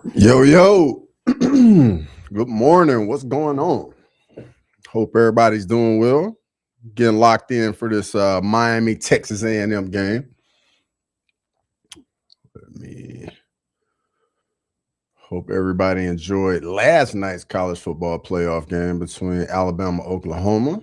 Yo, yo. Good morning. What's going on? Hope everybody's doing well. Getting locked in for this Miami Texas A&m game. Let me hope everybody enjoyed last night's college football playoff game between Alabama and Oklahoma.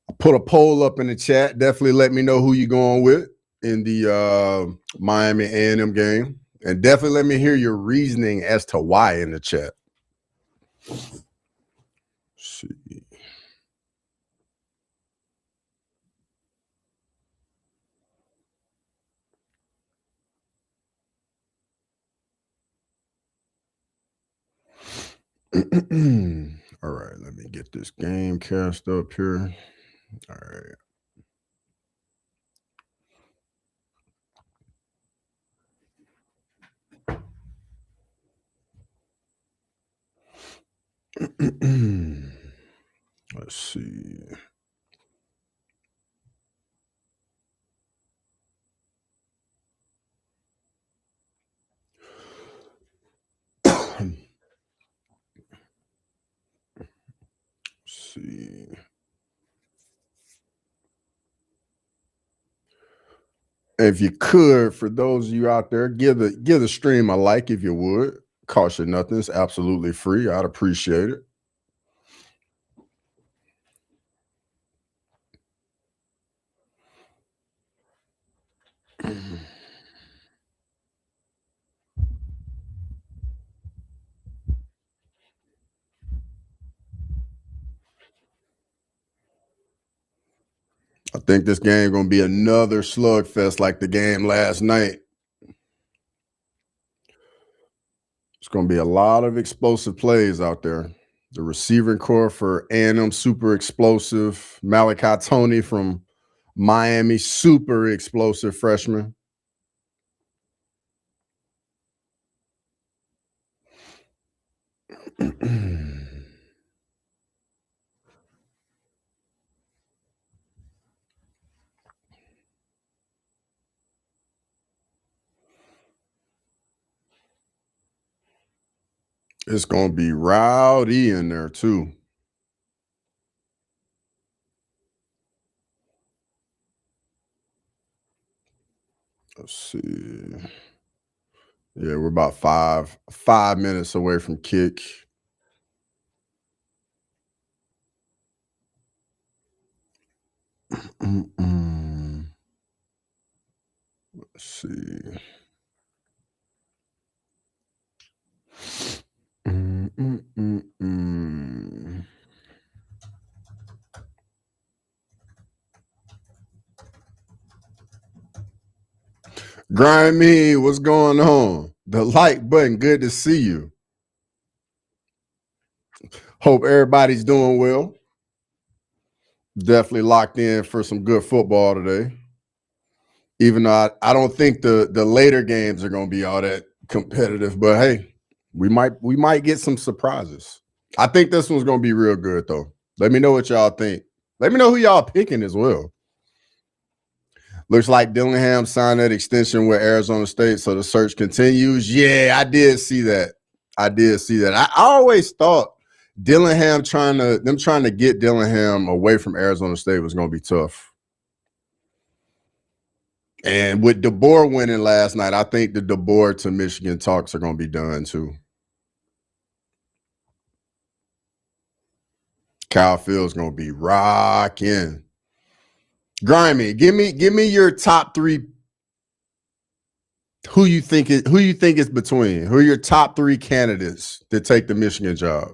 I put a poll up in the chat. Definitely let me know who you're going with in the Miami A&m game. And definitely let me hear your reasoning as to why in the chat. Let's see. All right, let me get this game cast up here. All right. Let's see. See. If you could, for those of you out there, give the stream a like if you would. Cost you nothing. It's absolutely free. I'd appreciate it. I think this game gonna be another slugfest like the game last night. It's gonna be a lot of explosive plays out there. The receiving core for A&m, super explosive. Malachi Tony from Miami, super explosive freshman. It's gonna be rowdy in there too. Let's see. Yeah, we're about five minutes away from kick. Let's see. Grimy, what's going on? The like button, good to see you. Hope everybody's doing well. Definitely locked in for some good football today. Even though I don't think the later games are going to be all that competitive, but hey, we might get some surprises. I think this one's going to be real good though. Let me know what y'all think. Let me know who y'all picking as well. Looks like Dillingham signed that extension with Arizona State, so the search continues. Yeah, I did see that. I always thought Dillingham trying to get Dillingham away from Arizona State was going to be tough. And with DeBoer winning last night, I think the DeBoer to Michigan talks are going to be done too. Kyle Fields going to be rocking. Grimy, give me your top three. Who you think is between? Who are your top three candidates to take the Michigan job?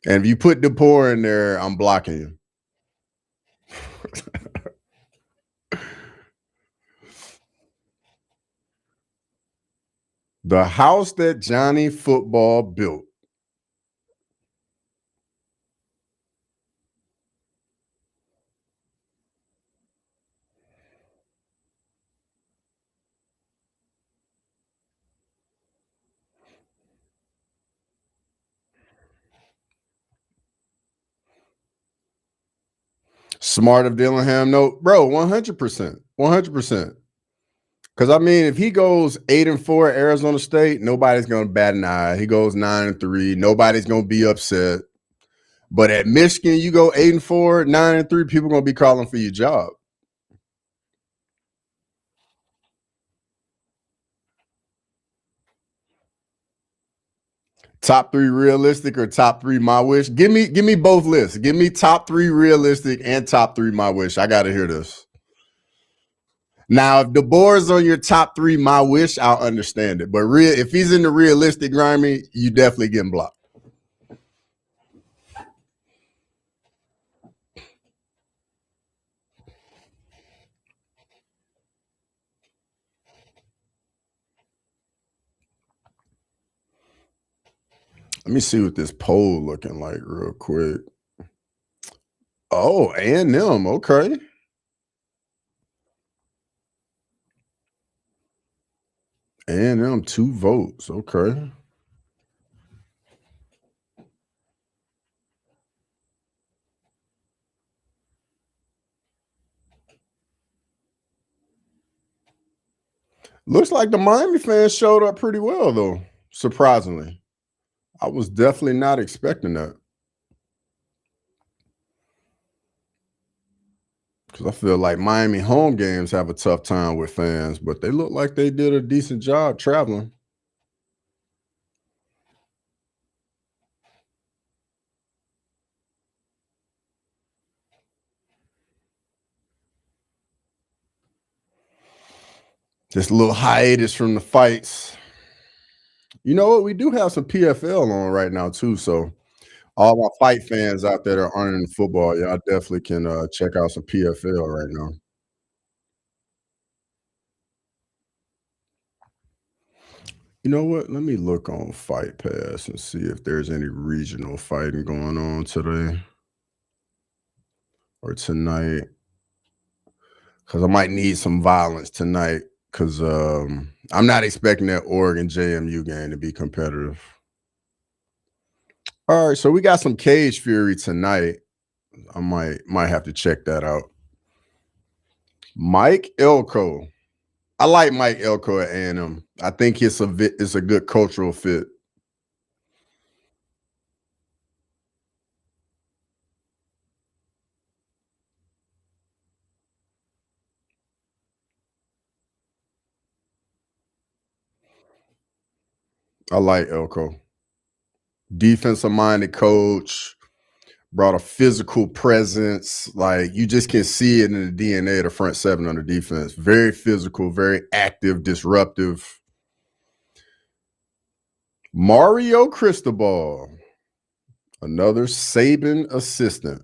And if you put DeBoer in there, I'm blocking you. The house that Johnny Football built. Smart of Dillingham, no, bro, 100%. 100%. Because I mean, if he goes 8-4 at Arizona State, nobody's gonna bat an eye. He goes 9-3, nobody's gonna be upset. But at Michigan, you go 8-4, 9-3, people gonna be calling for your job. Top 3 realistic or top 3 my wish? Give me both lists. Give me top 3 realistic and top 3 my wish. I gotta hear this. Now, if the board's on your top 3 my wish, I'll understand it. But if he's in the realistic grimy, you definitely getting blocked. Let me see what this poll looking like real quick. Oh, A&m, okay. A&m, 2 votes, okay. Looks like the Miami fans showed up pretty well, though, surprisingly. I was definitely not expecting that. Because I feel like Miami home games have a tough time with fans, but they look like they did a decent job traveling. This little hiatus from the fights. You know what? We do have some PFL on right now, too. So all my fight fans out there that aren't in football, y'all definitely can check out some PFL right now. You know what? Let me look on Fight Pass and see if there's any regional fighting going on today or tonight. Because I might need some violence tonight. Because I'm not expecting that Oregon JMU game to be competitive. All right, so we got some Cage Fury tonight. I might have to check that out. Mike Elko. I like Mike Elko at A&m. I think it's a good cultural fit. I like Elko. Defensive minded coach, brought a physical presence. Like you just can see it in the DNA of the front seven on the defense. Very physical, very active, disruptive. Mario Cristobal, another Saban assistant.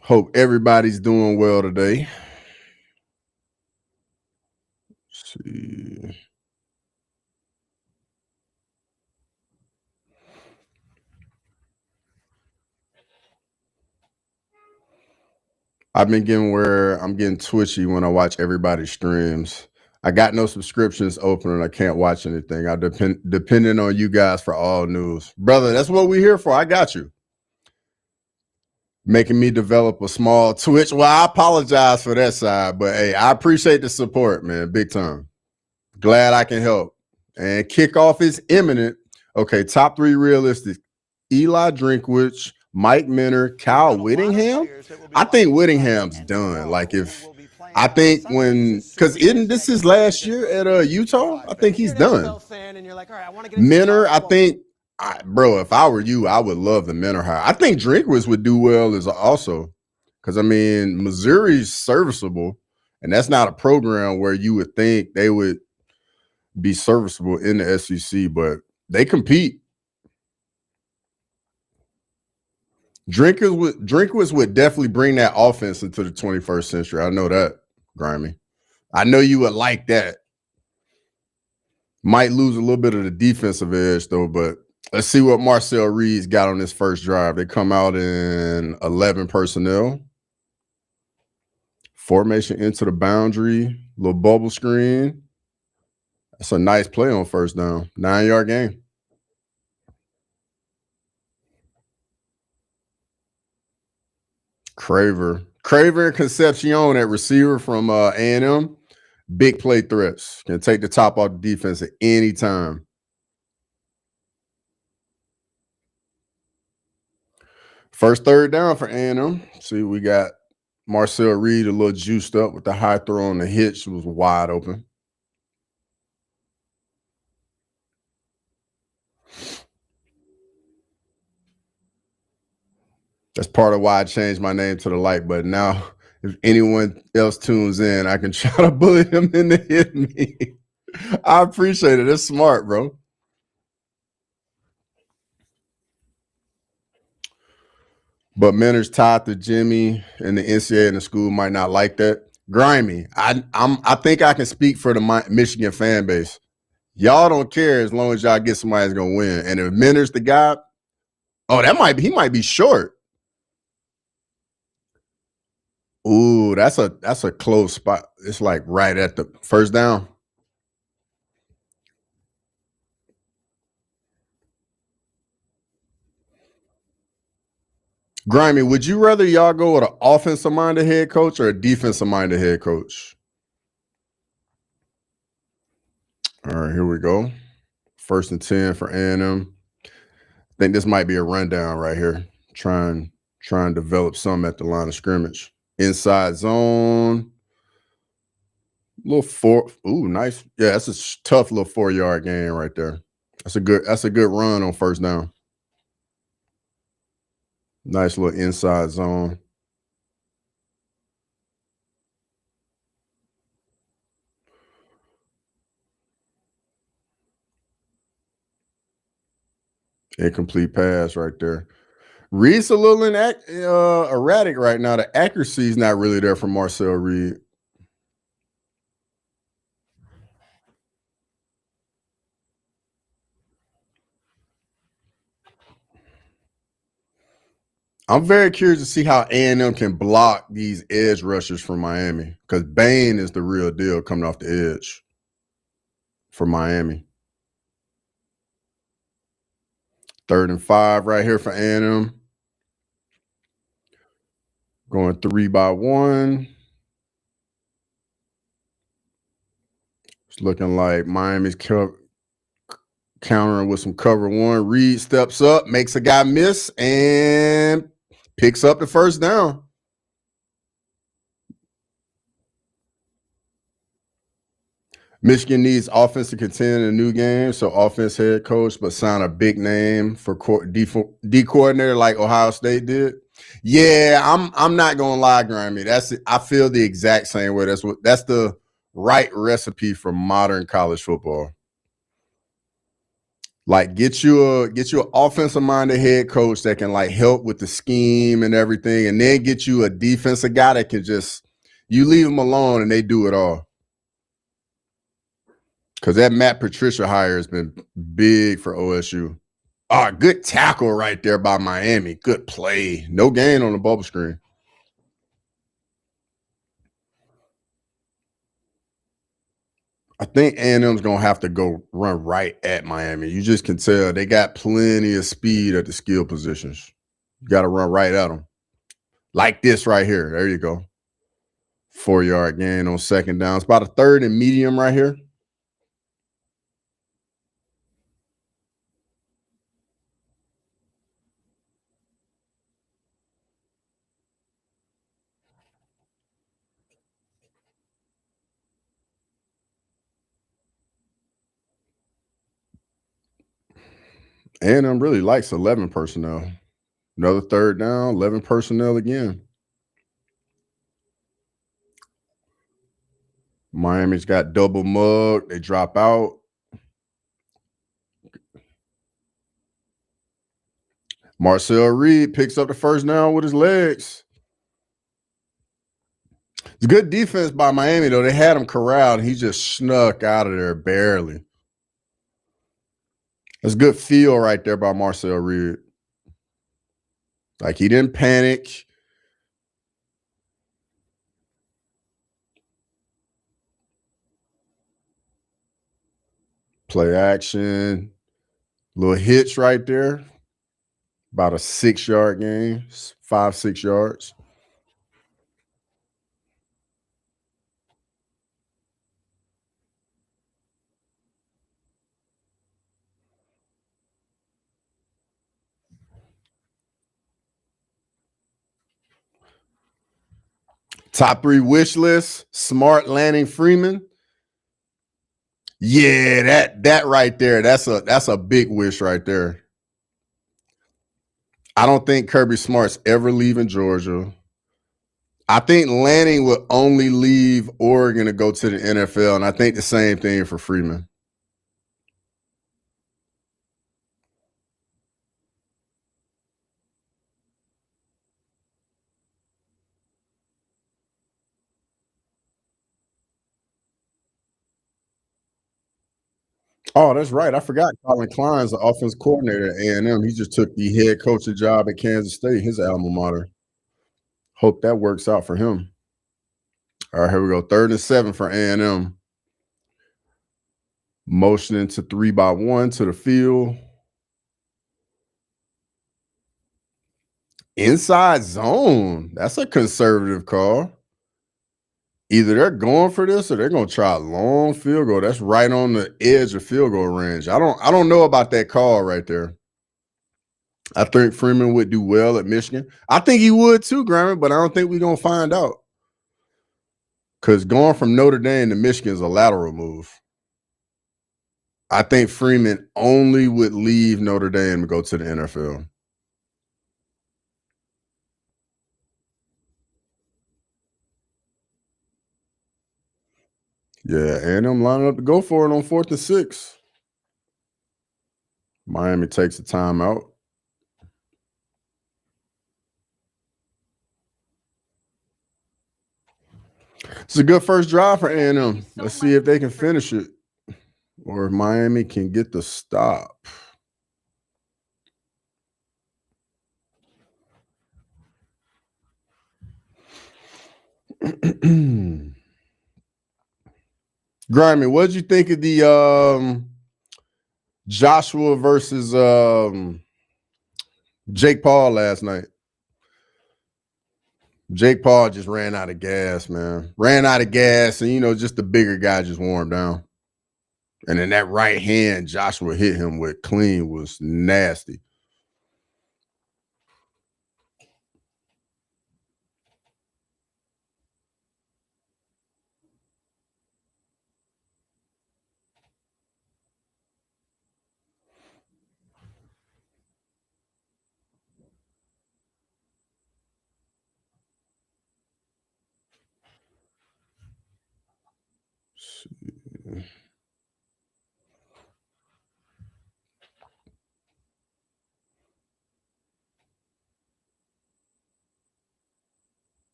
Hope everybody's doing well today. Let's see. I've been getting where I'm getting twitchy when I watch everybody's streams. I got no subscriptions open and I can't watch anything. I depending on you guys for all news. Brother, that's what we're here for. I got you. Making me develop a small Twitch. Well, I apologize for that side, but hey, I appreciate the support, man. Big time. Glad I can help. And kickoff is imminent. Okay, top 3 realistic. Eli Drinkwich, Mike Minner, Kyle Whittingham. I think Whittingham's done. Like if I think because isn't this his last year at Utah? I think he's done. Minner, I think, bro, if I were you, I would love the Minner hire. I think Drinkwich would do well as also because I mean Missouri's serviceable, and that's not a program where you would think they would be serviceable in the SEC, but they compete. Drinkwitz would definitely bring that offense into the 21st century. I know that, Grimy. I know you would like that. Might lose a little bit of the defensive edge, though, but let's see what Marcel Reed's got on this first drive. They come out in 11 personnel. Formation into the boundary, little bubble screen. That's a nice play on first down. 9-yard gain. Craver and Concepcion at receiver from A&M. Big play threats. Can take the top off the defense at any time. First third down for A&M. See, we got Marcel Reed a little juiced up with the high throw on the hitch. Was wide open. That's part of why I changed my name to the like button. Now, if anyone else tunes in, I can try to bully them into hit me. I appreciate it. It's smart, bro. But Minter's tied to Jimmy, and the NCAA and the school might not like that. Grimy, I think I can speak for the Michigan fan base. Y'all don't care as long as y'all get somebody that's gonna win. And if Minter's the guy, he might be short. Ooh, that's a close spot. It's like right at the first down. Grimy, would you rather y'all go with an offensive minded head coach or a defensive minded head coach? All right, here we go. 1st and 10 for A&M. I think this might be a rundown right here. Try and develop some at the line of scrimmage. Inside zone. Little 4. Ooh, nice. Yeah, that's a tough little 4-yard gain right there. That's a good run on first down. Nice little inside zone. Incomplete pass right there. Reed's a little erratic right now. The accuracy is not really there for Marcel Reed. I'm very curious to see how A&M can block these edge rushers from Miami, because Bain is the real deal coming off the edge for Miami. 3rd and 5 right here for A&M. Going 3-by-1. It's looking like Miami's countering with some cover one. Reed steps up, makes a guy miss, and picks up the first down. Michigan needs offense to contend in a new game, so offense head coach, but sign a big name for D coordinator like Ohio State did. Yeah, I'm not gonna lie, Grimy. I feel the exact same way. That's the right recipe for modern college football. Like get you an offensive minded head coach that can like help with the scheme and everything, and then get you a defensive guy that can just you leave them alone and they do it all. Because that Matt Patricia hire has been big for OSU. Oh, good tackle right there by Miami. Good play. No gain on the bubble screen. I think A&M's going to have to go run right at Miami. You just can tell they got plenty of speed at the skill positions. You got to run right at them. Like this right here. There you go. 4-yard gain on second down. It's about a 3rd and medium right here. A&M really likes 11 personnel. Another 3rd down, 11 personnel again. Miami's got double mug. They drop out. Marcel Reed picks up the first down with his legs. It's good defense by Miami, though. They had him corralled. He just snuck out of there barely. That's good feel right there by Marcel Reed. Like, he didn't panic. Play action. Little hitch right there. About a 6-yard gain, 5-6 yards. Top 3 wish list, Smart, Lanning, Freeman. Yeah, that right there, that's a big wish right there. I don't think Kirby Smart's ever leaving Georgia. I think Lanning would only leave Oregon to go to the NFL, and I think the same thing for Freeman. Oh, that's right. I forgot Colin Klein's the offensive coordinator at A&M. He just took the head coaching job at Kansas State, his alma mater. Hope that works out for him. All right, here we go. 3rd and 7 for A&M. Motioning to 3-by-1 to the field. Inside zone. That's a conservative call. Either they're going for this or they're going to try a long field goal. That's right on the edge of field goal range. I don't know about that call right there. I think Freeman would do well at Michigan. I think he would too, Grammy, but I don't think we're going to find out. Because going from Notre Dame to Michigan is a lateral move. I think Freeman only would leave Notre Dame to go to the NFL. Yeah, and I'm lining up to go for it on 4th and 6. Miami takes a timeout. It's a good first drive for A&M. Let's see if they can finish it or if Miami can get the stop. Grammy, what did you think of the Joshua versus Jake Paul last night? Jake Paul just ran out of gas, man. Ran out of gas, and just the bigger guy just wore him down. And then that right hand Joshua hit him with clean was nasty.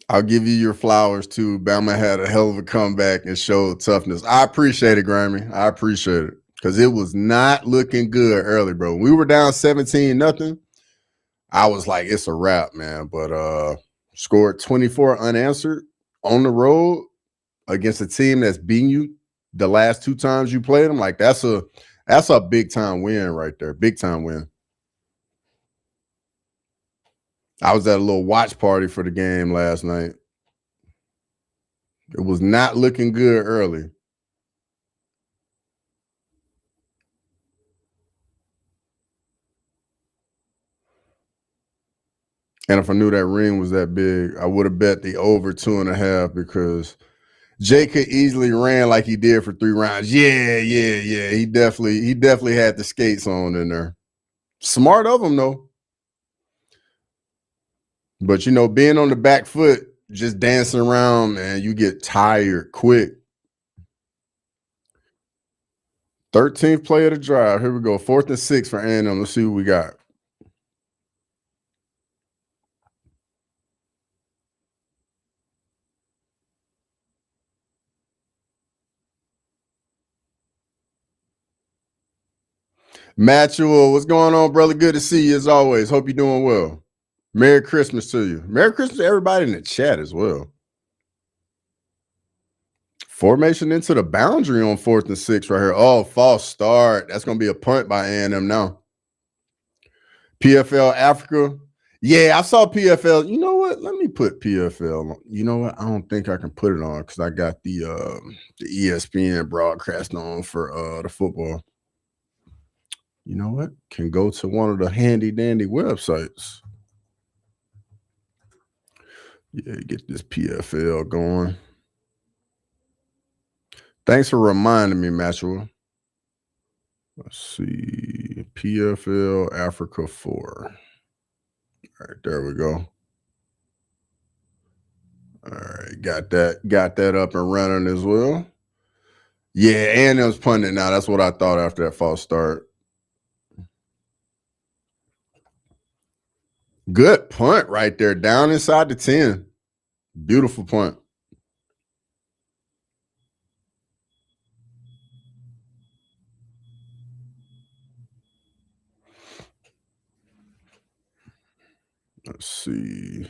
I'll give you your flowers too. Bama had a hell of a comeback and showed toughness. I appreciate it, Grammy. I appreciate it because it was not looking good early, bro. We were down 17-0. I was like, it's a wrap, man. But scored 24 unanswered on the road against a team that's beating you the last 2 times you played them. Like that's a big time win right there. Big time win. I was at a little watch party for the game last night. It was not looking good early. And if I knew that ring was that big, I would have bet the over 2.5 because Jay could easily ran like he did for 3 rounds. Yeah. He definitely had the skates on in there. Smart of him though. But being on the back foot, just dancing around, man, you get tired quick. 13th play of the drive. Here we go. 4th and 6 for A&M. Let's see what we got. Matthew, what's going on, brother? Good to see you as always. Hope you're doing well. Merry Christmas to you. Merry Christmas to everybody in the chat as well. Formation into the boundary on 4th and 6 right here. Oh, false start. That's going to be a punt by A&m now. PFL Africa. Yeah, I saw PFL. You know what? Let me put PFL on. You know what? I don't think I can put it on because I got the ESPN broadcast on for the football. You know what? Can go to one of the handy dandy websites. Yeah, get this PFL going. Thanks for reminding me, Maxwell. Let's see. PFL Africa 4. All right, there we go. All right, got that up and running as well. Yeah, A&m's punting now. That's what I thought after that false start. Good punt right there, down inside the 10. Beautiful punt. Let's see.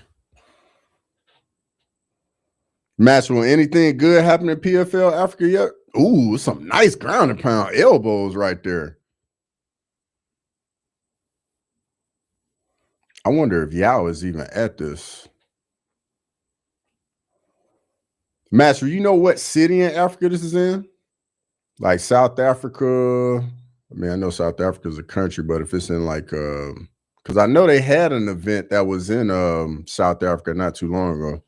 Maxwell, anything good happened in PFL Africa yet? Ooh, some nice ground and pound elbows right there. I wonder if Yao is even at this. Maxwell, you know what city in Africa this is in? Like South Africa. I mean, I know South Africa is a country, but if it's in like because I know they had an event that was in South Africa not too long ago.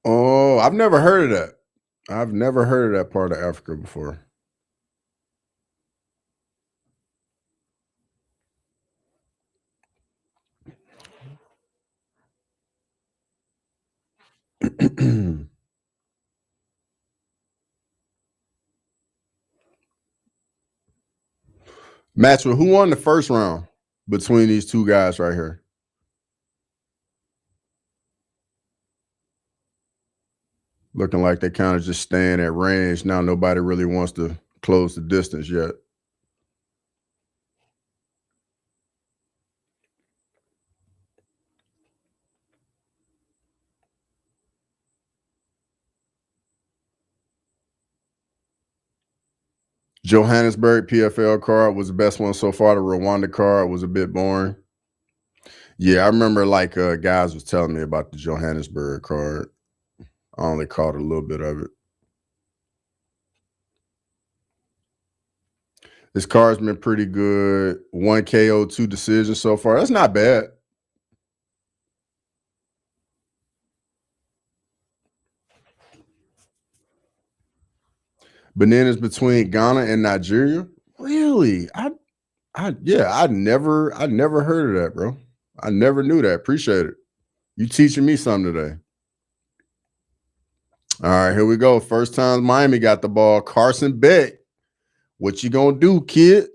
Oh, I've never heard of that. I've never heard of that part of Africa before. Maxwell, who won the first round between these two guys right here? Looking like they kind of just staying at range. Now nobody really wants to close the distance yet. Johannesburg PFL card was the best one so far. The Rwanda card was a bit boring. Yeah, I remember like guys was telling me about the Johannesburg card. I only caught a little bit of it. This card's been pretty good. 1 KO, 2 decisions so far. That's not bad. Bananas between Ghana and Nigeria. Really? I'd never heard of that, bro. I never knew that. Appreciate it. You teaching me something today. All right, here we go. First time Miami got the ball. Carson Beck. What you gonna do, kid?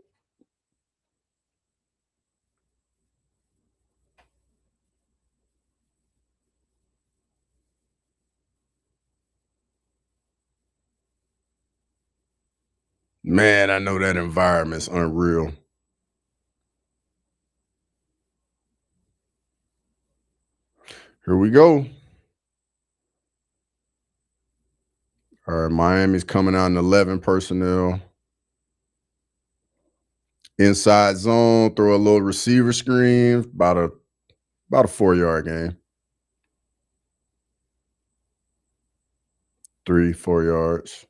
Man, I know that environment's unreal. Here we go. All right, Miami's coming out in 11 personnel. Inside zone, throw a little receiver screen, about a 4-yard game. 3-4 yards.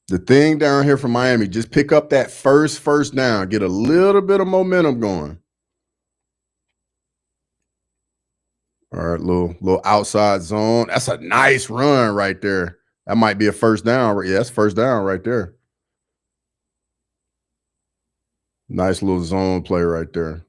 The thing down here for Miami, just pick up that first down, get a little bit of momentum going. All right, little outside zone. That's a nice run right there. That might be a first down. Yeah, that's first down right there. Nice little zone play right there.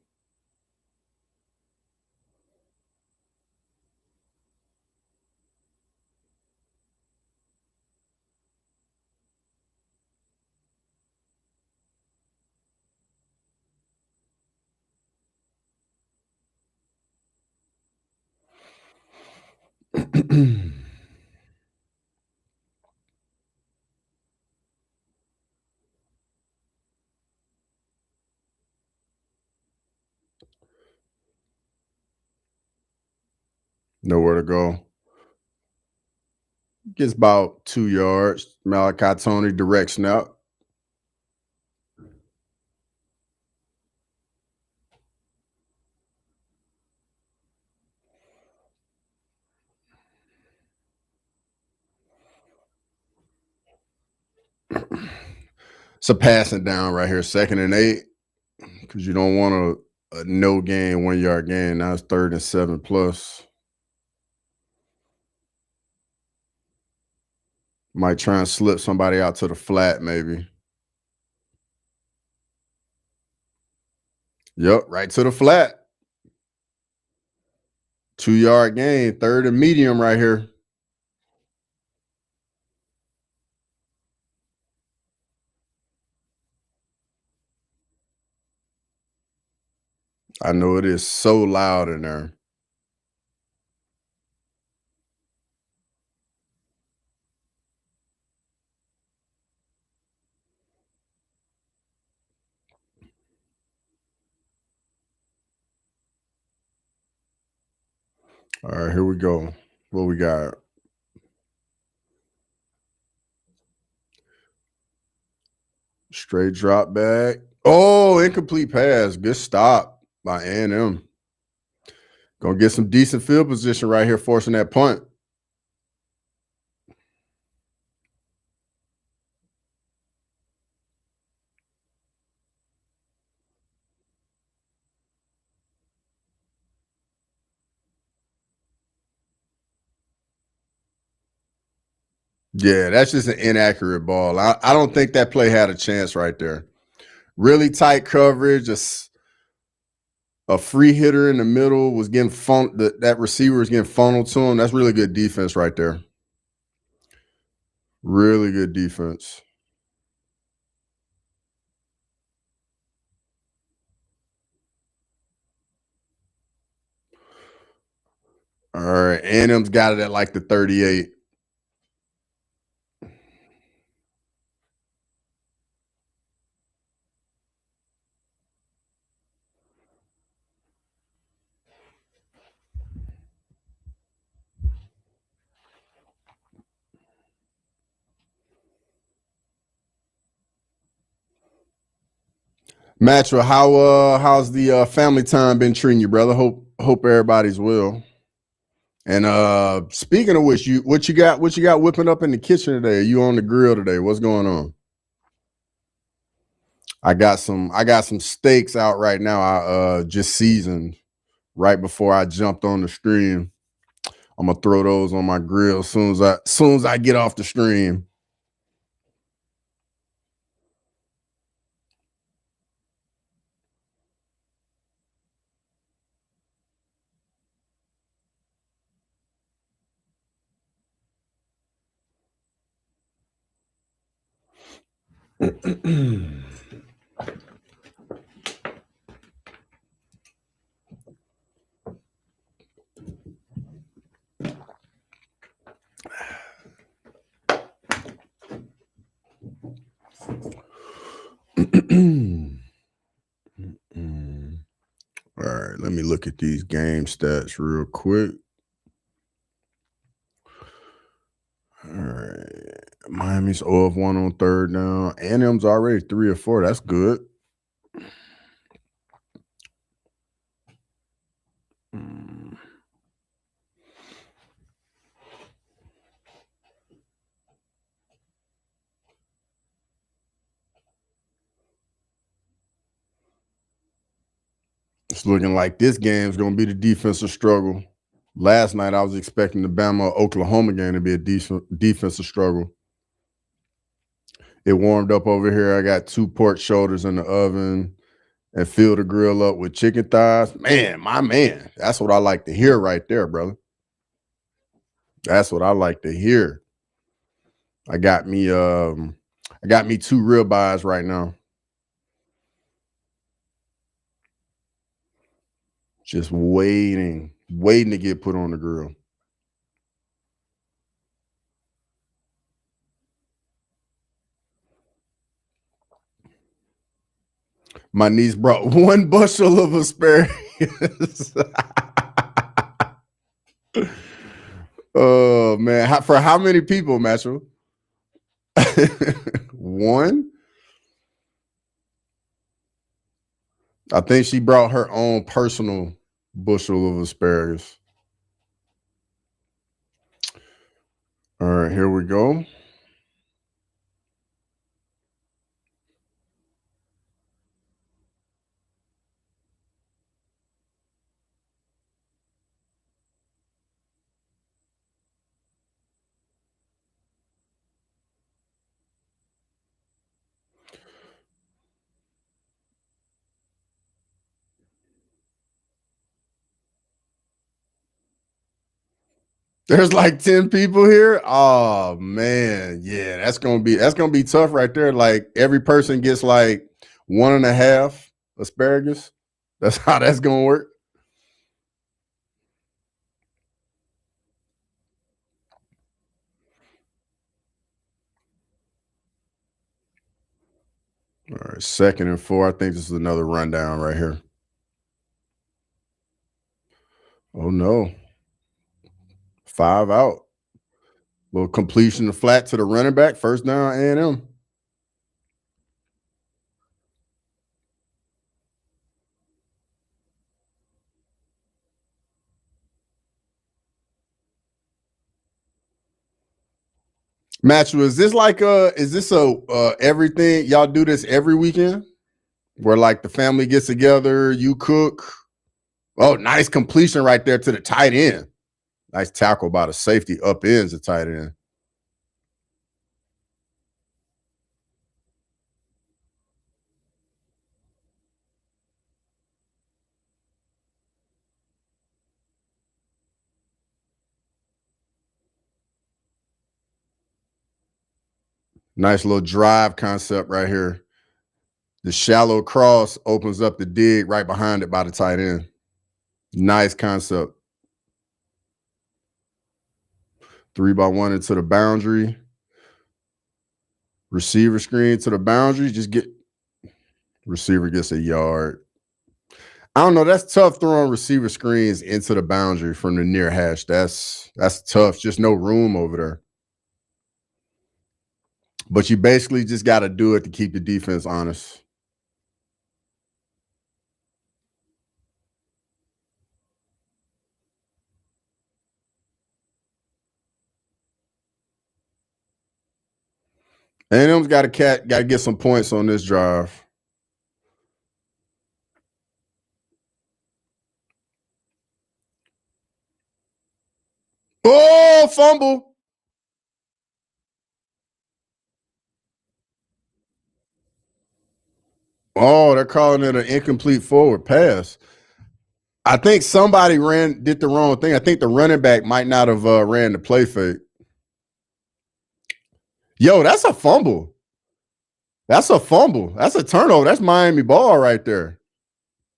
Nowhere to go. Gets about 2 yards. Malachi Tony direct snap. It's a passing down right here, 2nd and 8, because you don't want a no gain, 1 yard gain. Now it's 3rd and 7 plus. Might try and slip somebody out to the flat, maybe. Yep, right to the flat. 2 yard gain, 3rd and medium right here. I know it is so loud in there. All right, here we go. What we got? Straight drop back. Oh, incomplete pass. Good stop by A&m. Gonna get some decent field position right here, forcing that punt. Yeah, that's just an inaccurate ball. I don't think that play had a chance right there. Really tight coverage. Just a free hitter in the middle was getting that receiver was getting funneled to him. That's really good defense right there. Really good defense. All right, A&m's got it at like the 38. Maxwell, how's the family time been treating you, brother? Hope everybody's well. And speaking of which, what you got whipping up in the kitchen today? Are you on the grill today? What's going on? I got some steaks out right now. I just seasoned right before I jumped on the stream. I'm gonna throw those on my grill as soon as I get off the stream. All right, let me look at these game stats real quick. All right. Miami's 0 of 1 on 3rd down. A&m's already 3 or 4. That's good. It's looking like this game's going to be the defensive struggle. Last night, I was expecting the Bama-Oklahoma game to be a decent defensive struggle. It warmed up over here. I got 2 pork shoulders in the oven and filled the grill up with chicken thighs. Man, my man, that's what I like to hear right there, brother. That's what I like to hear. I got me 2 ribeyes right now. Just waiting to get put on the grill. My niece brought 1 bushel of asparagus. Oh man, for how many people, Matthew? One. I think she brought her own personal bushel of asparagus. All right, here we go. There's like 10 people here. Oh man, yeah, that's gonna be tough right there. Like every person gets like 1.5 asparagus. That's how that's gonna work. All right, 2nd and 4. I think this is another rundown right here. Oh no, 5 out. Little completion of flat to the running back. First down, A&m. Matthew, is this a everything y'all do this every weekend where like the family gets together, you cook? Oh, nice completion right there to the tight end. Nice tackle by the safety, up ends the tight end. Nice little drive concept right here. The shallow cross opens up the dig right behind it by the tight end. Nice concept. 3-by-1 into the boundary. Receiver screen to the boundary. Receiver gets a yard. I don't know. That's tough throwing receiver screens into the boundary from the near hash. That's tough. Just no room over there. But you basically just got to do it to keep the defense honest. A&M's got to get some points on this drive. Oh, fumble. Oh, they're calling it an incomplete forward pass. I think somebody did the wrong thing. I think the running back might not have ran the play fake. Yo, that's a fumble. That's a fumble. That's a turnover. That's Miami ball right there.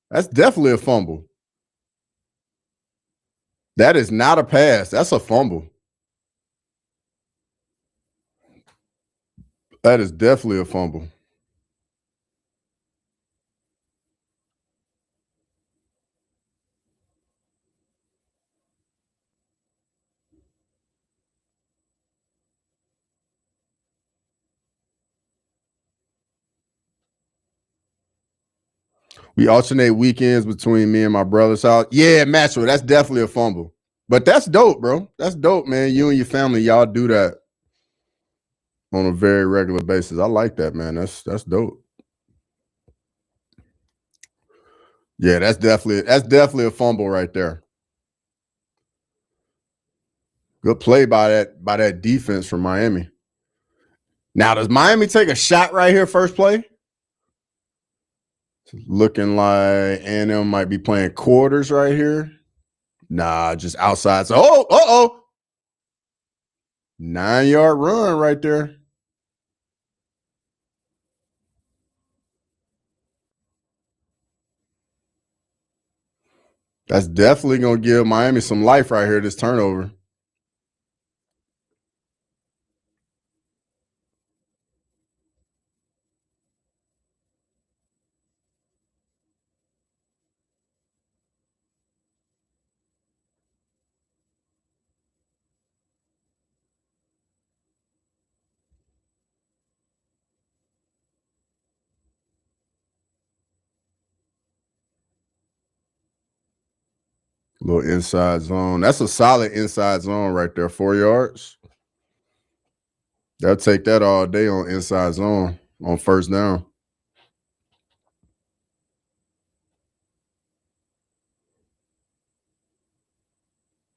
That's definitely a fumble. That is not a pass. That's a fumble. That is definitely a fumble. We alternate weekends between me and my brother's house. Yeah, Maxwell, that's definitely a fumble. But that's dope, bro. That's dope, man. You and your family, y'all do that on a very regular basis. I like that, man. That's dope. Yeah, that's definitely a fumble right there. Good play by that defense from Miami. Now, does Miami take a shot right here, first play? Looking like A&M might be playing quarters right here. Nah, just outside. So, oh. 9-yard run right there. That's definitely going to give Miami some life right here, this turnover. Little inside zone. That's a solid inside zone right there. 4 yards. They'll take that all day on inside zone on first down.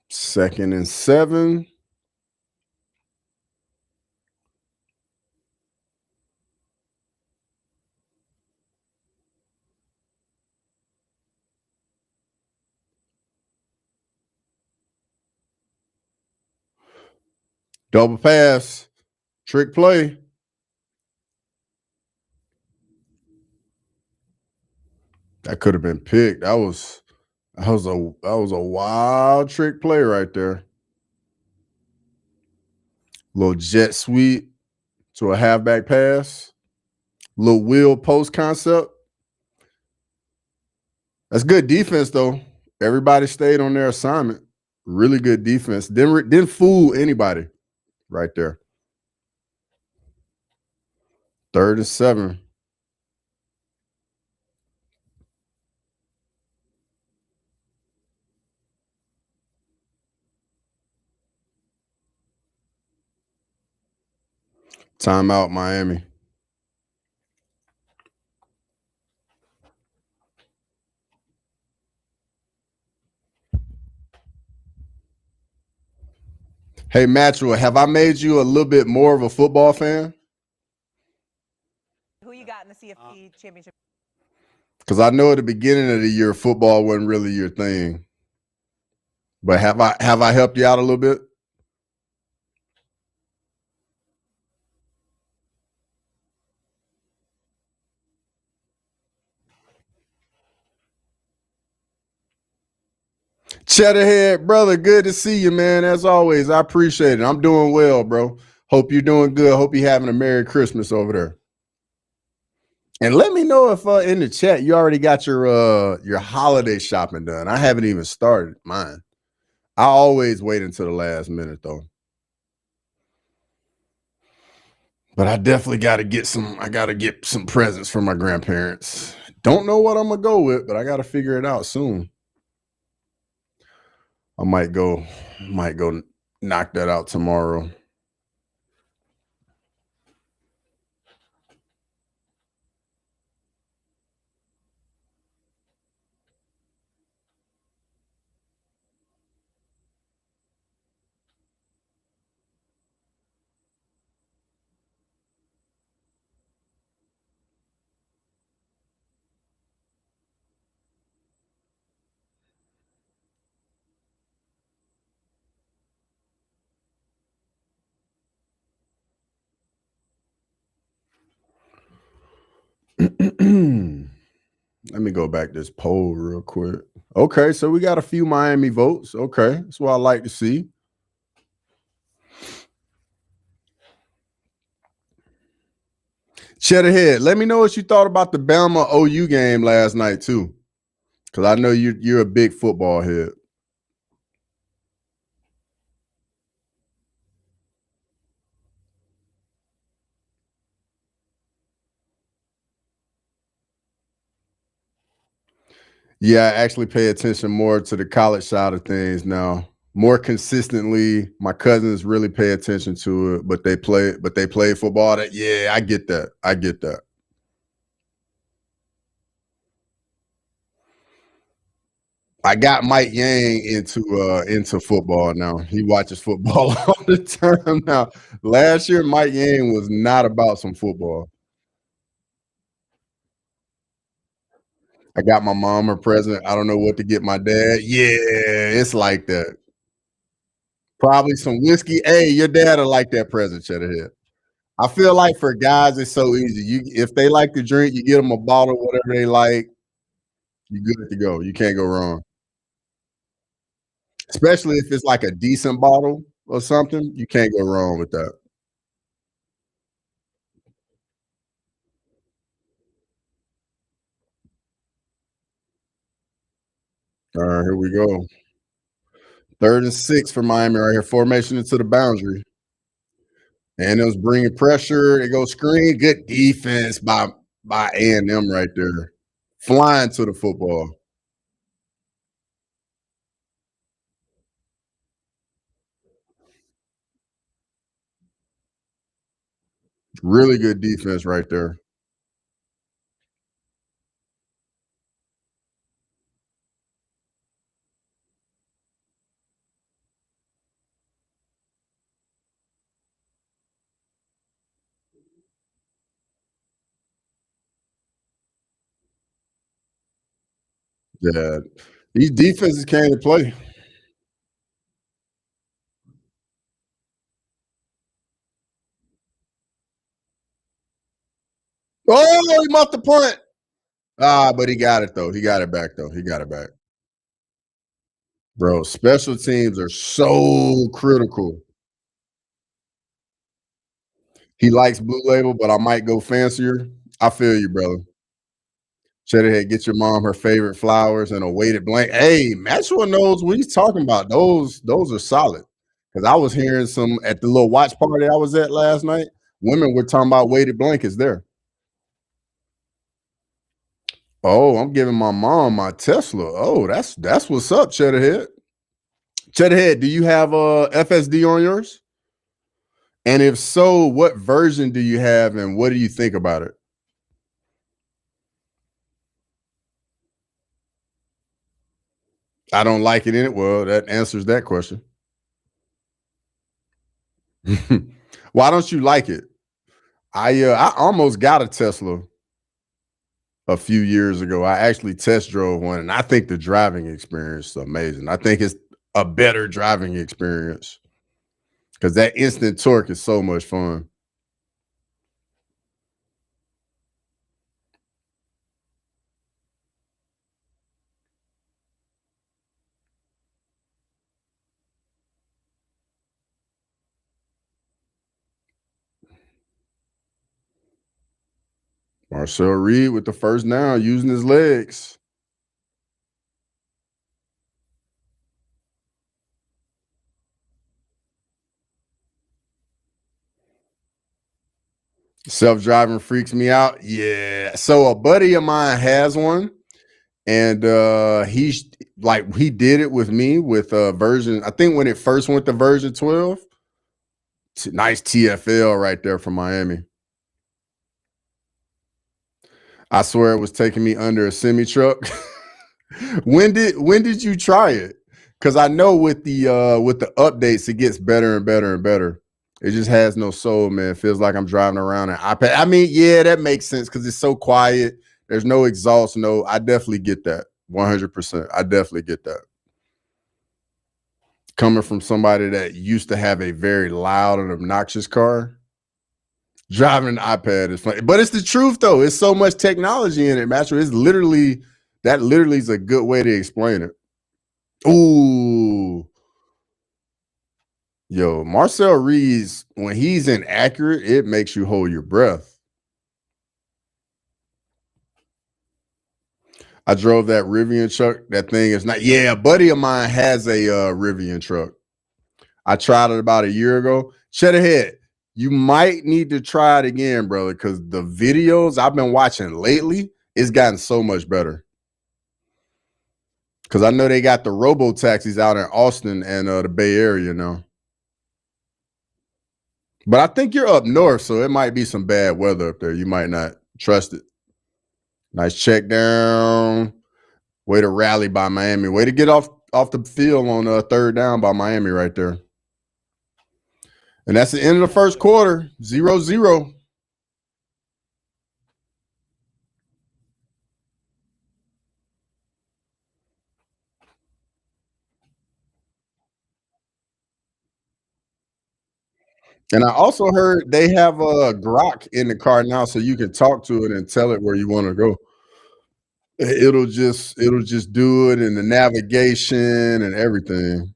Second and 7. Double pass. Trick play. That could have been picked. That was a wild trick play right there. Little jet sweep to a halfback pass. Little wheel post concept. That's good defense though. Everybody stayed on their assignment. Really good defense. Didn't fool anybody right there. 3rd and 7. Timeout, Miami. Hey, Maxwell, have I made you a little bit more of a football fan? Who you got in the CFB championship? Because I know at the beginning of the year, football wasn't really your thing. But have I helped you out a little bit? Cheddarhead, brother, good to see you, man. As always, I appreciate it. I'm doing well, bro. Hope you're doing good. Hope you're having a Merry Christmas over there. And let me know if in the chat you already got your holiday shopping done. I haven't even started mine. I always wait until the last minute though. But I definitely got to get some presents for my grandparents. Don't know what I'm gonna go with, but I got to figure it out soon. I might go knock that out tomorrow. Let me go back this poll real quick. Okay, so we got a few Miami votes. Okay, that's what I like to see. Cheddarhead, let me know what you thought about the Bama OU game last night too, because I know you're a big football head. Yeah, I actually pay attention more to the college side of things now. More consistently, my cousins really pay attention to it, but they play football. Yeah, I get that. I get that. I got Mike Yang into football now. He watches football all the time now. Last year, Mike Yang was not about some football. I got my mom a present. I don't know what to get my dad. Yeah, it's like that. Probably some whiskey. Hey, your dad will like that present, Cheddarhead. I feel like for guys, it's so easy. If they like to drink, you get them a bottle, whatever they like. You're good to go. You can't go wrong. Especially if it's like a decent bottle or something, you can't go wrong with that. All right, here we go. 3rd and 6 for Miami right here. Formation into the boundary. And it was bringing pressure. It goes screen. Good defense by A&m right there. Flying to the football. Really good defense right there. Yeah. These defenses came to play. Oh, he muffed the punt. Ah, but he got it though. He got it back though. He got it back. Bro, special teams are so critical. He likes Blue Label, but I might go fancier. I feel you, brother. Cheddarhead, get your mom her favorite flowers and a weighted blanket. Hey, Maxwell knows what he's talking about. Those are solid. Because I was hearing some at the little watch party I was at last night. Women were talking about weighted blankets there. Oh, I'm giving my mom my Tesla. Oh, that's what's up, Cheddarhead. Cheddarhead, do you have FSD on yours? And if so, what version do you have and what do you think about it? I don't like it in it. Well, that answers that question. Why don't you like it? I almost got a Tesla a few years ago. I actually test drove one, and I think the driving experience is amazing. I think it's a better driving experience because that instant torque is so much fun. Marcel Reed with the first down using his legs. Self-driving freaks me out. Yeah. So a buddy of mine has one, and he's like he did it with me with version. I think when it first went to version 12. Nice TFL right there from Miami. I swear it was taking me under a semi truck. When did you try it? Because I know with the updates, it gets better and better and better. It just has no soul, man. It feels like I'm driving around an iPad. I mean, yeah, that makes sense because it's so quiet. There's no exhaust. No, I definitely get that. 100%. I definitely get that. Coming from somebody that used to have a very loud and obnoxious car, driving an iPad is funny. But it's the truth, though. It's so much technology in it, Master. It's literally that literally is a good way to explain it. Ooh. Yo, Marcel Reed's, when he's inaccurate, it makes you hold your breath. I drove that Rivian truck. That thing is not, yeah, a buddy of mine has a Rivian truck. I tried it about a year ago. Shut ahead. You might need to try it again, brother, because the videos I've been watching lately, it's gotten so much better. Because I know they got the robo taxis out in Austin and the Bay Area now. But I think you're up north, so it might be some bad weather up there. You might not trust it. Nice check down. Way to rally by Miami. Way to get off the field on third down by Miami right there. And that's the end of the first quarter. 0-0. And I also heard they have a Grok in the car now, so you can talk to it and tell it where you want to go. It'll just do it and the navigation and everything.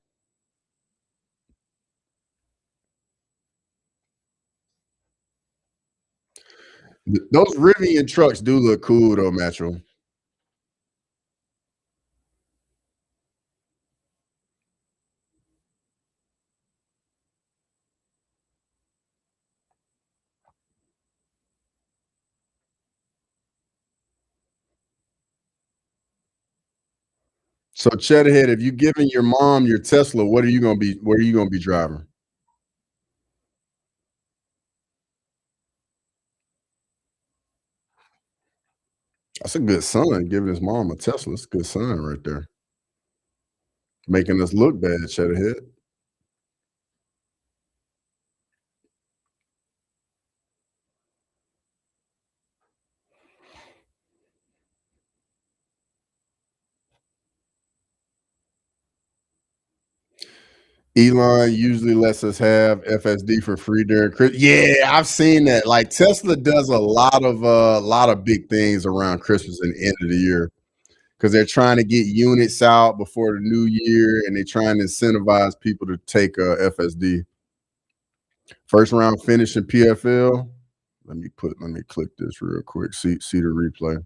Those Rivian trucks do look cool though, Metro. So Cheddarhead, if you giving your mom your Tesla, what are you gonna be? Where are you gonna be driving? That's a good son, giving his mom a Tesla. That's a good son right there. Making us look bad, Cheddarhead. Elon usually lets us have FSD for free during Christmas. Yeah, I've seen that. Like Tesla does a lot of big things around Christmas and the end of the year because they're trying to get units out before the new year and they're trying to incentivize people to take FSD. First round finish in PFL. Let me click this real quick. See the replay.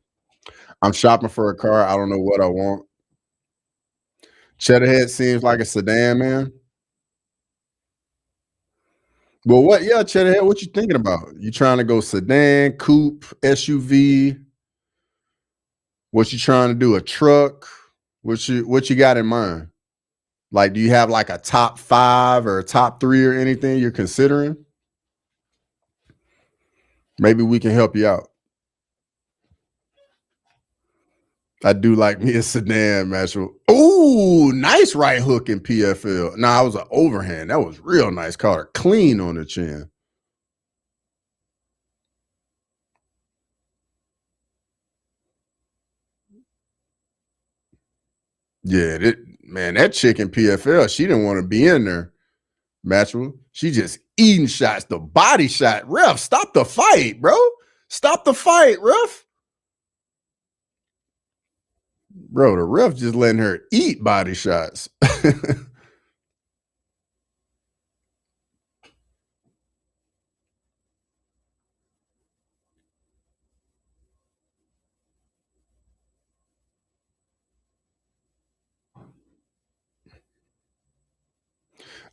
I'm shopping for a car. I don't know what I want. Cheddarhead seems like a sedan, man. Well, what? Yeah, Cheddarhead, what you thinking about? You trying to go sedan, coupe, SUV? What you trying to do? A truck? What you got in mind? Like, do you have like a top 5 or a top 3 or anything you're considering? Maybe we can help you out. I do like me a sedan, Marshall. Ooh, nice right hook in PFL. Nah, it was an overhand. That was real nice. Caught her clean on the chin. Yeah, man, that chick in PFL, she didn't want to be in there. Maxwell, she just eating shots, the body shot. Ref, stop the fight, bro. Stop the fight, ref. Bro, the ref just letting her eat body shots.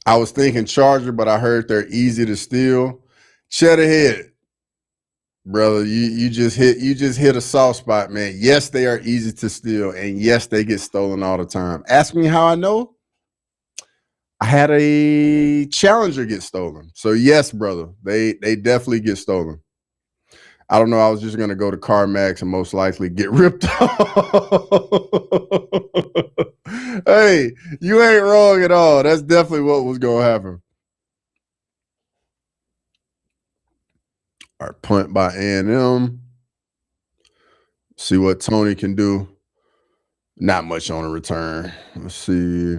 I was thinking Charger, but I heard they're easy to steal. Cheddar head, brother. You just hit a soft spot, man. Yes, they are easy to steal, and yes, they get stolen all the time. Ask me how I know. I had a Challenger get stolen. So yes, brother, they definitely get stolen. I don't know. I was just gonna go to CarMax and most likely get ripped off. Hey, you ain't wrong at all. That's definitely what was gonna happen. All right, punt by A&m. See what Tony can do. Not much on a return. Let's see.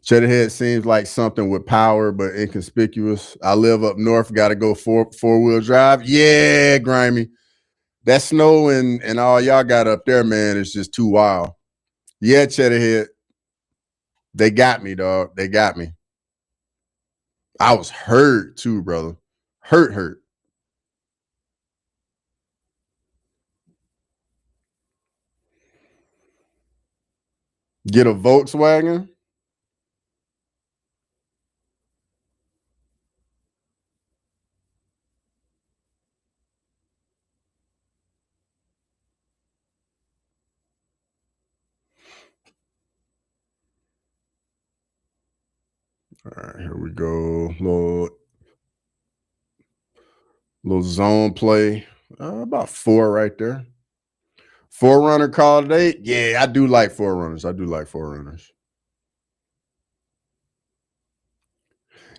Cheddarhead seems like something with power but inconspicuous. I live up north. Got to go four-wheel drive. Yeah, grimy. That snow and all y'all got up there, man, is just too wild. Yeah, Cheddarhead. They got me, dog. They got me. I was hurt too, brother. Hurt. Get a Volkswagen. All right, here we go. Little zone play. About 4 right there. Forerunner call today. Yeah, I do like Forerunners.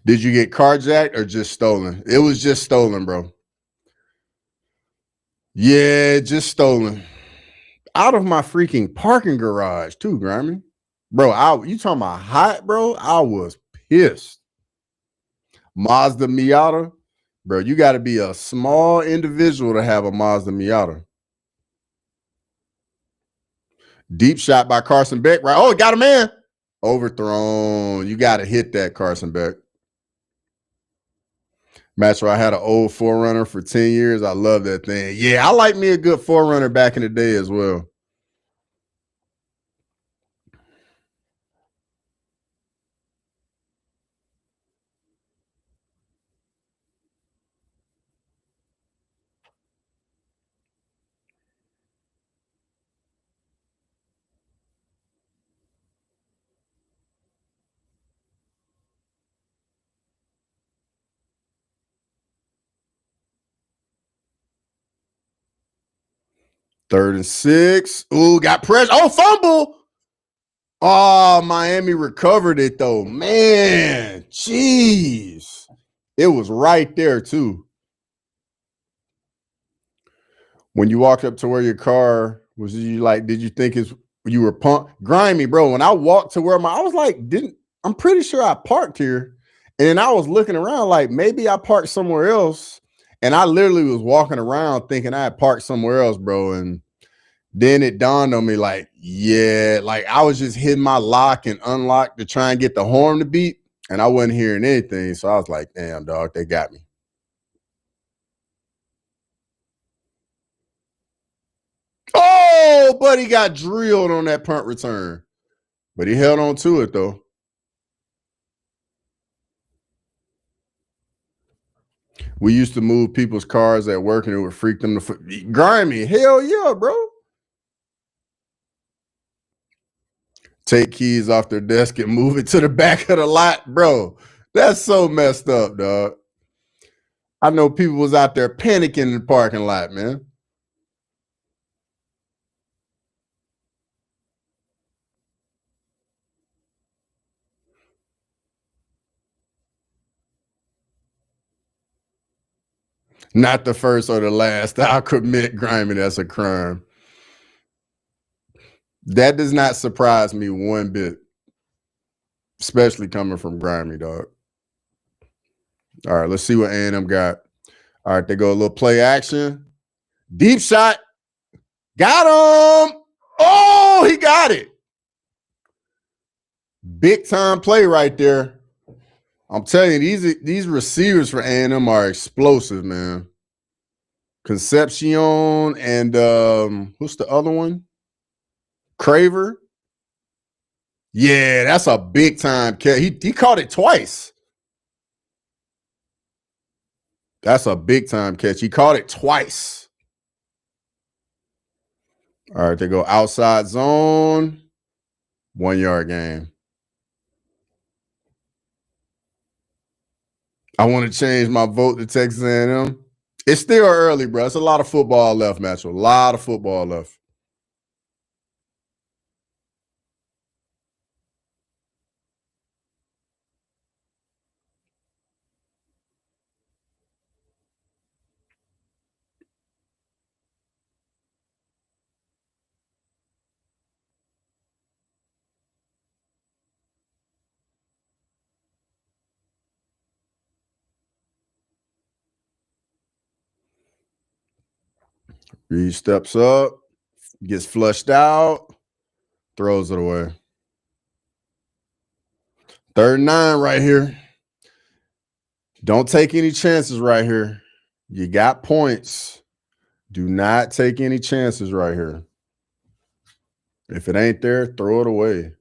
Did you get carjacked or just stolen? It was just stolen, bro. Yeah, just stolen. Out of my freaking parking garage, too, Grammy. Bro, you talking about hot, bro? I was pissed. Mazda Miata. Bro, you got to be a small individual to have a Mazda Miata. Deep shot by Carson Beck, right? Oh, got a man. Overthrown. You got to hit that, Carson Beck. Match where I had an old Forerunner for 10 years. I love that thing. Yeah, I like me a good Forerunner back in the day as well. 3rd and 6. Ooh, got pressure. Oh, fumble. Oh, Miami recovered it, though. Man, jeez. It was right there, too. When you walked up to where your car was, you like, did you think you were pumped? Grimy, bro. When I walked to where I was like, I'm pretty sure I parked here. And then I was looking around like maybe I parked somewhere else. And I literally was walking around thinking I had parked somewhere else, bro. And then it dawned on me like, yeah, like I was just hitting my lock and unlock to try and get the horn to beat. And I wasn't hearing anything. So I was like, damn, dog, they got me. Oh, but he got drilled on that punt return. But he held on to it, though. We used to move people's cars at work, and it would freak them to grimy. Hell yeah, bro. Take keys off their desk and move it to the back of the lot, bro. That's so messed up, dog. I know people was out there panicking in the parking lot, man. Not the first or the last. I'll commit grimy. That's a crime. That does not surprise me one bit, especially coming from grimy, dog. All right, let's see what A&M got. All right, they go a little play action. Deep shot. Got him. Oh, he got it. Big time play right there. I'm telling you, these receivers for A&M are explosive, man. Concepcion and who's the other one? Craver. Yeah, that's a big time catch. He caught it twice. That's a big time catch. He caught it twice. All right, they go outside zone. 1 yard gain. I want to change my vote to Texas A&M. It's still early, bro. It's a lot of football left, Matthew. A lot of football left. Reed steps up, gets flushed out, throws it away. 3rd and 9 right here. Don't take any chances right here. You got points. Do not take any chances right here. If it ain't there, throw it away.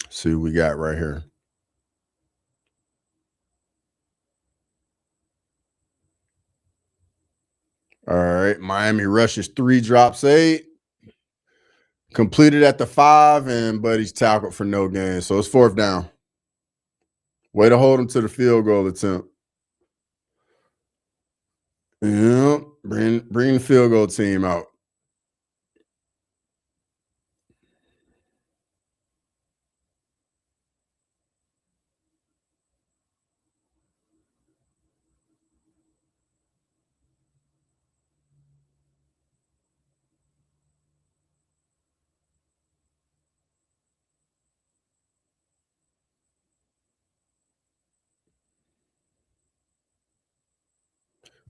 See what we got right here. All right, Miami rushes 3, drops 8. Completed at the 5, and Buddy's tackled for no gain. So it's 4th down. Way to hold him to the field goal attempt. Yeah, bring the field goal team out.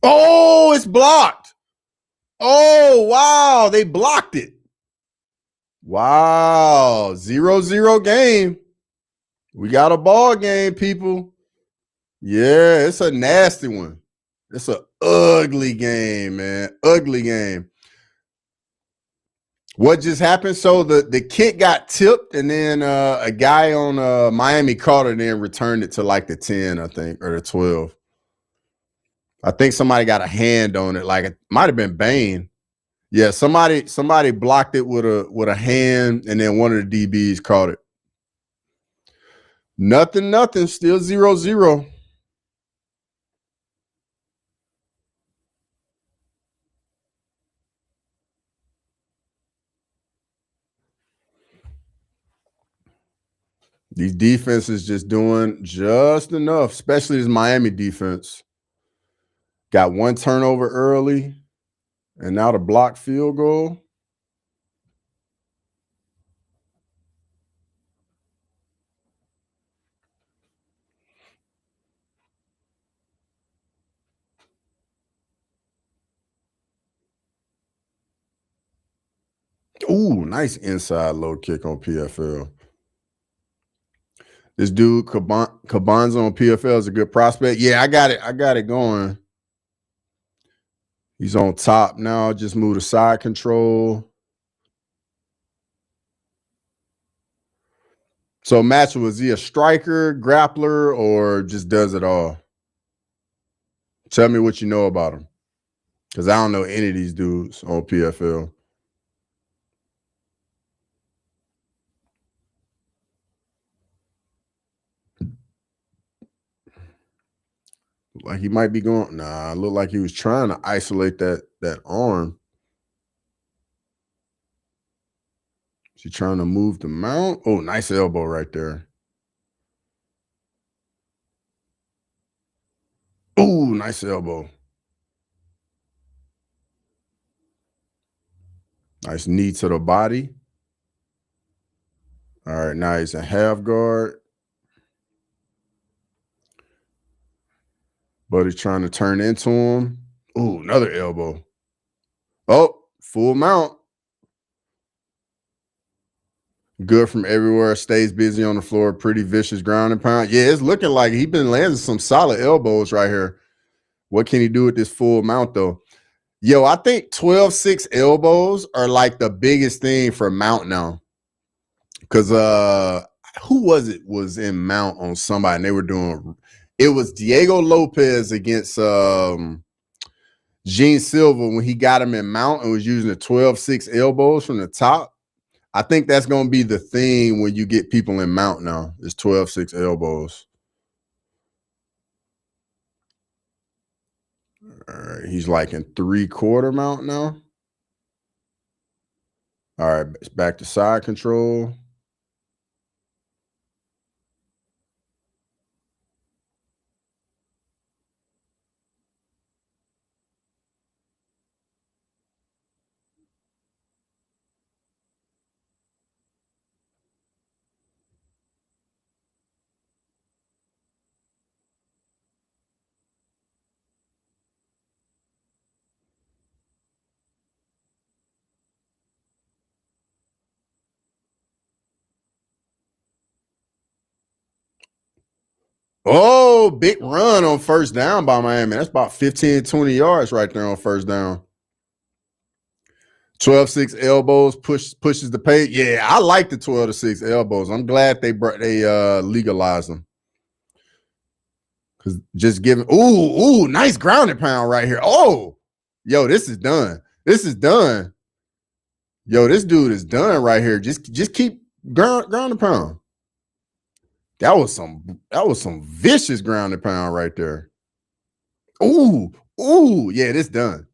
Oh, it's blocked. Oh, wow. They blocked it. Wow. 0-0 game. We got a ball game, people. Yeah, it's a nasty one. It's an ugly game, man. Ugly game. What just happened? So the kick got tipped, and then a guy on Miami caught it and then returned it to like the 10, I think, or the 12. I think somebody got a hand on it. Like it might have been Bane. Yeah, somebody blocked it with a hand, and then one of the DBs caught it. Nothing, still 0-0. These defenses just doing just enough, especially this Miami defense. Got one turnover early, and now the blocked field goal. Ooh, nice inside low kick on PFL. This dude, Cabanzo on PFL is a good prospect. Yeah, I got it going. He's on top now. Just move to side control. So, Match, was he a striker, grappler, or just does it all? Tell me what you know about him. Because I don't know any of these dudes on PFL. Like he might be going. Nah, looked like he was trying to isolate that arm. Is he trying to move the mount? Oh, nice elbow right there. Oh, nice elbow. Nice knee to the body. All right, now he's a half guard. But he's trying to turn into him. Oh, another elbow. Oh, full mount. Good from everywhere. Stays busy on the floor. Pretty vicious ground and pound. Yeah, it's looking like he's been landing some solid elbows right here. What can he do with this full mount, though? Yo, I think 12-6 elbows are like the biggest thing for mount now. Because who was in mount on somebody, and they were doing it was Diego Lopez against Gene Silva when he got him in mount and was using the 12-6 elbows from the top. I think that's going to be the thing when you get people in mount now, is 12-6 elbows. All right, he's like in 3/4 mount now. All right, it's back to side control. Oh, big run on first down by Miami. That's about 15, 20 yards right there on first down. 12-6 elbows pushes the pace. Yeah, I like the 12-6 elbows. I'm glad they legalized them. Because just giving, nice grounded pound right here. Oh, yo, this is done. This is done. Yo, this dude is done right here. Just keep ground and pound. That was some vicious ground and pound right there. Yeah, this done.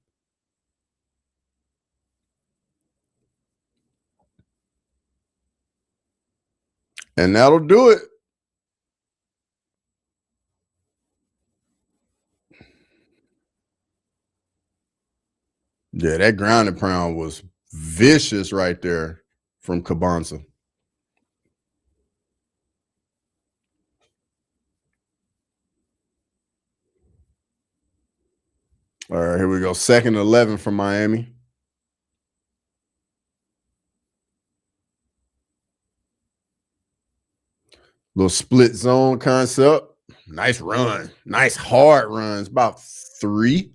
And that'll do it. Yeah, that ground and pound was vicious right there from Cabanza. All right, here we go. 2nd and 11 from Miami. Little split zone concept. Nice run. Nice hard runs. About 3.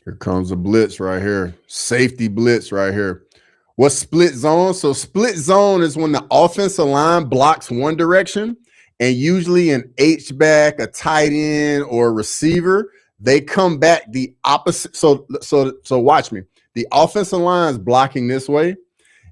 Here comes a blitz right here. Safety blitz right here. What's split zone? So split zone is when the offensive line blocks one direction, and usually an H-back, a tight end, or a receiver, they come back the opposite. So watch me. The offensive line is blocking this way,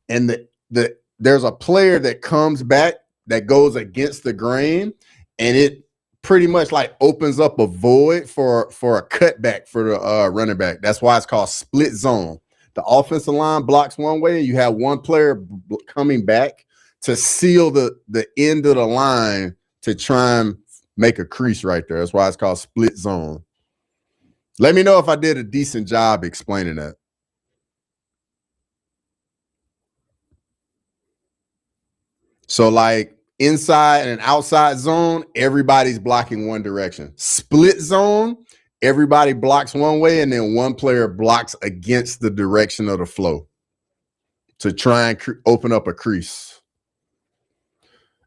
and there's a player that comes back that goes against the grain, and it pretty much like opens up a void for a cutback for the running back. That's why it's called split zone. The offensive line blocks one way, and you have one player coming back to seal the end of the line to try and make a crease right there. That's why it's called split zone. Let me know if I did a decent job explaining that. So like inside and outside zone, everybody's blocking one direction. Split zone, everybody blocks one way, and then one player blocks against the direction of the flow to try and open up a crease.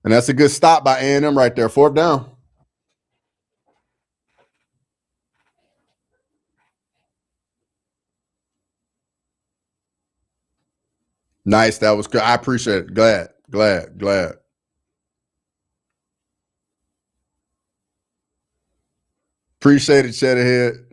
And that's a good stop by A&M right there. 4th down. Nice. That was good. I appreciate it. Glad. Appreciate it, Cheddarhead.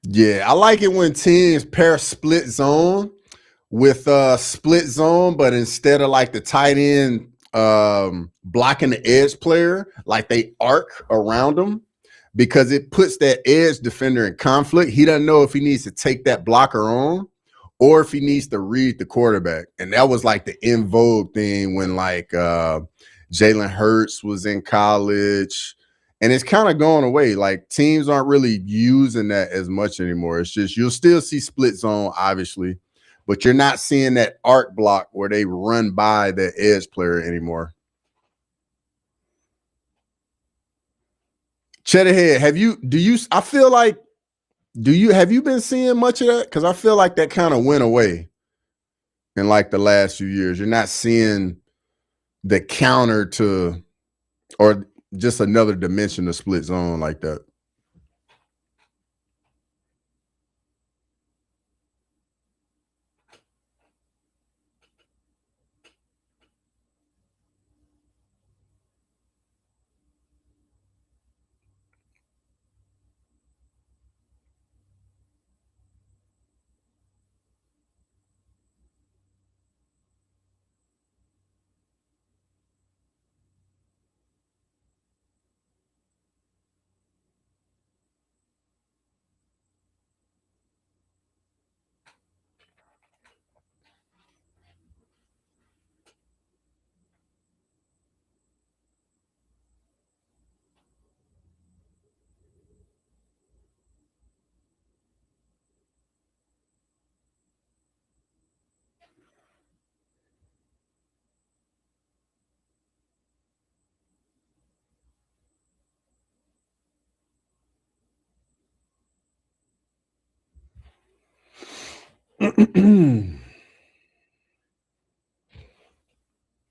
Yeah, I like it when teams pair split zone with split zone, but instead of like the tight end blocking the edge player, like they arc around them, because it puts that edge defender in conflict. He doesn't know if he needs to take that blocker on or if he needs to read the quarterback. And that was like the in vogue thing when like Jalen Hurts was in college. And it's kind of going away. Like teams aren't really using that as much anymore. It's just you'll still see split zone, obviously, but you're not seeing that arc block where they run by the edge player anymore. Cheddarhead, have you been seeing much of that? Because I feel like that kind of went away in like the last few years. You're not seeing the counter to or just another dimension of split zone like that.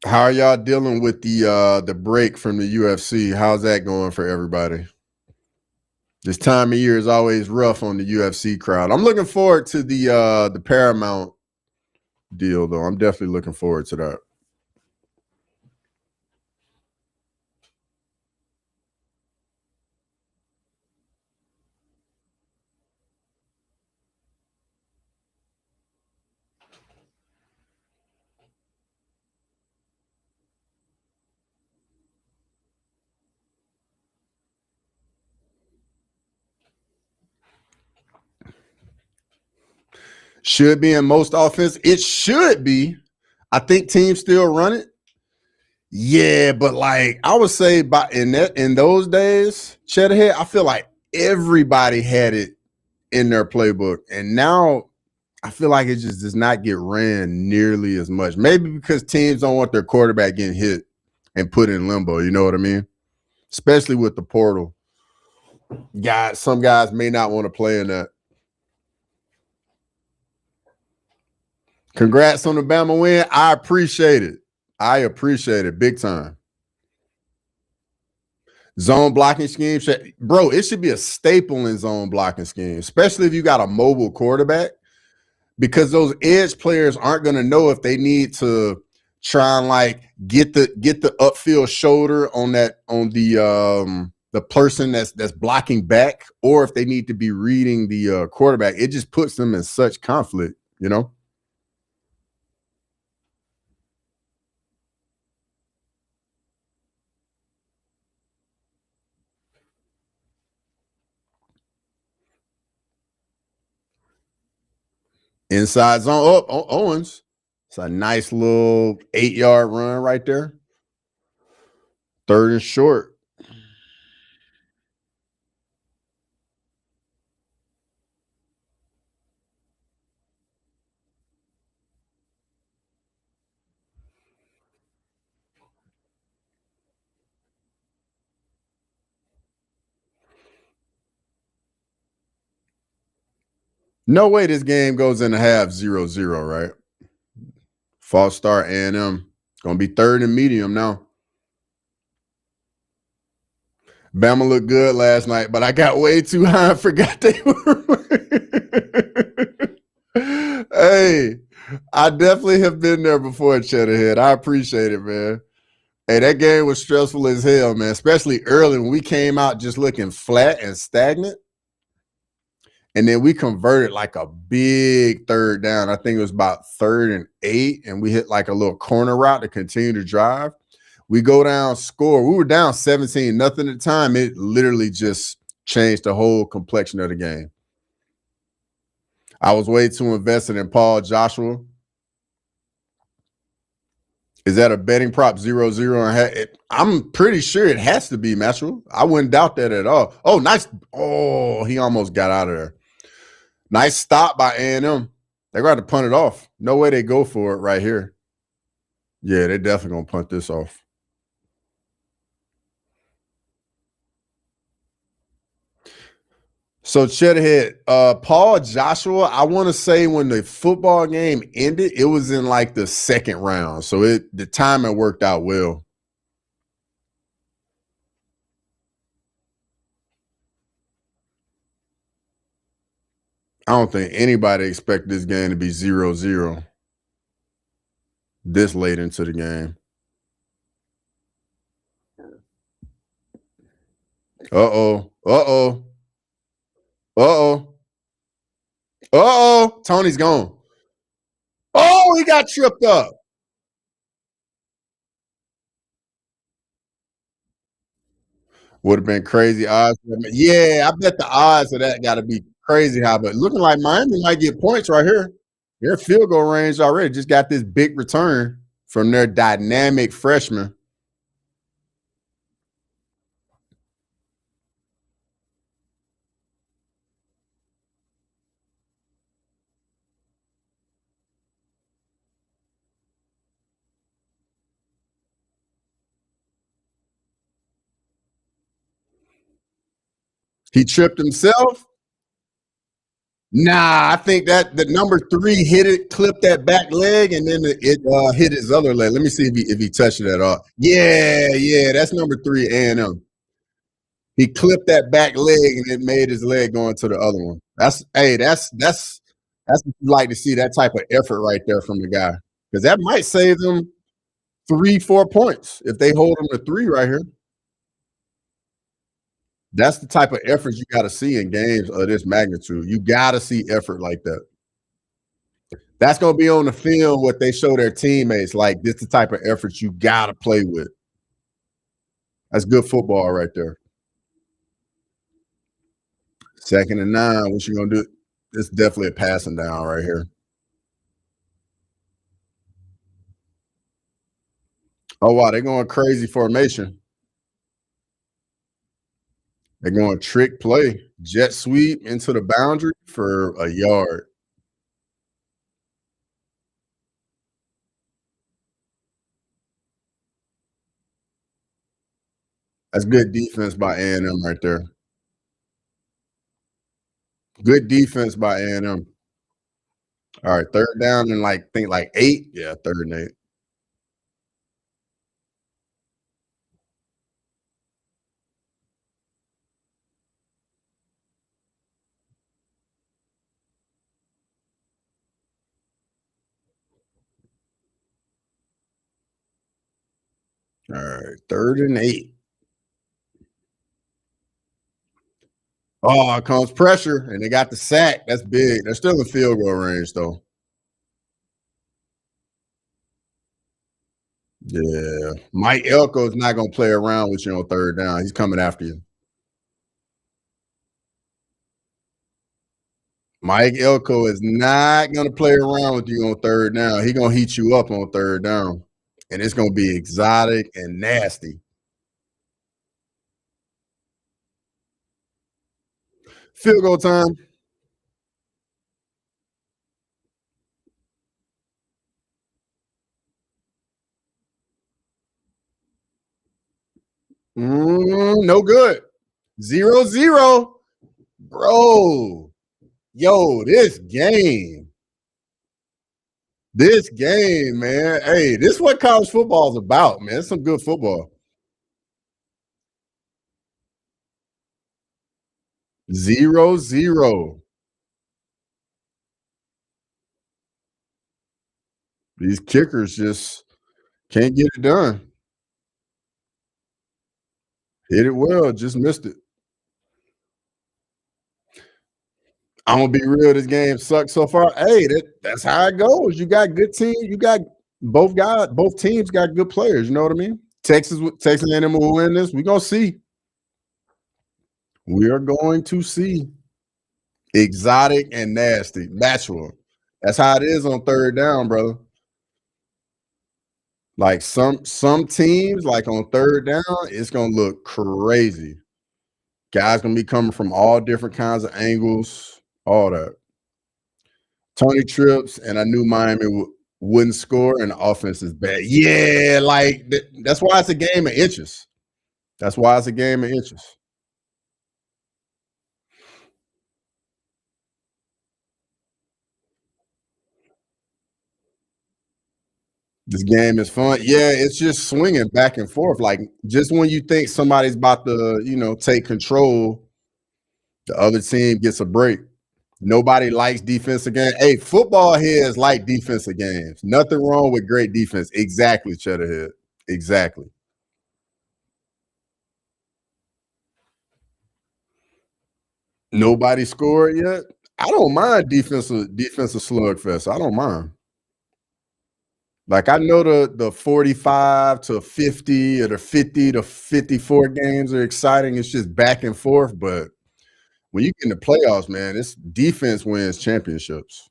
How are y'all dealing with the break from the UFC? How's that going for everybody? This time of year is always rough on the UFC crowd. I'm looking forward to the Paramount deal, though. I'm definitely looking forward to that. Should be in most offense. It should be. I think teams still run it. Yeah, but like I would say in those days, Cheddarhead, I feel like everybody had it in their playbook. And now I feel like it just does not get ran nearly as much. Maybe because teams don't want their quarterback getting hit and put in limbo. You know what I mean? especially with the portal. Some guys may not want to play in that. Congrats on the Bama win. I appreciate it. I appreciate it big time. Zone blocking scheme, bro, it should be a staple in zone blocking scheme, especially if you got a mobile quarterback, because those edge players aren't going to know if they need to try and like get the upfield shoulder on the person that's blocking back, or if they need to be reading the quarterback. It just puts them in such conflict, you know. Inside zone. Oh, Owens. It's a nice little 8-yard run right there. 3rd and short. No way this game goes in the half 0-0, right? False start A&m. Gonna be 3rd and medium now. Bama looked good last night, but I got way too high and forgot they were. Hey, I definitely have been there before, Cheddarhead. I appreciate it, man. Hey, that game was stressful as hell, man, especially early when we came out just looking flat and stagnant. And then we converted like a big 3rd down. I think it was about 3rd and 8, and we hit like a little corner route to continue to drive. We go down, score. We were down 17-0 at the time. It literally just changed the whole complexion of the game. I was way too invested in Paul Joshua. Is that a betting prop 0-0? I'm pretty sure it has to be, Metro. I wouldn't doubt that at all. Oh, nice. Oh, he almost got out of there. Nice stop by A&m. They're going to punt it off. No way they go for it right here. Yeah, they're definitely going to punt this off. So, Cheddarhead, Paul Joshua, I want to say when the football game ended, it was in like the 2nd round. So the timing worked out well. I don't think anybody expected this game to be 0-0 this late into the game. Uh-oh. Uh-oh. Uh-oh. Uh-oh. Tony's gone. Oh, he got tripped up. Would have been crazy odds. Yeah, I bet the odds of that got to be crazy high. But looking like Miami might get points right here. They're field goal range already. Just got this big return from their dynamic freshman. He tripped himself. Nah, I think that the number 3 hit it, clipped that back leg, and then it hit his other leg. Let me see if he touched it at all. Yeah, that's number 3 A&m. He clipped that back leg, and it made his leg go into the other one. That's what you like to see, that type of effort right there from the guy, because that might save them 3-4 points if they hold him to 3 right here. That's the type of effort you got to see in games of this magnitude. You got to see effort like that. That's going to be on the film what they show their teammates. Like, this is the type of effort you got to play with. That's good football right there. 2nd and 9. What you going to do? It's definitely a passing down right here. Oh, wow. They're going crazy formation. They're going trick play. Jet sweep into the boundary for a yard. That's good defense by A&M right there. Good defense by A&M. All right, third down and think 8. Yeah, 3rd and 8. All right, 3rd and 8. Oh, comes pressure, and they got the sack. That's big. They're still in field goal range, though. Yeah. Mike Elko is not going to play around with you on 3rd down. He's coming after you. Mike Elko is not going to play around with you on 3rd down. He's going to heat you up on 3rd down, and it's going to be exotic and nasty. Field goal time. No good. 0-0. Bro. Yo, this game, man. Hey, this is what college football is about, man. It's some good football. 0-0. These kickers just can't get it done. Hit it well, just missed it. I'm gonna be real. This game sucks so far. Hey, that's how it goes. You got good teams. You got both teams got good players. You know what I mean? Texas A&M will win this. We're gonna see. We are going to see. Exotic and nasty. Natural. That's how it is on 3rd down, brother. Like some teams, like on 3rd down, it's gonna look crazy. Guys gonna be coming from all different kinds of angles, all that. Tony trips, and I knew Miami wouldn't score, and the offense is bad. Yeah, like that's why it's a game of inches. That's why it's a game of inches. This game is fun. Yeah, it's just swinging back and forth. Like just when you think somebody's about to, take control, the other team gets a break. Nobody likes defensive games. Hey, football heads like defensive games. Nothing wrong with great defense. Exactly, Cheddarhead. Exactly. Nobody scored yet. I don't mind defensive slugfest. I don't mind. Like I know the 45 to 50 or the 50 to 54 games are exciting. It's just back and forth, but when you get in the playoffs, man, it's defense wins championships.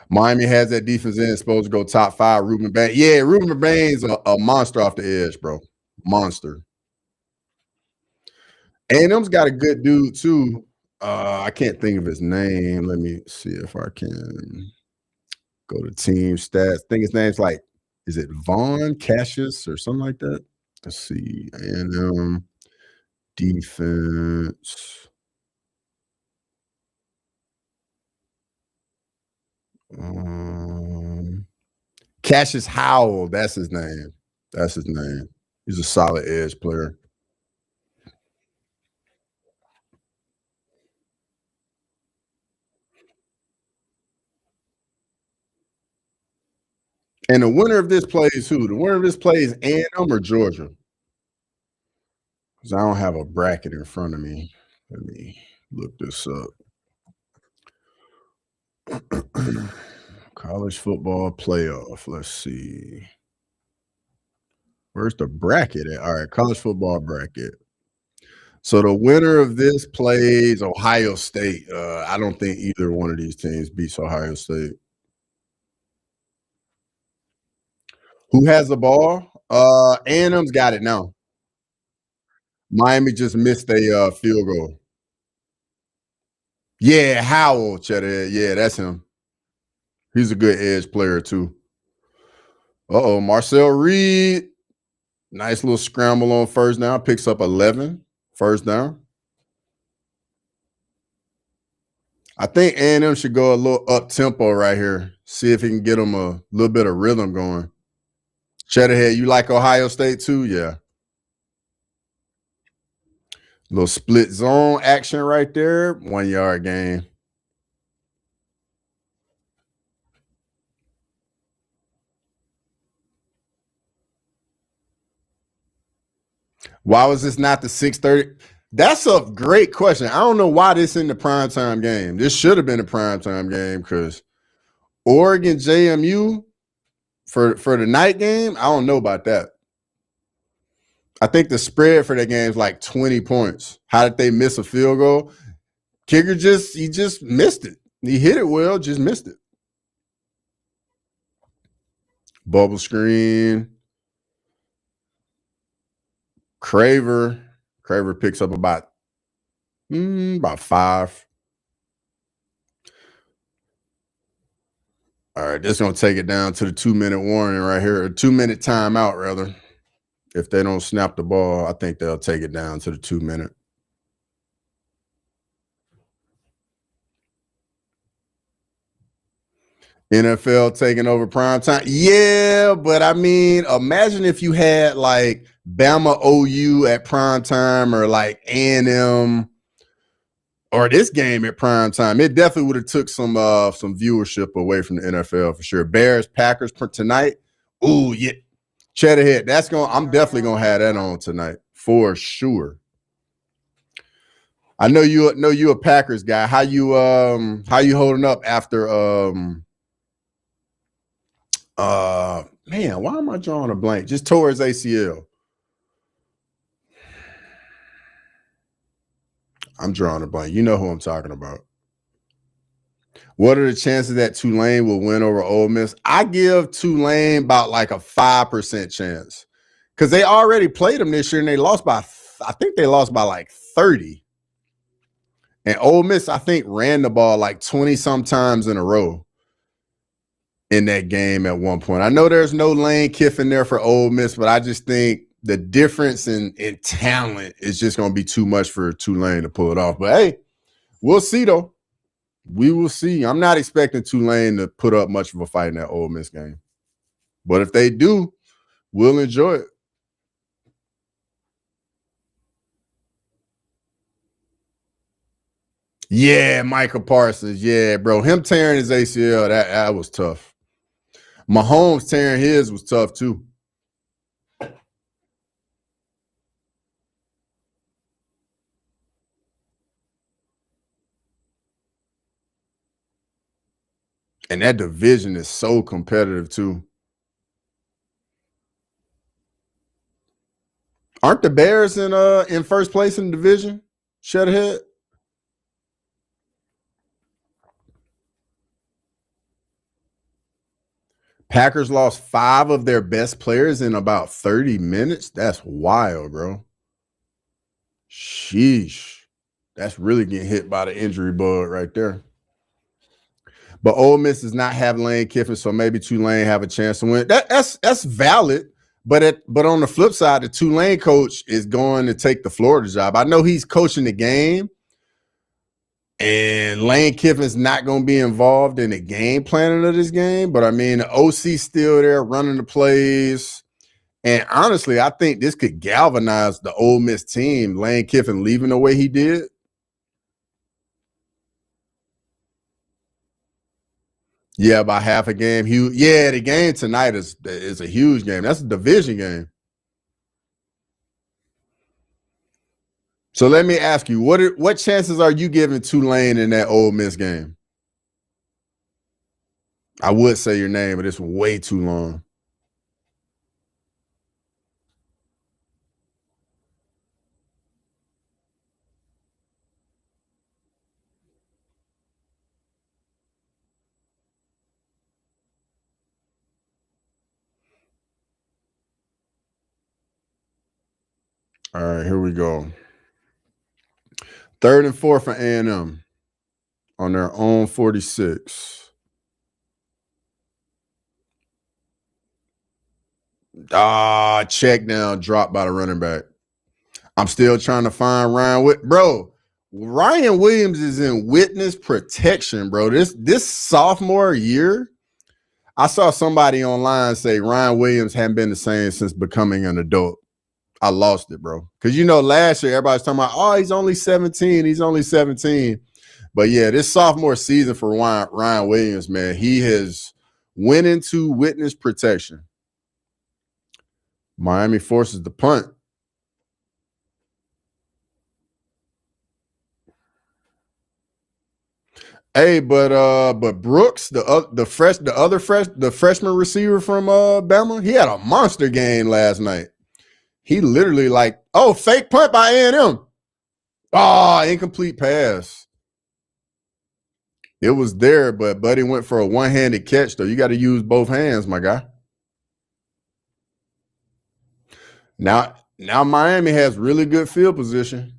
Miami has that defense in, supposed to go top 5. Ruben Bain. Yeah, Ruben Bain's a monster off the edge, bro. Monster. A&M's got a good dude too. I can't think of his name. Let me see if I can go to team stats. I think his name's is it Vaughn Cassius or something like that? Let's see. A&M defense. Cassius Howell. That's his name. He's a solid edge player. And the winner of this plays who? The winner of this plays A&M or Georgia? Because I don't have a bracket in front of me. Let me look this up. College football playoff. Let's see. Where's the bracket at? All right, college football bracket. So the winner of this plays Ohio State. I don't think either one of these teams beats Ohio State. Who has the ball? A&M's got it now. Miami just missed a field goal. Yeah, Howell, Cheddar. Yeah, that's him. He's a good edge player too. Uh-oh, Marcel Reed. Nice little scramble on first down. Picks up 11. First down. I think A&M should go a little up-tempo right here. See if he can get them a little bit of rhythm going. Cheddarhead, you like Ohio State too? Yeah. Little split zone action right there. 1 yard gain. Why was this not the 6:30? That's a great question. I don't know why this in the primetime game. This should have been a primetime game because Oregon JMU for the night game, I don't know about that. I think the spread for that game is like 20 points. How did they miss a field goal? Kicker just missed it. He hit it well, just missed it. Bubble screen. Craver picks up about 5. All right, this is going to take it down to the 2-minute warning right here, a 2-minute timeout, rather. If they don't snap the ball, I think they'll take it down to the 2-minute. NFL taking over primetime. Yeah, but I mean, imagine if you had like Bama OU at primetime or like A&M or this game at primetime. It definitely would have took some viewership away from the NFL for sure. Bears, Packers tonight. Ooh, yeah. Cheddarhead. I'm definitely gonna have that on tonight for sure. I know you a Packers guy. How you holding up after man, why am I drawing a blank? Just towards ACL. I'm drawing a blank. You know who I'm talking about. What are the chances that Tulane will win over Ole Miss? I give Tulane about like a 5% chance because they already played them this year and they lost by, I think they lost by like 30. And Ole Miss, I think, ran the ball like 20 sometimes in a row in that game at one point. I know there's no Lane Kiffin there for Ole Miss, but I just think the difference in talent is just going to be too much for Tulane to pull it off. But hey, we'll see though. We will see. I'm not expecting Tulane to put up much of a fight in that Ole Miss game. But if they do, we'll enjoy it. Yeah, Michael Parsons. Yeah, bro. Him tearing his ACL, that was tough. Mahomes tearing his was tough too. And that division is so competitive too. Aren't the Bears in first place in the division? Shedhead. Packers lost 5 of their best players in about 30 minutes. That's wild, bro. Sheesh. That's really getting hit by the injury bug right there. But Ole Miss does not have Lane Kiffin, so maybe Tulane have a chance to win. That's valid. But on the flip side, the Tulane coach is going to take the Florida job. I know he's coaching the game, and Lane Kiffin's not going to be involved in the game planning of this game. But I mean, the OC's still there running the plays. And honestly, I think this could galvanize the Ole Miss team. Lane Kiffin leaving the way he did. Yeah, by half a game. Yeah, the game tonight is a huge game. That's a division game. So let me ask you, what chances are you giving Tulane in that Ole Miss game? I would say your name, but it's way too long. All right, here we go. 3rd and 4 for A&M on their own 46. Check down, dropped by the running back. I'm still trying to find Ryan Williams is in witness protection, bro. This sophomore year, I saw somebody online say Ryan Williams hadn't been the same since becoming an adult. I lost it, bro. Because, last year, everybody's talking about, he's only 17. He's only 17. But, yeah, this sophomore season for Ryan Williams, man, he has went into witness protection. Miami forces the punt. Hey, but Brooks, the freshman receiver from Bama, he had a monster game last night. He literally fake punt by A&m. Incomplete pass. It was there, but Buddy went for a one-handed catch, though. You got to use both hands, my guy. Now Miami has really good field position.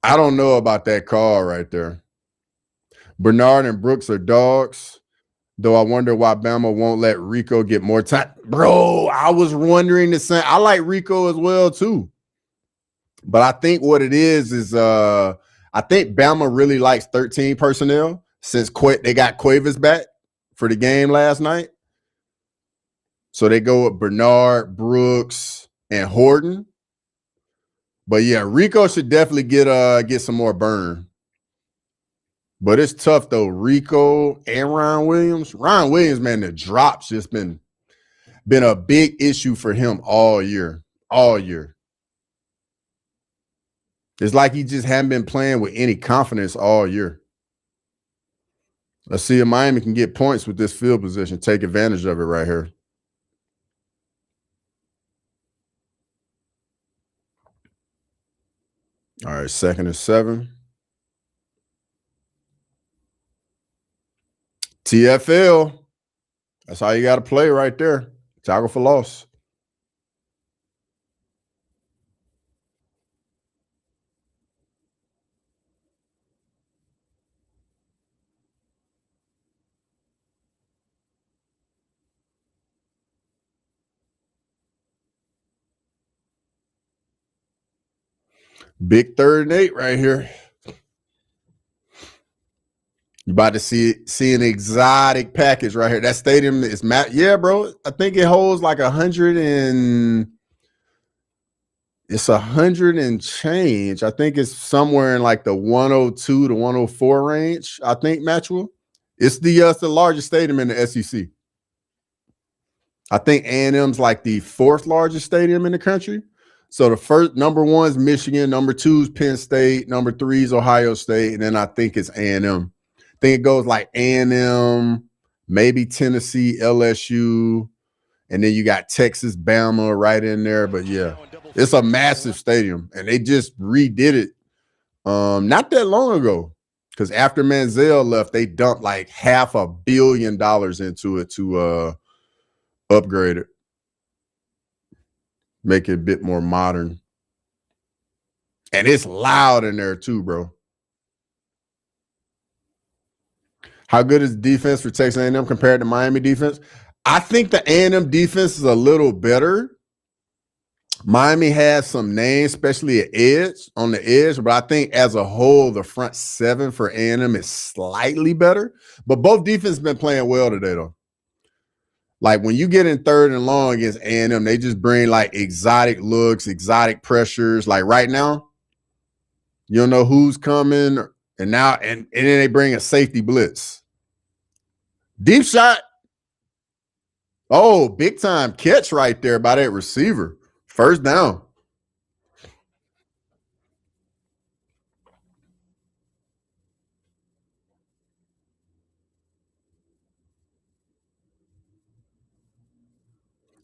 I don't know about that call right there. Bernard and Brooks are dogs, though I wonder why Bama won't let Rico get more time. Bro, I was wondering the same. I like Rico as well, too. But I think what it is I think Bama really likes 13 personnel since they got Cuevas back for the game last night. So they go with Bernard, Brooks, and Horton. But yeah, Rico should definitely get some more burn. But it's tough though. Rico and Ryan Williams. Ryan Williams, man, the drop's just been a big issue for him all year. All year. It's like he just hadn't been playing with any confidence all year. Let's see if Miami can get points with this field position. Take advantage of it right here. All right, 2nd and 7. TFL. That's how you got to play right there. Tackle for loss. Big 3rd and 8 right here. You about to see an exotic package right here. That stadium is yeah, bro. I think it holds like 100 and change. I think it's somewhere in like the 102 to 104 range. I think Maxwell. It's the largest stadium in the SEC. I think A&M's like the 4th largest stadium in the country. So the number 1 is Michigan, number 2 is Penn State, number 3 is Ohio State, and then I think it's A&M. I think it goes like A&M, maybe Tennessee, LSU, and then you got Texas, Bama right in there. But yeah, it's a massive stadium, and they just redid it not that long ago. Because after Manziel left, they dumped like $500 million into it to upgrade it. Make it a bit more modern. And it's loud in there too, bro. How good is the defense for Texas A&m compared to Miami defense? I think the A&M defense is a little better. Miami has some names, especially on the edge, but I think as a whole, the front 7 for A&M is slightly better. But both defenses been playing well today, though. Like when you get in 3rd and long against A&M, they just bring like exotic looks, exotic pressures. Like right now, you don't know who's coming, and then they bring a safety blitz. Deep shot. Oh, big time catch right there by that receiver. 1st down.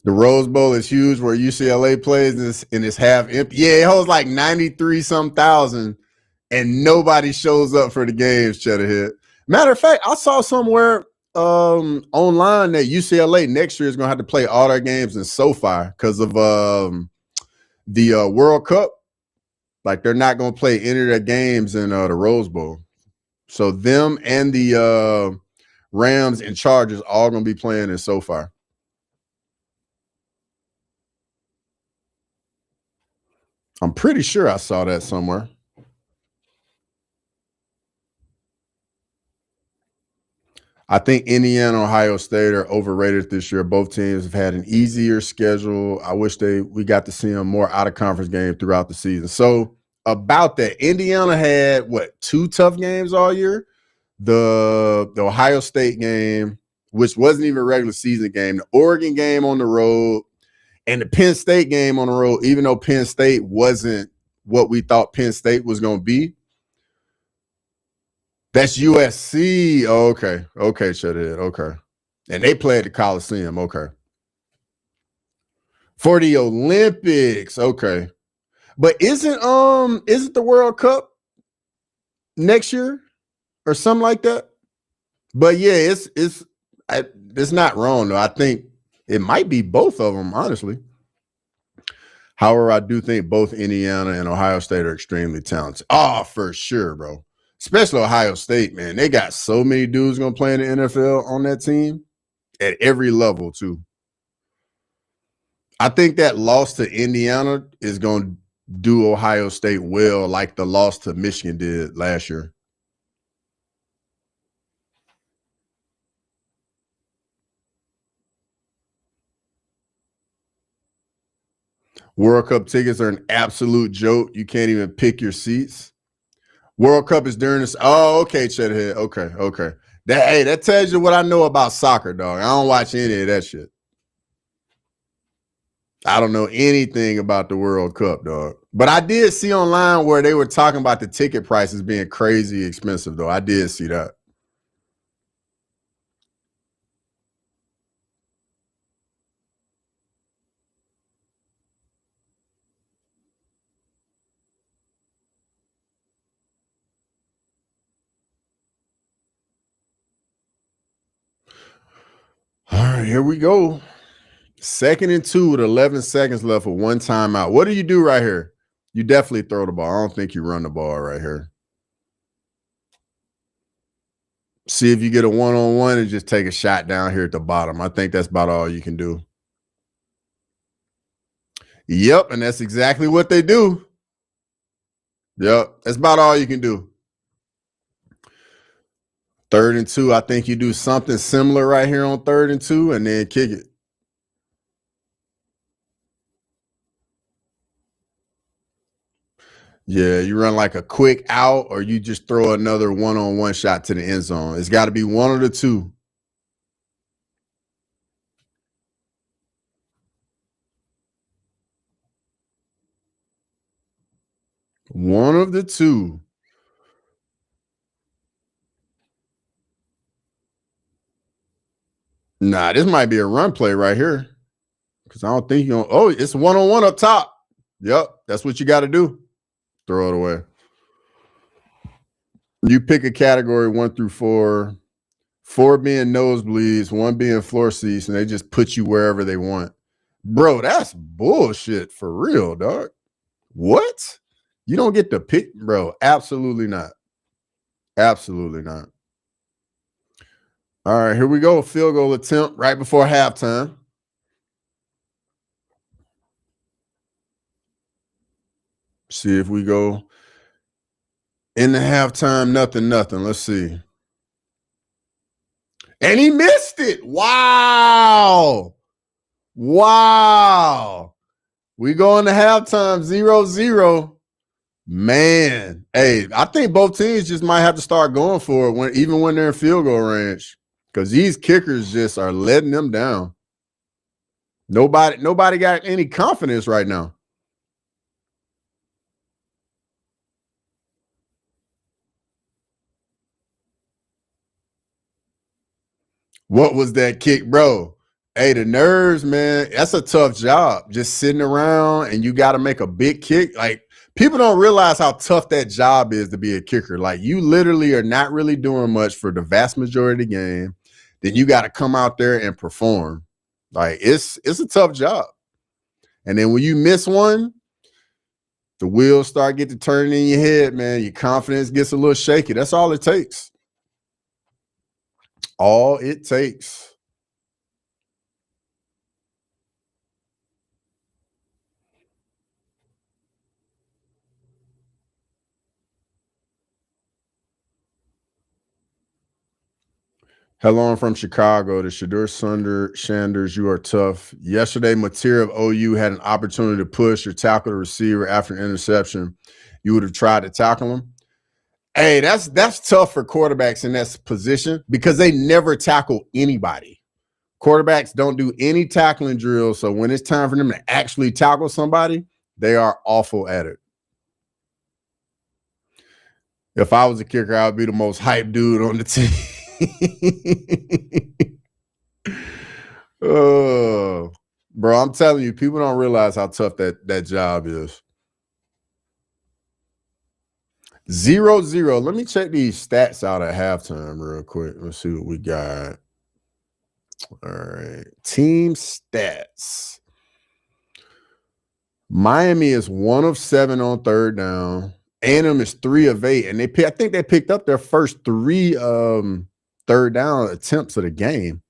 The Rose Bowl is huge where UCLA plays and it's half empty. Yeah, it holds like 93-some thousand, and nobody shows up for the games, Cheddarhead. Matter of fact, I saw somewhere online that UCLA next year is going to have to play all their games in SoFi because of the World Cup, like they're not going to play any of their games in the Rose Bowl. So them and the Rams and Chargers all going to be playing in SoFi. I'm pretty sure I saw that somewhere. I think Indiana, Ohio State are overrated this year. Both teams have had an easier schedule. I wish we got to see them more out of conference games throughout the season. So about that, Indiana had 2 tough games all year. The Ohio State game, which wasn't even a regular season game, the Oregon game on the road, and the Penn State game on the road, even though Penn State wasn't what we thought Penn State was going to be. That's USC. Oh, okay. Okay, Shedhead. Okay. And they play at the Coliseum. Okay. For the Olympics. Okay. But isn't the World Cup next year or something like that? But yeah, it's not wrong though. I think it might be both of them, honestly. However, I do think both Indiana and Ohio State are extremely talented. Oh, for sure, bro. Especially Ohio State, man. They got so many dudes going to play in the NFL on that team at every level, too. I think that loss to Indiana is going to do Ohio State well, like the loss to Michigan did last year. World Cup tickets are an absolute joke. You can't even pick your seats. World Cup is during this. Oh, okay, Shedhead. Okay. That tells you what I know about soccer, dog. I don't watch any of that shit. I don't know anything about the World Cup, dog. But I did see online where they were talking about the ticket prices being crazy expensive, though. I did see that. All right, here we go. 2nd and 2 with 11 seconds left with 1 timeout. What do you do right here? You definitely throw the ball. I don't think you run the ball right here. See if you get a one-on-one and just take a shot down here at the bottom. I think that's about all you can do. Yep, and that's exactly what they do. Yep, that's about all you can do. 3rd and 2, I think you do something similar right here on 3rd and 2 and then kick it. Yeah, you run like a quick out or you just throw another one-on-one shot to the end zone. It's got to be one of the two. One of the two. Nah, this might be a run play right here. Because I don't think you know. Oh, it's one-on-one up top. Yep, that's what you got to do. Throw it away. You pick a category 1 through 4. 4 being nosebleeds, 1 being floor seats, and they just put you wherever they want. Bro, that's bullshit for real, dog. What? You don't get to pick, bro. Absolutely not. Absolutely not. All right, here we go. Field goal attempt right before halftime. See if we go in the halftime, nothing. Let's see. And he missed it. Wow. We go into halftime 0-0. Man, hey, I think both teams just might have to start going for it even when they're in field goal range, because these kickers just are letting them down. Nobody got any confidence right now. What was that kick, bro? Hey, the nerves, man, that's a tough job. Just sitting around and you got to make a big kick. Like, people don't realize how tough that job is to be a kicker. Like, you literally are not really doing much for the vast majority of the game. Then you got to come out there and perform. Like, it's a tough job. And then when you miss one, The wheels start get to turning in your head, man. Your confidence gets a little shaky. That's all it takes. All it takes. Hello, I'm from Chicago. To Shadur Sanders, you are tough. Yesterday, Mateer of OU had an opportunity to push or tackle the receiver after an interception. You would have tried to tackle him. Hey, that's tough for quarterbacks in that position because they never tackle anybody. Quarterbacks don't do any tackling drills, so when it's time for them to actually tackle somebody, they are awful at it. If I was a kicker, I would be the most hype dude on the team. Oh, bro, I'm telling you, people don't realize how tough that job is. 0-0. Let me check these stats out at halftime real quick. Let's see what we got. All right. Team stats. Miami is 1 of 7 on third down. A&m is 3 of 8. And I think they picked up their first 3 third down attempts of the game.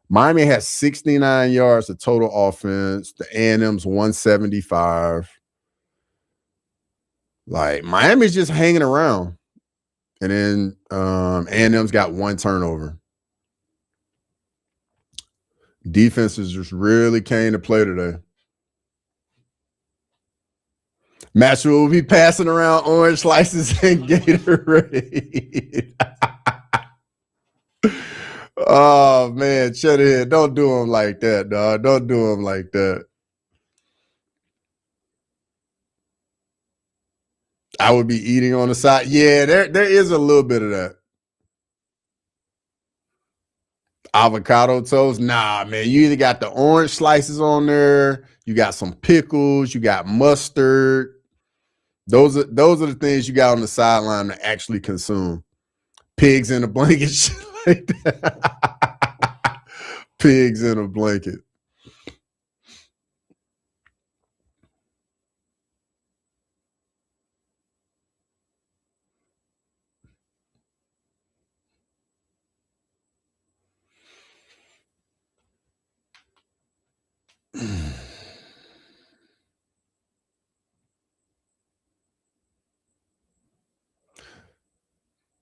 Miami has 69 yards of total offense. The A&m's 175. Like, Miami's just hanging around. And then A&m's got 1 turnover. Defenses just really came to play today. Matthew will be passing around orange slices and Gatorade. Oh, man, shut it. Don't do them like that, dog. Don't do them like that. I would be eating on the side. Yeah, there is a little bit of that. Avocado toast? Nah, man. You either got the orange slices on there, you got some pickles, you got mustard. Those are the things you got on the sideline to actually consume. Pigs in a blanket, shit like that. Pigs in a blanket.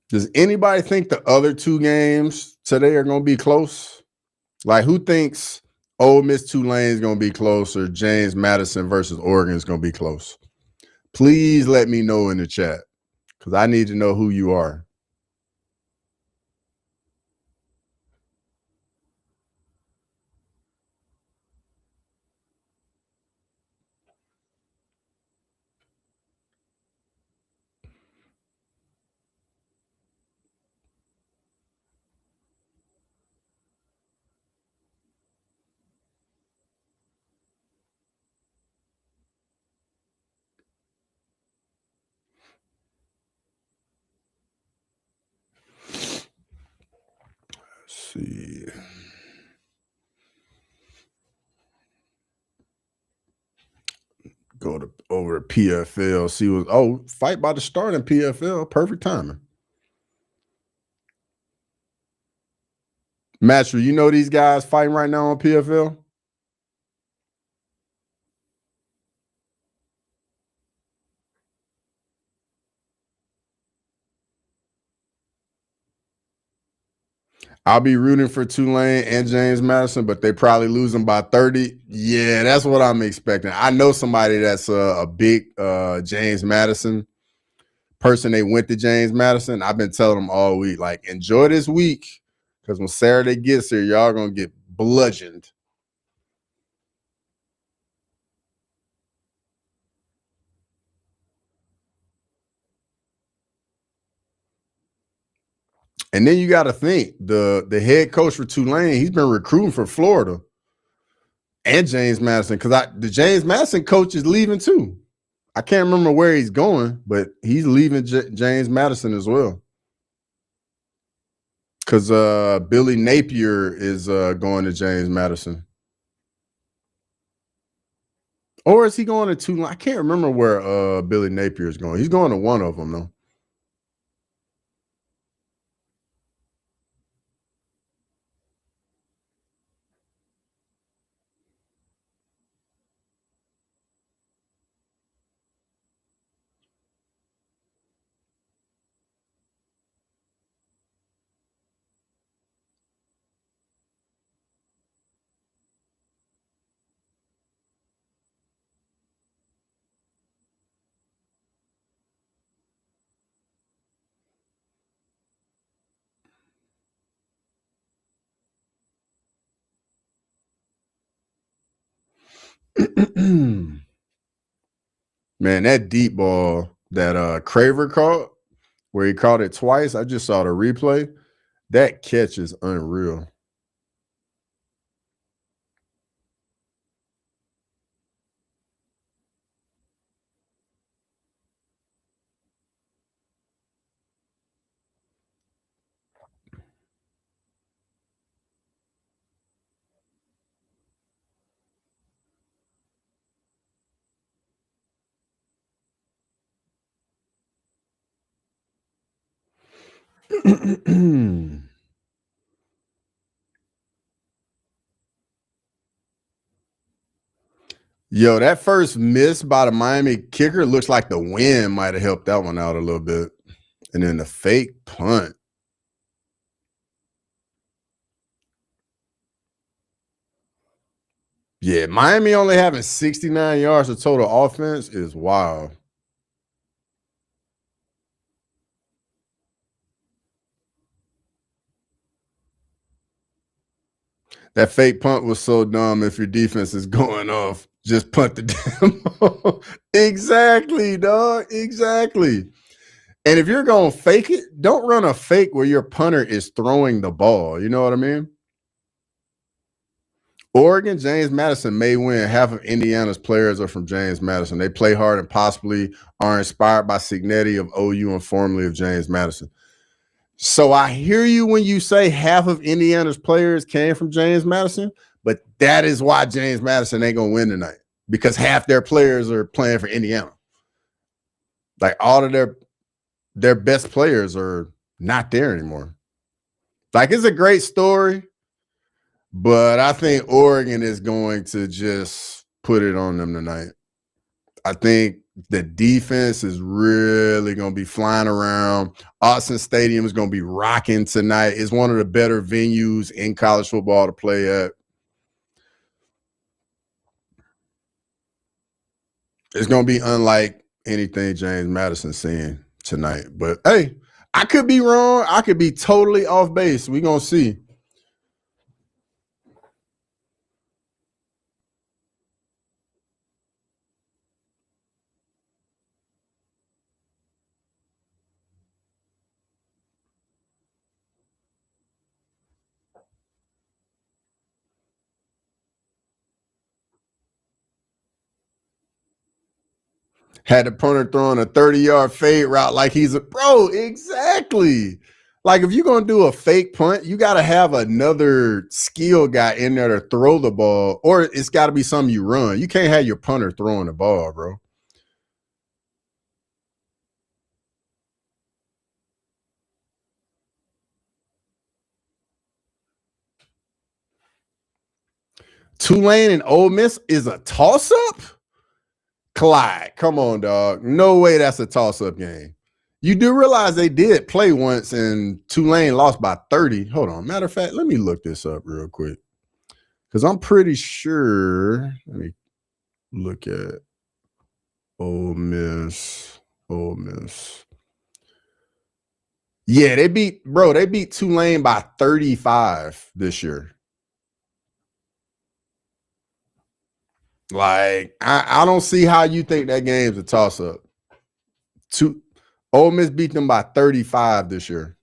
Does anybody think the other 2 games today are going to be close? Like, who thinks Ole Miss Tulane is going to be close or James Madison versus Oregon is going to be close? Please let me know in the chat because I need to know who you are. See. Go over to PFL. See what fight by the start in PFL. Perfect timing. Master, you know these guys fighting right now on PFL? I'll be rooting for Tulane and James Madison, but they probably lose them by 30. Yeah, that's what I'm expecting. I know somebody that's a big James Madison person. They went to James Madison. I've been telling them all week, like, enjoy this week because when Saturday gets here, y'all going to get bludgeoned. And then you got to think the head coach for Tulane, he's been recruiting for Florida and James Madison because the James Madison coach is leaving too. I can't remember where he's going, but he's leaving James Madison as well because Billy Napier is going to James Madison. Or is he going to Tulane? I can't remember where Billy Napier is going. He's going to one of them, though. Man, that deep ball that Craver caught, where he caught it twice, I just saw the replay. That catch is unreal. Yo, that first miss by the Miami kicker looks like the wind might have helped that one out a little bit. And then the fake punt. Yeah, Miami only having 69 yards of total offense is wild. That fake punt was so dumb. If your defense is going off, just punt the damn ball. Exactly, dog. Exactly. And if you're going to fake it, don't run a fake where your punter is throwing the ball. You know what I mean? Oregon, James Madison may win. Half of Indiana's players are from James Madison. They play hard and possibly are inspired by Cignetti of OU and formerly of James Madison. So I hear you when you say half of Indiana's players came from James Madison, but that is why James Madison ain't going to win tonight, because half their players are playing for Indiana. Like all of their best players are not there anymore. Like, it's a great story, but I think Oregon is going to just put it on them tonight. I think the defense is really going to be flying around. Austin Stadium is going to be rocking tonight. It's one of the better venues in college football to play at. It's going to be unlike anything James Madison's seeing tonight. But, hey, I could be wrong. I could be totally off base. We're going to see. Had the punter throwing a 30-yard fade route like he's a bro. Exactly. Like, if you're going to do a fake punt, you got to have another skill guy in there to throw the ball, or it's got to be something you run. You can't have your punter throwing the ball, bro. Tulane and Ole Miss is a toss-up? Clyde, come on, dog. No way that's a toss-up game. You do realize they did play once and Tulane lost by 30. Hold on. Matter of fact, let me look this up real quick, because I'm pretty sure. Let me look at Ole Miss. Ole Miss. Yeah, they beat Tulane by 35 this year. Like, I don't see how you think that game's a toss-up. Ole Miss beat them by 35 this year.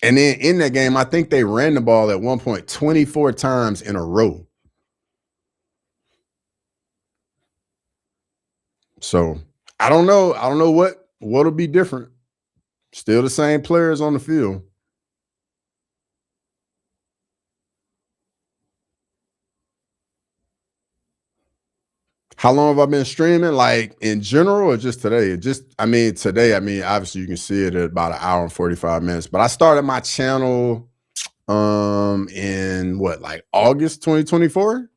And then in that game, I think they ran the ball at one point 24 times in a row. So I don't know. I don't know what'll be different. Still the same players on the field. How long have I been streaming? Like in general or just today? Today, obviously you can see it at about an hour and 45 minutes. But I started my channel in August 2024.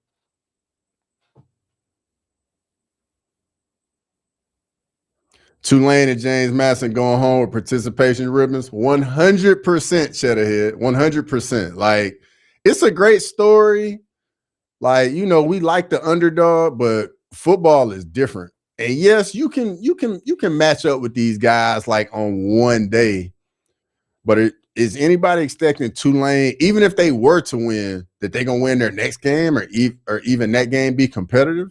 Tulane and James Madison going home with participation ribbons. 100% Cheddarhead. 100%. Like, it's a great story. Like, we like the underdog, but football is different. And yes, you can match up with these guys like on one day. But is anybody expecting Tulane, even if they were to win, that they're gonna win their next game or even that game be competitive?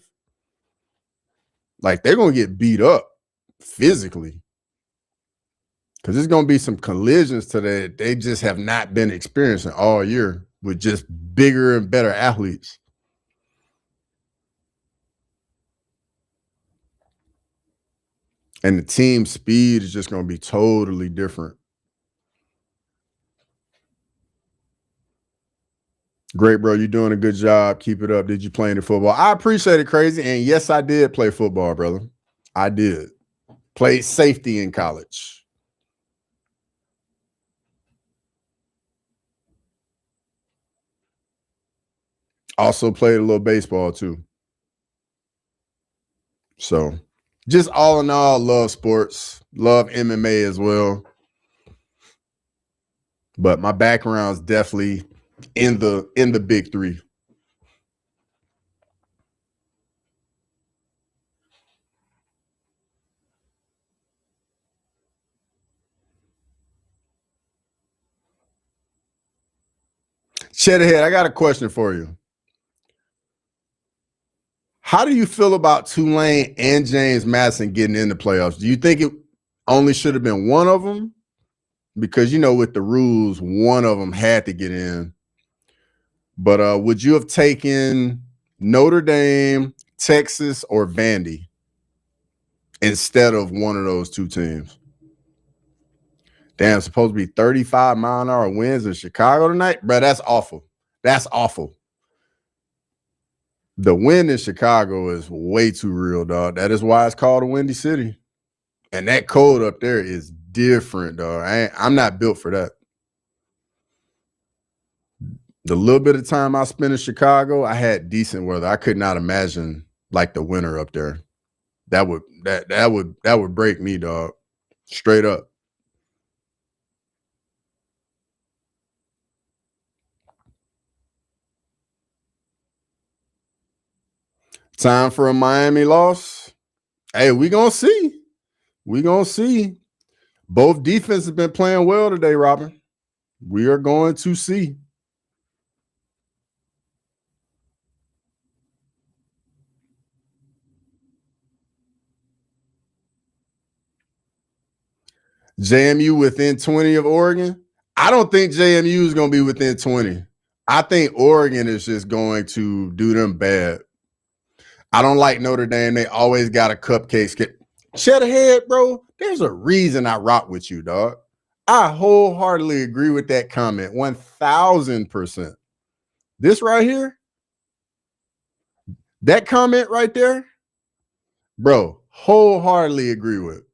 Like, they're gonna get beat up physically. Because there's going to be some collisions today that they just have not been experiencing all year with just bigger and better athletes. And the team speed is just going to be totally different. Great, bro. You're doing a good job. Keep it up. Did you play any football? I appreciate it, Crazy. And yes, I did play football, brother. I did. Played safety in college. Also played a little baseball too. So just all in all, love sports, love MMA as well. But my background's definitely in the big three. Cheddarhead, I got a question for you. How do you feel about Tulane and James Madison getting in the playoffs? Do you think it only should have been one of them? Because, with the rules, one of them had to get in. But would you have taken Notre Dame, Texas, or Vandy instead of one of those two teams? Damn, supposed to be 35-mile-an-hour winds in Chicago tonight? Bro, that's awful. That's awful. The wind in Chicago is way too real, dog. That is why it's called a windy city. And that cold up there is different, dog. I'm not built for that. The little bit of time I spent in Chicago, I had decent weather. I could not imagine like the winter up there. That would break me, dog. Straight up. Time for a Miami loss. Hey, we gonna see. We gonna see. Both defenses have been playing well today, Robin. We are going to see. JMU within 20 of Oregon. I don't think JMU is going to be within 20. I think Oregon is just going to do them bad. I don't like Notre Dame. They always got a cupcake. Cheddarhead, bro, there's a reason I rock with you, dog. I wholeheartedly agree with that comment, 1,000%. This right here, that comment right there, bro, wholeheartedly agree with.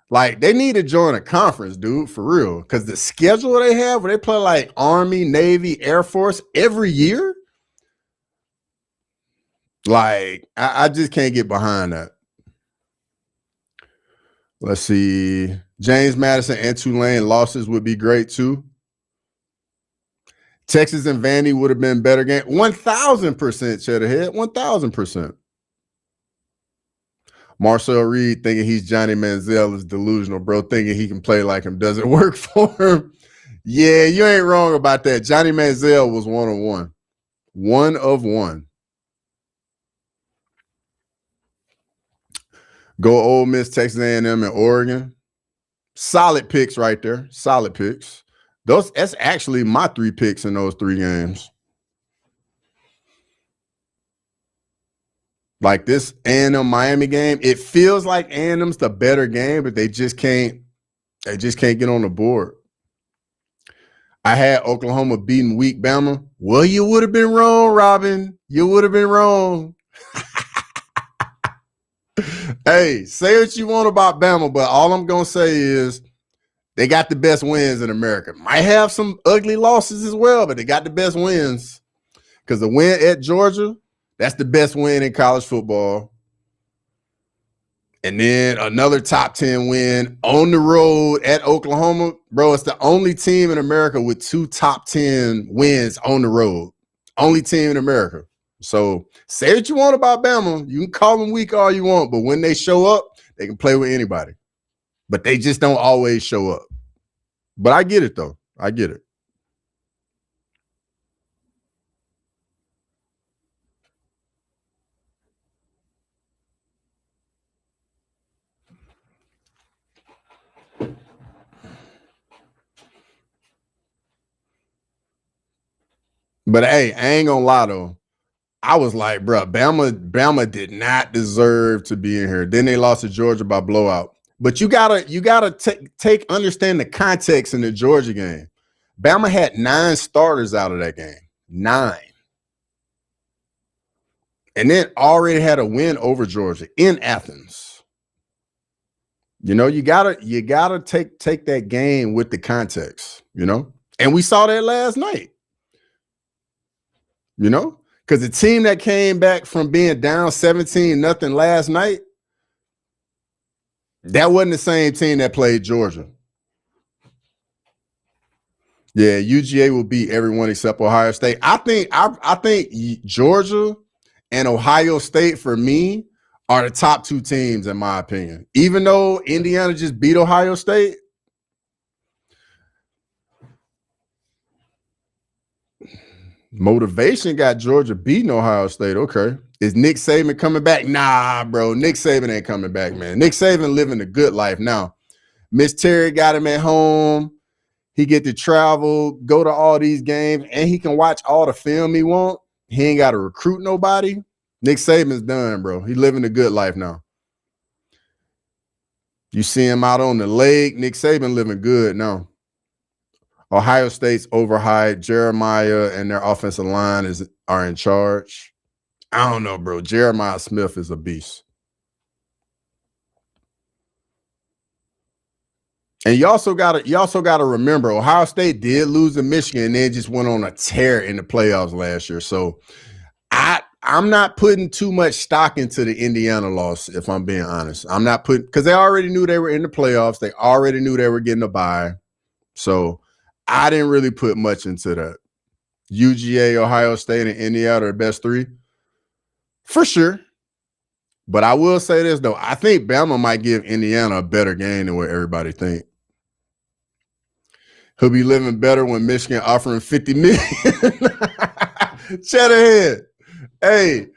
Like, they need to join a conference, dude, for real. Because the schedule they have where they play like Army, Navy, Air Force every year, like, I just can't get behind that. Let's see. James Madison and Tulane losses would be great, too. Texas and Vandy would have been better game. 1,000% Cheddarhead. 1,000%. Marcel Reed thinking he's Johnny Manziel is delusional, bro. Thinking he can play like him doesn't work for him. Yeah, you ain't wrong about that. Johnny Manziel was 1-of-1. 1-of-1. Go Ole Miss, Texas A&M, and Oregon. Solid picks right there. Solid picks. That's actually my 3 picks in those 3 games. Like this A&M Miami game, it feels like A&M's the better game, but they just can't get on the board. I had Oklahoma beating weak Bama. Well, you would have been wrong, Robin. You would have been wrong. Hey, say what you want about Bama, but all I'm gonna say is they got the best wins in America. Might have some ugly losses as well, but they got the best wins. Because the win at Georgia, that's the best win in college football. And then another top 10 win on the road at Oklahoma. Bro, it's the only team in America with 2 top 10 wins on the road. Only team in America. So say what you want about Bama. You can call them weak all you want, but when they show up, they can play with anybody. But they just don't always show up. But I get it, though. I get it. But hey, I ain't gonna lie though. I was like, bro, Bama did not deserve to be in here. Then they lost to Georgia by blowout. But you gotta understand the context in the Georgia game. Bama had 9 starters out of that game. 9. And then already had a win over Georgia in Athens. You know, you gotta take that game with the context, you know. And we saw that last night. You know, because the team that came back from being down 17-0 last night, that wasn't the same team that played Georgia. Yeah, UGA will beat everyone except Ohio State. I think Georgia and Ohio State for me are the top 2 teams in my opinion. Even though Indiana just beat Ohio State, motivation got Georgia beating Ohio State. Okay. Is Nick Saban coming back? Nah, bro. Nick Saban ain't coming back, man. Nick Saban living a good life now. Miss Terry got him at home. He get to travel, go to all these games, and he can watch all the film he want. He ain't got to recruit nobody. Nick Saban's done, bro. He living a good life now. You see him out on the lake. Nick Saban living good now. Ohio State's overhyped. Jeremiah and their offensive line are in charge. I don't know, bro. Jeremiah Smith is a beast. And you also gotta remember, Ohio State did lose to Michigan and then just went on a tear in the playoffs last year. So I'm not putting too much stock into the Indiana loss, if I'm being honest. I'm not putting, because they already knew they were in the playoffs. They already knew they were getting a bye. So I didn't really put much into that. UGA, Ohio State, and Indiana are the best 3. For sure. But I will say this, though. I think Bama might give Indiana a better game than what everybody think. He'll be living better when Michigan offering $50 million. Cheddar head. Hey,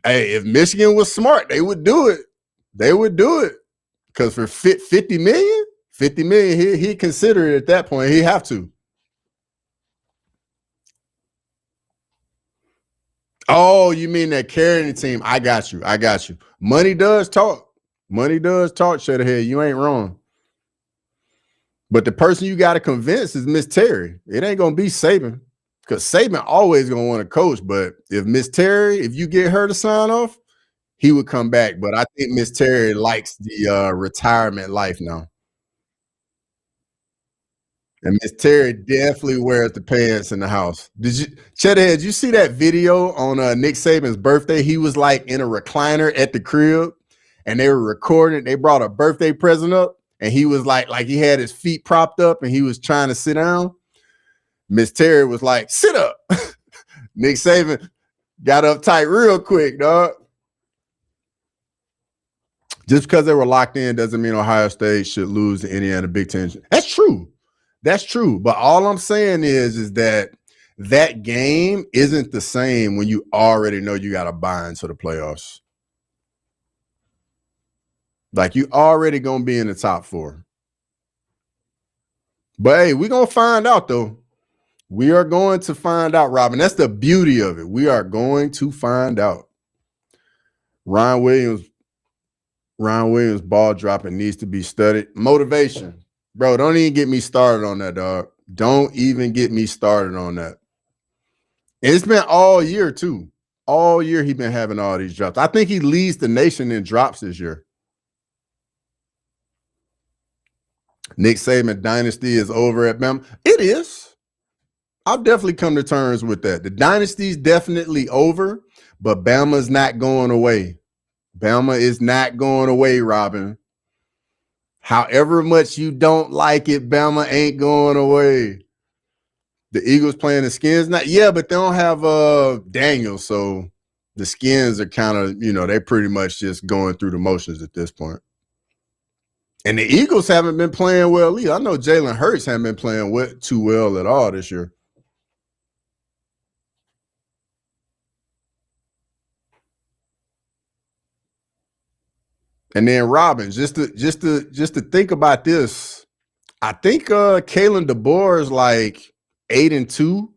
if Michigan was smart, they would do it. They would do it. Because for $50 million, he'd consider it at that point. He'd have to. Oh, you mean that carrying the team? I got you. Money does talk. Shutterhead. You ain't wrong. But the person you got to convince is Miss Terry. It ain't going to be Saban, because Saban always going to want to coach. But if Miss Terry, if you get her to sign off, he would come back. But I think Miss Terry likes the retirement life now. And Miss Terry definitely wears the pants in the house. Cheddar, did you see that video on Nick Saban's birthday? He was like in a recliner at the crib and they were recording. They brought a birthday present up and he was like he had his feet propped up and he was trying to sit down. Miss Terry was like, sit up. Nick Saban got uptight real quick, dog. Just because they were locked in doesn't mean Ohio State should lose to Indiana Big Ten. That's true. That's true. But all I'm saying is that game isn't the same when you already know you got to buy into the playoffs. Like, you already going to be in the top 4. But, hey, we're going to find out, though. We are going to find out, Robin. That's the beauty of it. We are going to find out. Ryan Williams ball dropping needs to be studied. Motivation. Bro, don't even get me started on that, dog. Don't even get me started on that. And it's been all year, too. All year he been having all these drops. I think he leads the nation in drops this year. Nick Saban dynasty is over at Bama. It is. I've definitely come to terms with that. The dynasty's definitely over, but Bama's not going away. Bama is not going away, Robin. However much you don't like it, Bama ain't going away. The Eagles playing the Skins. Not, yeah, but they don't have Daniel, so the Skins are kind of, they're pretty much just going through the motions at this point. And the Eagles haven't been playing well either. I know Jalen Hurts hasn't been playing too well at all this year. And then Robin, just to think about this, I think Kalen DeBoer is like 8-2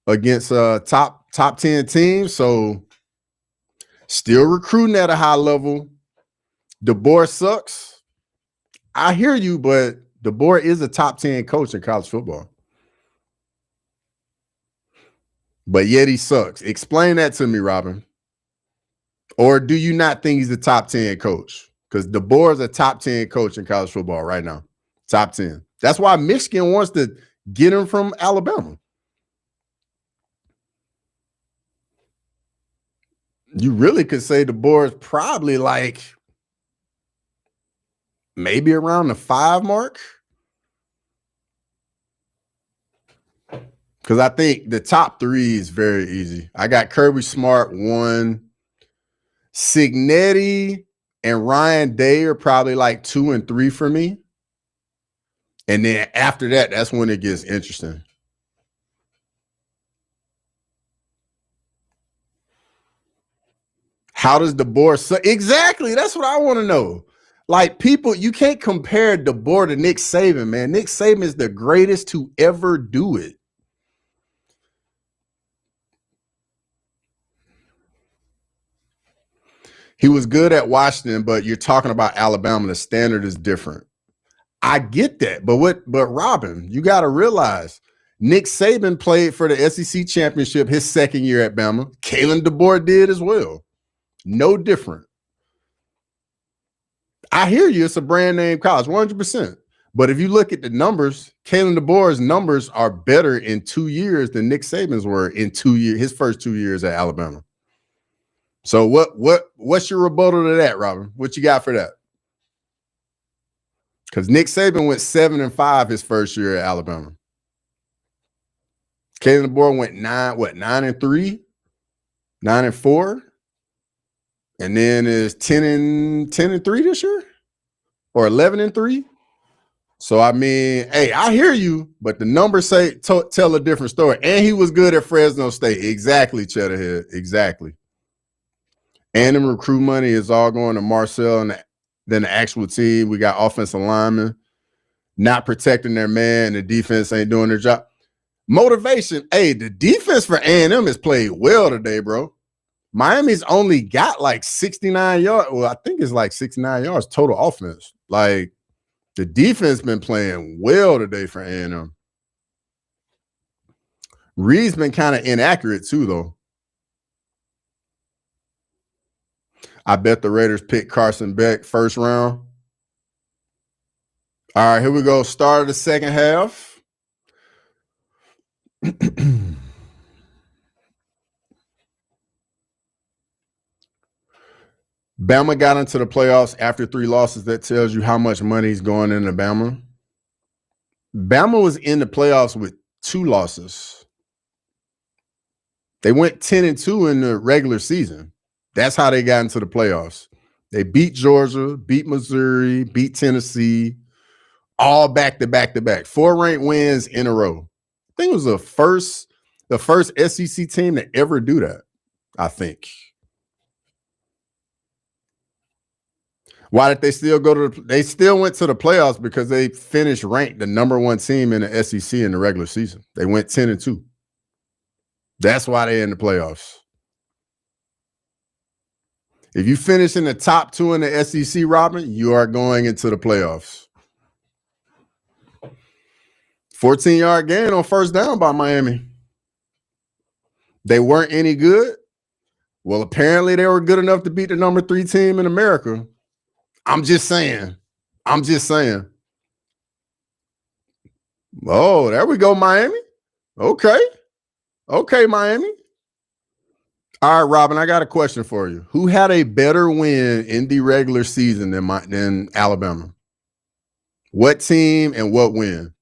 against top 10 teams. So still recruiting at a high level. DeBoer sucks. I hear you, but DeBoer is a top 10 coach in college football. But yet he sucks. Explain that to me, Robin. Or do you not think he's a top 10 coach? Because DeBoer is a top 10 coach in college football right now. Top 10. That's why Michigan wants to get him from Alabama. You really could say DeBoer is probably like maybe around the 5 mark. Because I think the top 3 is very easy. I got Kirby Smart 1. Signetti and Ryan Day are probably like 2 and 3 for me. And then after that, that's when it gets interesting. How does DeBoer suck? Exactly. That's what I want to know. Like, people, you can't compare DeBoer to Nick Saban, man. Nick Saban is the greatest to ever do it. He was good at Washington, but you're talking about Alabama. The standard is different. I get that. But Robin, you got to realize Nick Saban played for the SEC championship his second year at Bama. Kalen DeBoer did as well. No different. I hear you. It's a brand name college, 100%. But if you look at the numbers, Kalen DeBoer's numbers are better in 2 years than Nick Saban's were in 2 years, his first 2 years at Alabama. So what's your rebuttal to that, Robin? What you got for that? Because Nick Saban went 7-5 his first year at Alabama. Kalen DeBoer went 9-3, 9-4, and then is 10-3 this year, or 11-3. So I mean, hey, I hear you, but the numbers tell a different story. And he was good at Fresno State. Exactly, Cheddarhead. Exactly. And the recruit money is all going to Marcel and then the actual team. We got offensive linemen not protecting their man, and the defense ain't doing their job. Motivation. Hey, the defense for A&M has played well today, bro. Miami's only got like 69 yards. Well, I think it's like 69 yards total offense. Like, the defense been playing well today for A&M. Reed's been kind of inaccurate too, though. I bet the Raiders pick Carson Beck first round. All right, here we go. Start of the second half. Bama got into the playoffs after 3 losses. That tells you how much money is going into Bama. Bama was in the playoffs with 2 losses. They went 10-2 in the regular season. That's how they got into the playoffs. They beat Georgia, beat Missouri, beat Tennessee, all back-to-back. 4 ranked wins in a row. I think it was the first SEC team to ever do that, I think. Why did they still go to they still went to the playoffs? Because they finished ranked the number 1 team in the SEC in the regular season. They went 10-2. That's why they're in the playoffs. If you finish in the top 2 in the SEC, Robin, you are going into the playoffs. 14-yard gain on first down by Miami. They weren't any good. Well, apparently they were good enough to beat the number 3 team in America. I'm just saying. Oh, there we go, Miami. Okay, Miami. All right, Robin, I got a question for you. Who had a better win in the regular season than Alabama? What team and what win?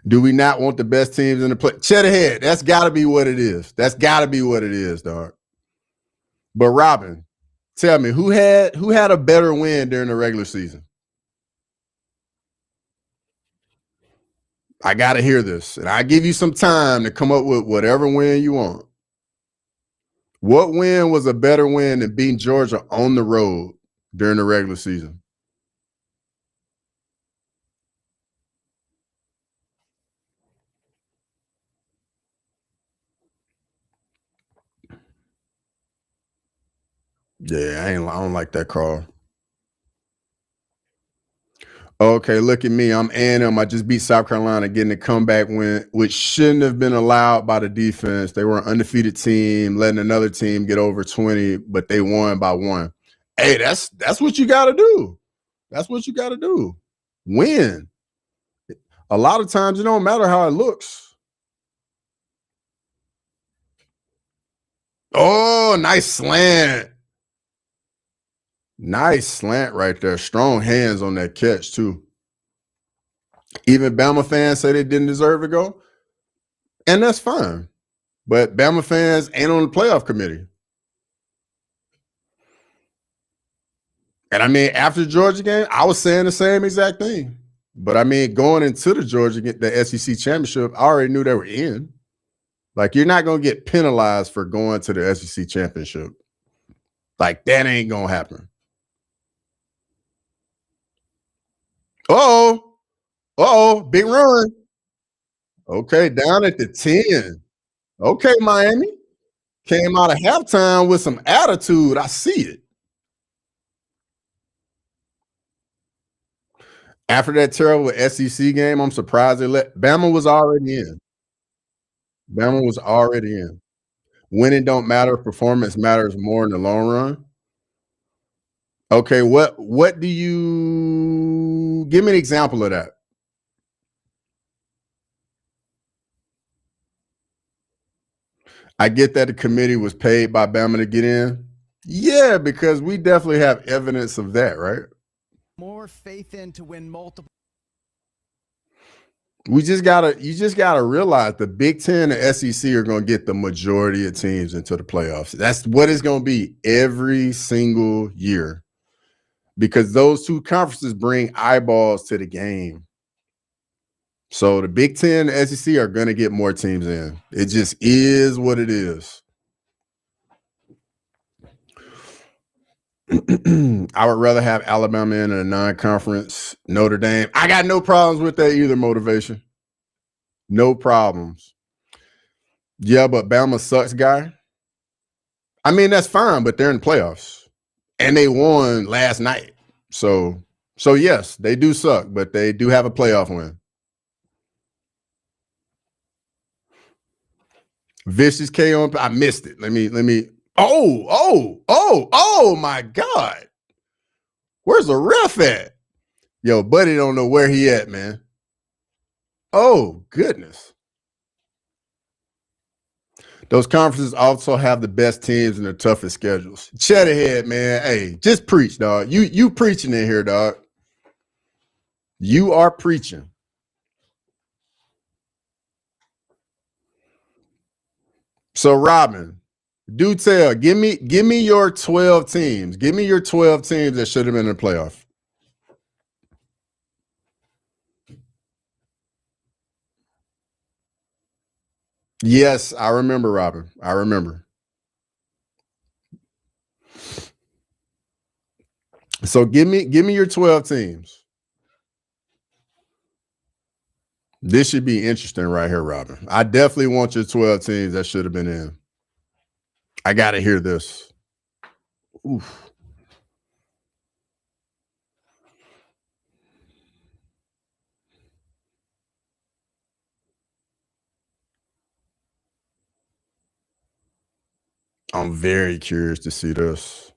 Do we not want the best teams in the play? Cheddarhead, that's got to be what it is. That's got to be what it is, dog. But Robin, tell me, who had a better win during the regular season? I got to hear this, and I give you some time to come up with whatever win you want. What win was a better win than beating Georgia on the road during the regular season? Yeah, I don't like that call. Okay, look at me. I'm A&M. I just beat South Carolina, getting a comeback win, which shouldn't have been allowed by the defense. They were an undefeated team, letting another team get over 20, but they won by 1. Hey, that's what you got to do. That's what you got to do. Win. A lot of times it don't matter how it looks. Oh, nice slant. Nice slant right there. Strong hands on that catch, too. Even Bama fans say they didn't deserve to go, and that's fine. But Bama fans ain't on the playoff committee. And I mean, after the Georgia game, I was saying the same exact thing. But I mean, going into the Georgia, the SEC championship, I already knew they were in. Like, you're not going to get penalized for going to the SEC championship. Like, that ain't going to happen. Big run. Okay, down at the 10. Okay, Miami. Came out of halftime with some attitude. I see it. After that terrible SEC game, I'm surprised they Bama was already in. Bama was already in. Winning don't matter. Performance matters more in the long run. Okay, what do you give me an example of that? I get that the committee was paid by Bama to get in. Yeah, because we definitely have evidence of that, right? More faith in to win multiple. You just gotta realize the Big Ten and SEC are gonna get the majority of teams into the playoffs. That's what it's gonna be every single year. Because those two conferences bring eyeballs to the game. So the Big Ten and SEC are gonna get more teams in. It just is what it is. I would rather have Alabama in a non-conference. Notre Dame. I got no problems with that either. Motivation. No problems. Yeah, but Bama sucks, guy. I mean, that's fine, but they're in the playoffs. And they won last night. So yes, they do suck, but they do have a playoff win. Vicious KO. I missed it. Let me. Oh my God. Where's the ref at? Yo, buddy don't know where he at, man. Oh, goodness. Those conferences also have the best teams and the toughest schedules. Cheddarhead, man. Hey, just preach, dog. You preaching in here, dog. You are preaching. So, Robin, do tell. Give me your 12 teams. Give me your 12 teams that should have been in the playoff. Yes, I remember, Robin. I remember. So give me your 12 teams. This should be interesting right here, Robin. I definitely want your 12 teams that should have been in. I got to hear this. Oof. I'm very curious to see this.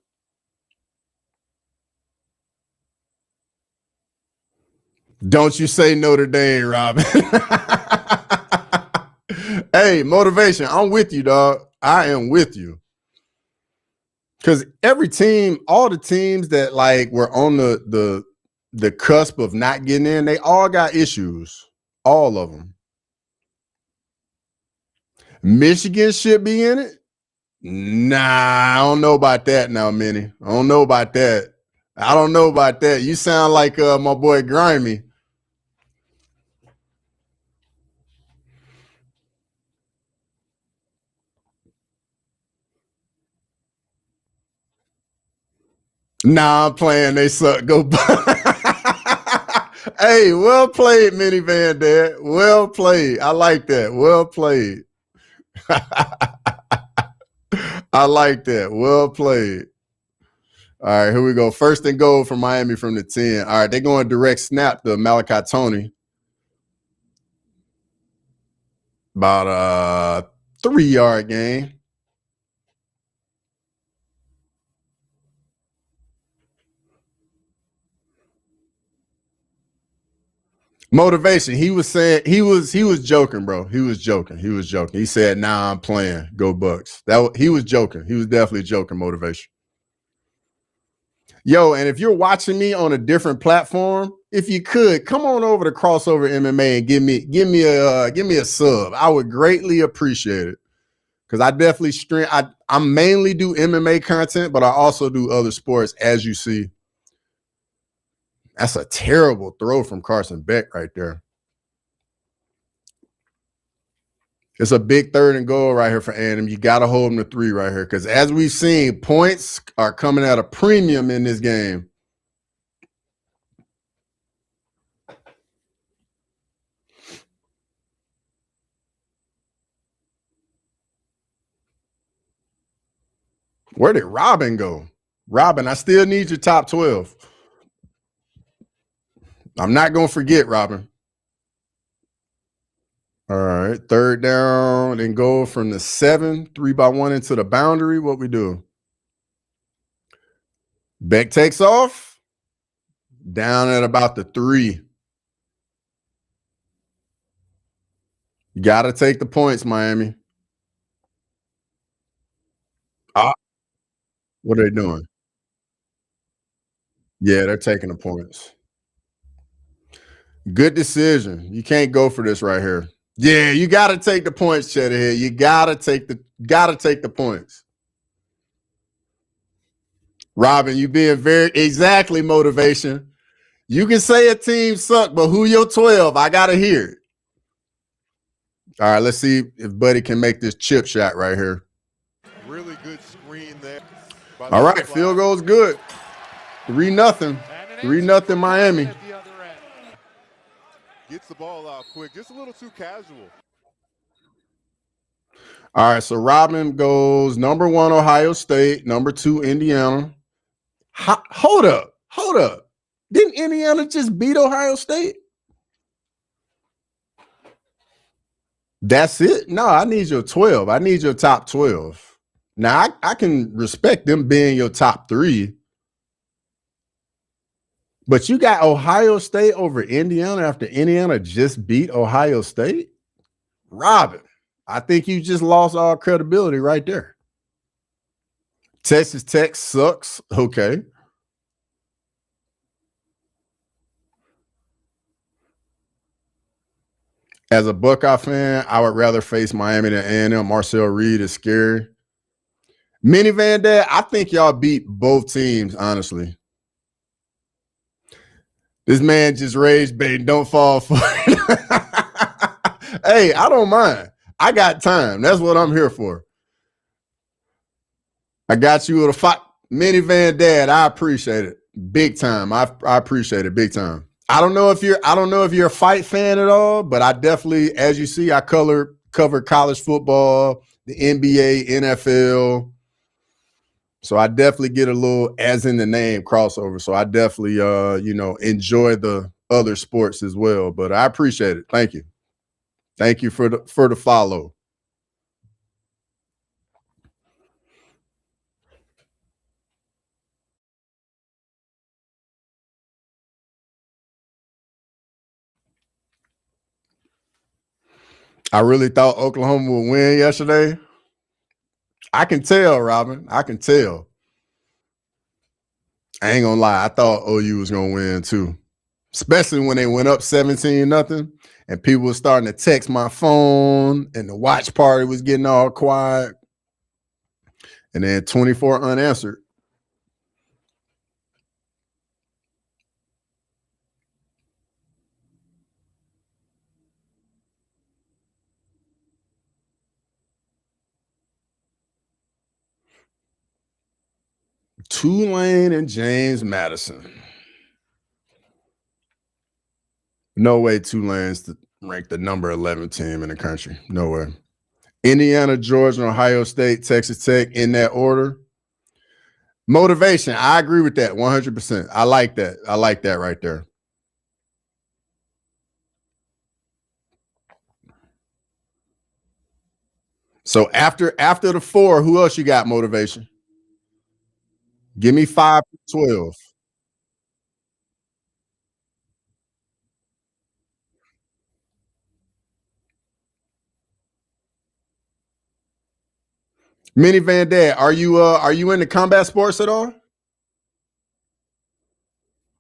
Don't you say Notre Dame, Robin. Hey, motivation. I'm with you, dog. I am with you. Because every team, all the teams that like were on the cusp of not getting in, they all got issues. All of them. Michigan should be in it. Nah, I don't know about that now, Minnie. I don't know about that. I don't know about that. You sound like my boy Grimy. Nah, I'm playing. They suck. Go. Hey, well played, Minivan Dad. Well played. I like that. Well played. I like that. Well played. All right, here we go. First and goal for Miami from the 10. All right, they're going direct snap to Malachi Tony. About a 3-yard gain. Motivation. He was saying he was joking, bro. He was joking. He said, "Nah, I'm playing. Go Bucks." He was joking. He was definitely joking. Motivation. Yo, and if you're watching me on a different platform, if you could come on over to Crossover MMA and give me a sub. I would greatly appreciate it. Because I definitely I mainly do MMA content, but I also do other sports, as you see. That's a terrible throw from Carson Beck right there. It's a big 3rd and goal right here for A&m. You got to hold them to 3 right here. Because as we've seen, points are coming at a premium in this game. Where did Robin go? Robin, I still need your top 12. I'm not going to forget, Robin. All right, 3rd down, then go from the 7, 3-by-1 into the boundary. What we do? Beck takes off. Down at about the 3. You got to take the points, Miami. What are they doing? Yeah, they're taking the points. Good decision. You can't go for this right here. Yeah, you got to take the points, Cheddarhead. You got to take the points. Robin, you being very exactly motivation. You can say a team suck, but who your 12? I got to hear it. All right, let's see if Buddy can make this chip shot right here. Really good screen there. All right, field goal's good. 3-0. 3-0 Miami. Gets the ball out quick. Just a little too casual. All right, so Robin goes number 1, Ohio State, number 2, Indiana. Hold up. Didn't Indiana just beat Ohio State? That's it? No, I need your 12. I need your top 12. Now, I can respect them being your top 3. But you got Ohio State over Indiana after Indiana just beat Ohio State? Robin, I think you just lost all credibility right there. Texas Tech sucks. Okay. As a Buckeye fan, I would rather face Miami than A&M. Marcel Reed is scary. Minivan Dad, I think y'all beat both teams, honestly. This man just rage bait. Don't fall for it. Hey, I don't mind. I got time. That's what I'm here for. I got you with a fight. Minivan Dad, I appreciate it. Big time. I appreciate it big time. I don't know if you're a fight fan at all, but I definitely, as you see, I cover college football, the NBA, NFL. So I definitely get a little, as in the name, crossover. So I definitely enjoy the other sports as well. But I appreciate it. Thank you. Thank you for the follow. I really thought Oklahoma would win yesterday. I can tell, Robin. I can tell. I ain't gonna lie. I thought OU was gonna win too, especially when they went up 17-0, and people were starting to text my phone, and the watch party was getting all quiet, and then 24 unanswered. Tulane and James Madison. No way Tulane's ranked the number 11 team in the country. No way. Indiana, Georgia, Ohio State, Texas Tech in that order. Motivation. I agree with that 100%. I like that. I like that right there. So after the 4, who else you got motivation? Give me 5 to 12. Minivan Dad, are you into combat sports at all?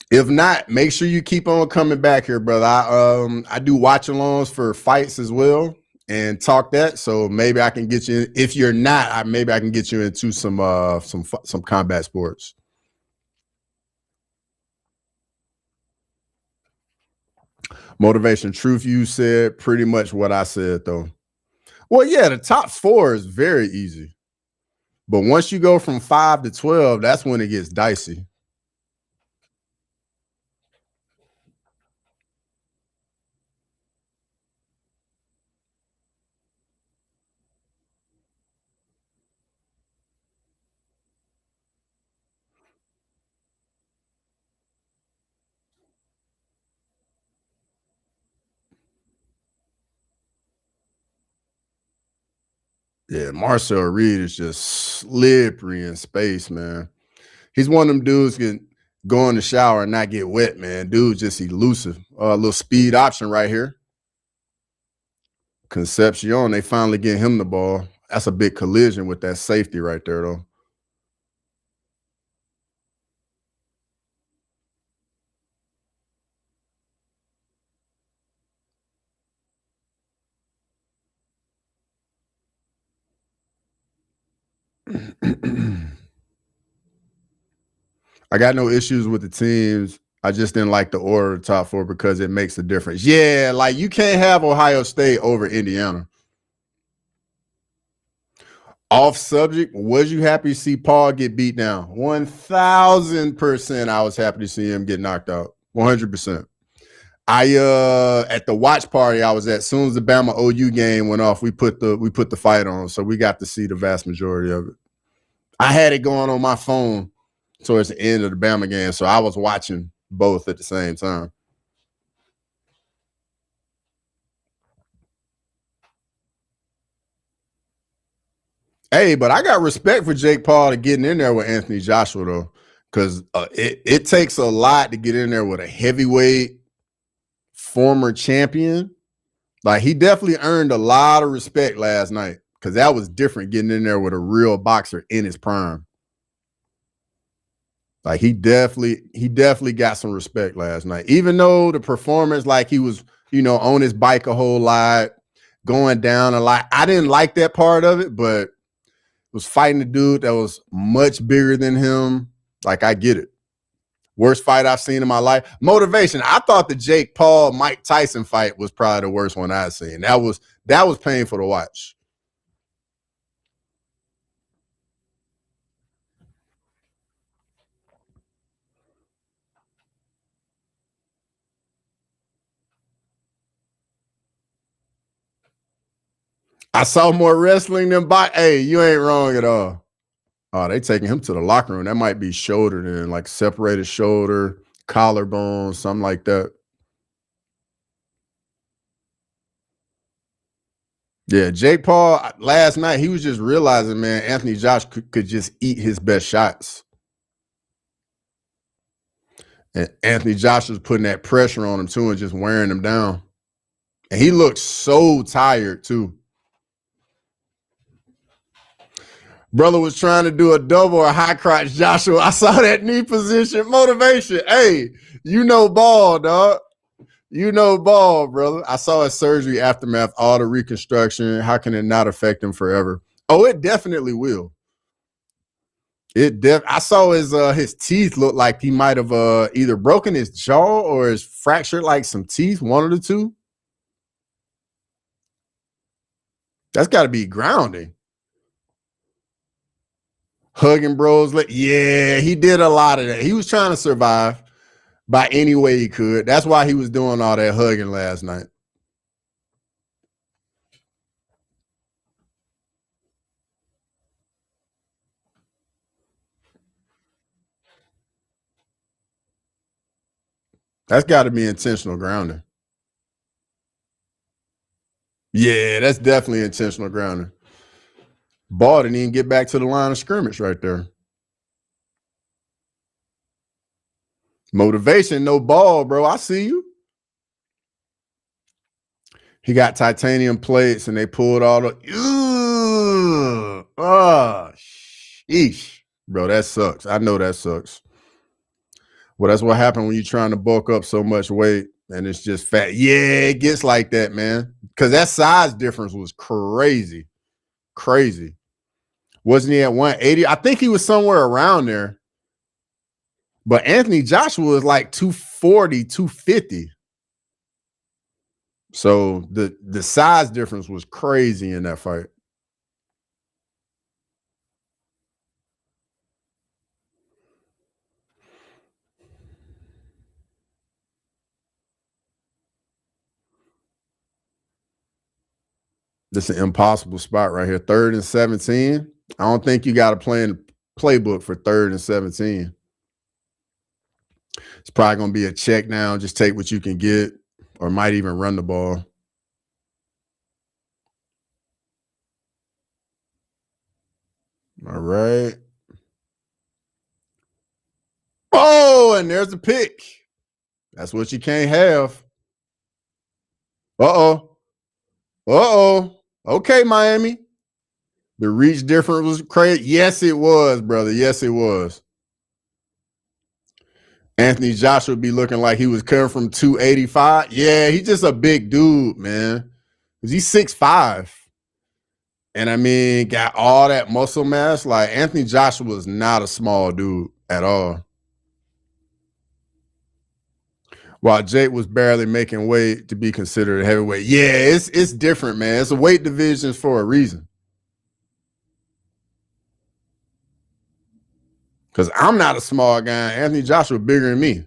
If not, make sure you keep on coming back here, brother. I do watch-alongs for fights as well and talk that. So maybe I can get you. If you're not, maybe I can get you into some combat sports. Motivation, truth. You said pretty much what I said though. Well, yeah, the top 4 is very easy, but once you go from 5 to 12, that's when it gets dicey. Yeah, Marcel Reed is just slippery in space, man. He's one of them dudes can go in the shower and not get wet, man. Dude, just elusive. A little speed option right here. Concepcion, they finally get him the ball. That's a big collision with that safety right there, though. I got no issues with the teams. I just didn't like the order of the top 4 because it makes a difference. Yeah, like you can't have Ohio State over Indiana. Off subject, was you happy to see Paul get beat down? 1,000% I was happy to see him get knocked out. 100%. I at the watch party I was at, as soon as the Bama OU game went off, we put the fight on, so we got to see the vast majority of it. I had it going on my phone towards the end of the Bama game, so I was watching both at the same time. Hey, but I got respect for Jake Paul to getting in there with Anthony Joshua though, because it takes a lot to get in there with a heavyweight former champion. Like he definitely earned a lot of respect last night because that was different getting in there with a real boxer in his prime. Like he definitely got some respect last night, even though the performance, like he was, on his bike a whole lot, going down a lot. I didn't like that part of it, but was fighting a dude that was much bigger than him. Like I get it. Worst fight I've seen in my life. Motivation. I thought the Jake Paul Mike Tyson fight was probably the worst one I've seen. That was painful to watch. I saw more wrestling than boxing. Hey, you ain't wrong at all. Oh, they taking him to the locker room. That might be shoulder then, like separated shoulder, collarbone, something like that. Yeah, Jake Paul, last night, he was just realizing, man, Anthony Josh could just eat his best shots. And Anthony Josh was putting that pressure on him, too, and just wearing him down. And he looked so tired, too. Brother was trying to do a double or high crotch Joshua. I saw that knee position. Motivation. Hey, you know ball, dog. You know ball, brother. I saw his surgery aftermath, all the reconstruction. How can it not affect him forever? Oh, it definitely will. I saw his teeth look like he might have either broken his jaw or is fractured like some teeth, one of the two. That's got to be grounding. Hugging bros. Yeah, he did a lot of that. He was trying to survive by any way he could. That's why he was doing all that hugging last night. That's got to be intentional grounding. Yeah, that's definitely intentional grounding. Ball didn't even get back to the line of scrimmage right there. Motivation, no ball, bro. I see you. He got titanium plates and they pulled all the. Sheesh. Bro, that sucks. I know that sucks. Well, that's what happened when you're trying to bulk up so much weight and it's just fat. Yeah, it gets like that, man. Because that size difference was crazy. Crazy. Wasn't he at 180? I think he was somewhere around there. But Anthony Joshua was like 240, 250. So the size difference was crazy in that fight. This is an impossible spot right here. 3rd and 17. I don't think you got to play in the playbook for 3rd and 17. It's probably going to be a check down. Just take what you can get or might even run the ball. All right. Oh, and there's the pick. That's what you can't have. Uh-oh. Uh-oh. Okay, Miami. The reach difference was crazy. Yes, it was, brother. Yes, it was. Anthony Joshua be looking like he was coming from 285. Yeah, he's just a big dude, man. He's 6'5". And I mean, got all that muscle mass. Like Anthony Joshua was not a small dude at all. While Jake was barely making weight to be considered a heavyweight. Yeah, it's different, man. It's a weight division for a reason. Because I'm not a small guy. Anthony Joshua bigger than me.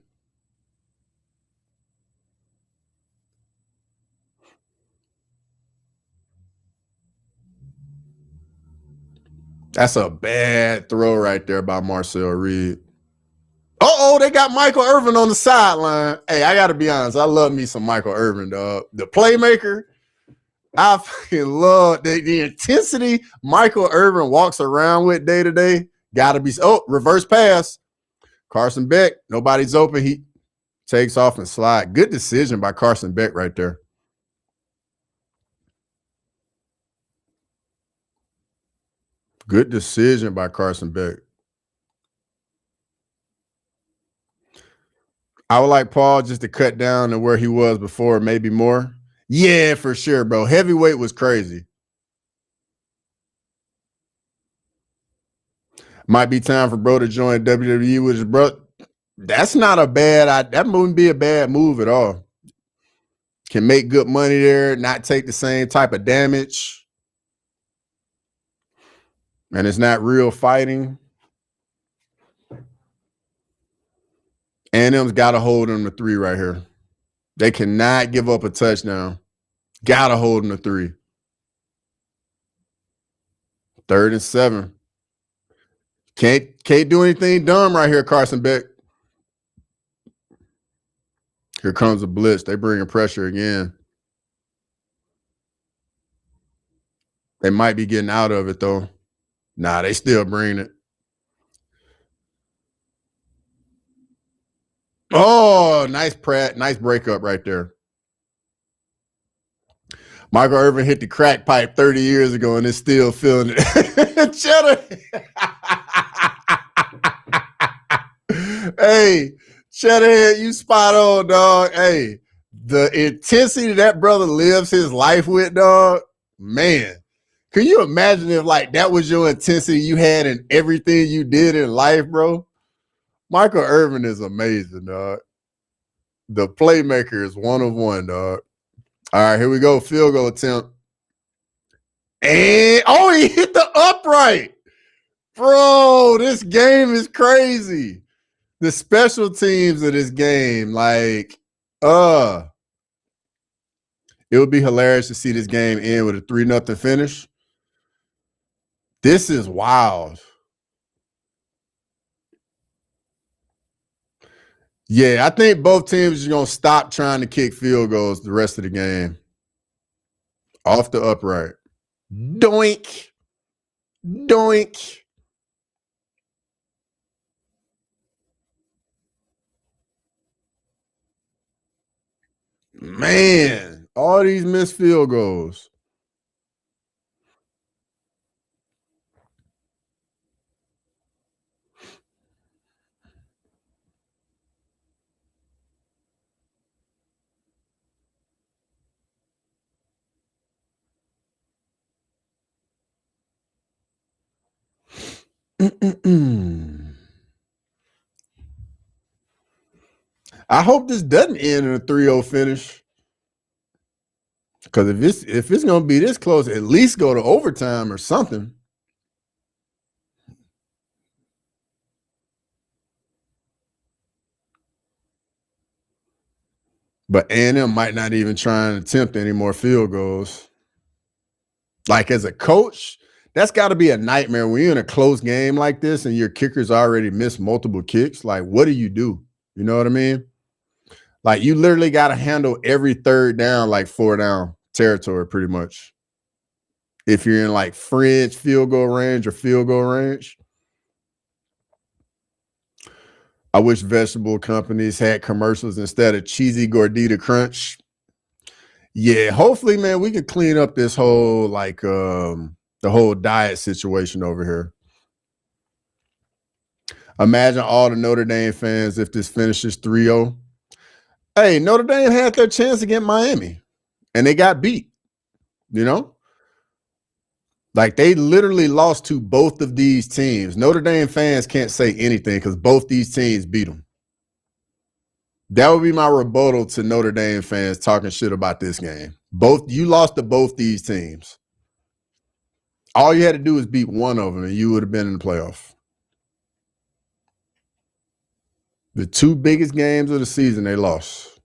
That's a bad throw right there by Marcel Reed. Uh-oh, they got Michael Irvin on the sideline. Hey, I got to be honest. I love me some Michael Irvin, dog. The playmaker, I fucking love the intensity Michael Irvin walks around with day to day. Got to be. Oh, reverse pass. Carson Beck, nobody's open. He takes off and slide. Good decision by Carson Beck right there. Good decision by Carson Beck. I would like Paul just to cut down to where he was before, maybe more. Yeah, for sure, bro. Heavyweight was crazy. Might be time for bro to join WWE with his bro. That's not a bad. That wouldn't be a bad move at all. Can make good money there, not take the same type of damage. And it's not real fighting. A&m's got to hold them to 3 right here. They cannot give up a touchdown. Got to hold them to 3. 3rd and 7. Can't do anything dumb right here, Carson Beck. Here comes a blitz. They bringing pressure again. They might be getting out of it, though. Nah, they still bring it. Oh, nice breakup right there. Michael Irvin hit the crack pipe 30 years ago and is still feeling it. Cheddar. Hey, Cheddarhead, you spot on, dog. Hey, the intensity that brother lives his life with, dog, man. Can you imagine if like that was your intensity you had in everything you did in life, bro? Michael Irvin is amazing, dog. The playmaker is one of one, dog. All right, here we go. Field goal attempt. And he hit the upright. Bro, this game is crazy. The special teams of this game, like, it would be hilarious to see this game end with a 3-0 finish. This is wild. Yeah, I think both teams are going to stop trying to kick field goals the rest of the game. Off the upright. Doink. Doink. Man, all these missed field goals. I hope this doesn't end in a 3-0 finish. Because if it's going to be this close, at least go to overtime or something. But A&M might not even try and attempt any more field goals. Like as a coach, that's got to be a nightmare when you're in a close game like this and your kickers already missed multiple kicks. Like, what do? You know what I mean? Like you literally got to handle every third down like 4-down territory pretty much. If you're in like fringe field goal range or field goal range. I wish vegetable companies had commercials instead of cheesy gordita crunch. Yeah, hopefully, man, we can clean up this whole like the whole diet situation over here. Imagine all the Notre Dame fans if this finishes 3-0. Hey, Notre Dame had their chance against Miami, and they got beat. You know? Like they literally lost to both of these teams. Notre Dame fans can't say anything because both these teams beat them. That would be my rebuttal to Notre Dame fans talking shit about this game. You lost to both these teams. All you had to do was beat one of them and you would have been in the playoff. The two biggest games of the season, they lost.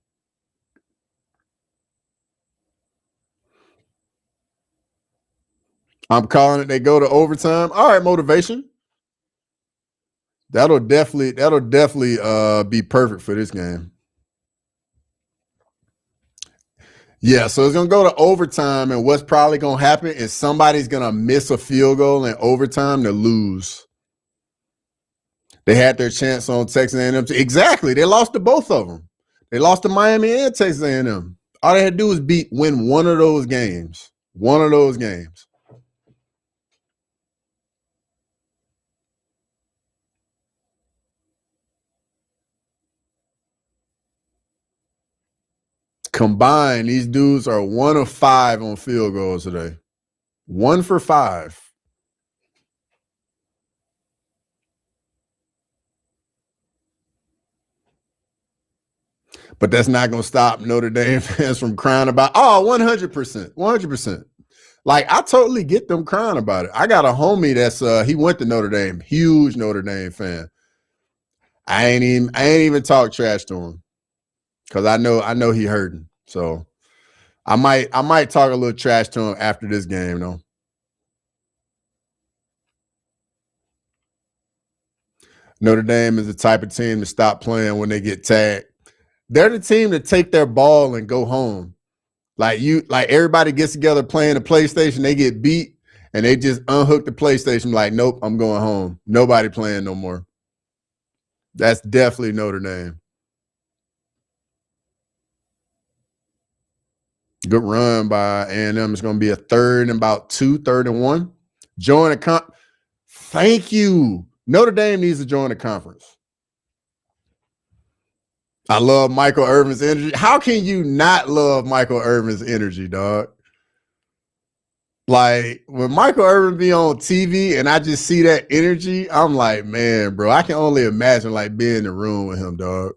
I'm calling it they go to overtime. All right, motivation. That'll definitely be perfect for this game. Yeah, so it's going to go to overtime, and what's probably going to happen is somebody's going to miss a field goal in overtime to lose. They had their chance on Texas A&m. Exactly. They lost to both of them. They lost to Miami and Texas A&m. All they had to do was win one of those games. One of those games. Combined, these dudes are 1 of 5 on field goals today. 1 for 5. But that's not going to stop Notre Dame fans from crying about, 100%. 100%. Like, I totally get them crying about it. I got a homie that's, he went to Notre Dame. Huge Notre Dame fan. I ain't even talk trash to him because I know he hurting. So I might talk a little trash to him after this game, though. Notre Dame is the type of team to stop playing when they get tagged. They're the team to take their ball and go home. Like everybody gets together playing the PlayStation, they get beat, and they just unhook the PlayStation like, nope, I'm going home. Nobody playing no more. That's definitely Notre Dame. Good run by A&M. It's going to be a 3rd and about 2, 3rd and 1. Join the Thank you. Notre Dame needs to join the conference. I love Michael Irvin's energy. How can you not love Michael Irvin's energy, dog? Like, when Michael Irvin be on TV and I just see that energy, I'm like, man, bro, I can only imagine, like, being in the room with him, dog.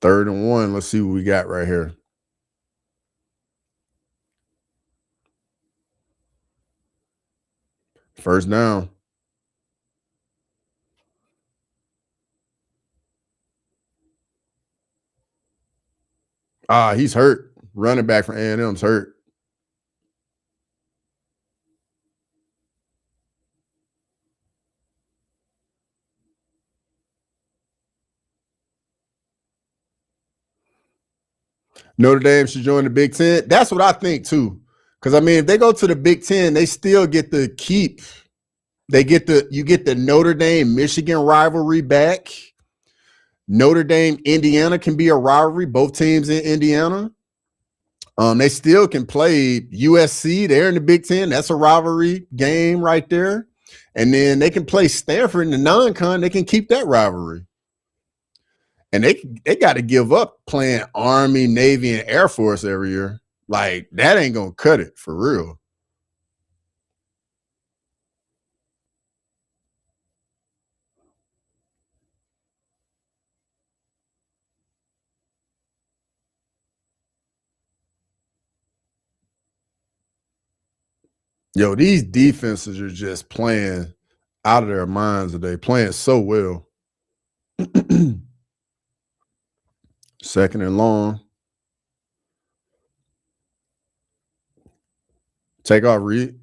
3rd and 1. Let's see what we got right here. First down. He's hurt. Running back from A&M's hurt. Notre Dame should join the Big Ten. That's what I think too. Because I mean, if they go to the Big Ten, they still get to keep. You get the Notre Dame Michigan rivalry back. Notre Dame Indiana can be a rivalry. Both teams in Indiana. They still can play USC. They're in the Big Ten. That's a rivalry game right there. And then they can play Stanford in the non-con. They can keep that rivalry. And they got to give up playing Army, Navy, and Air Force every year. Like, that ain't going to cut it for real. Yo, these defenses are just playing out of their minds today, playing so well. 2nd and long. Take off, Reed.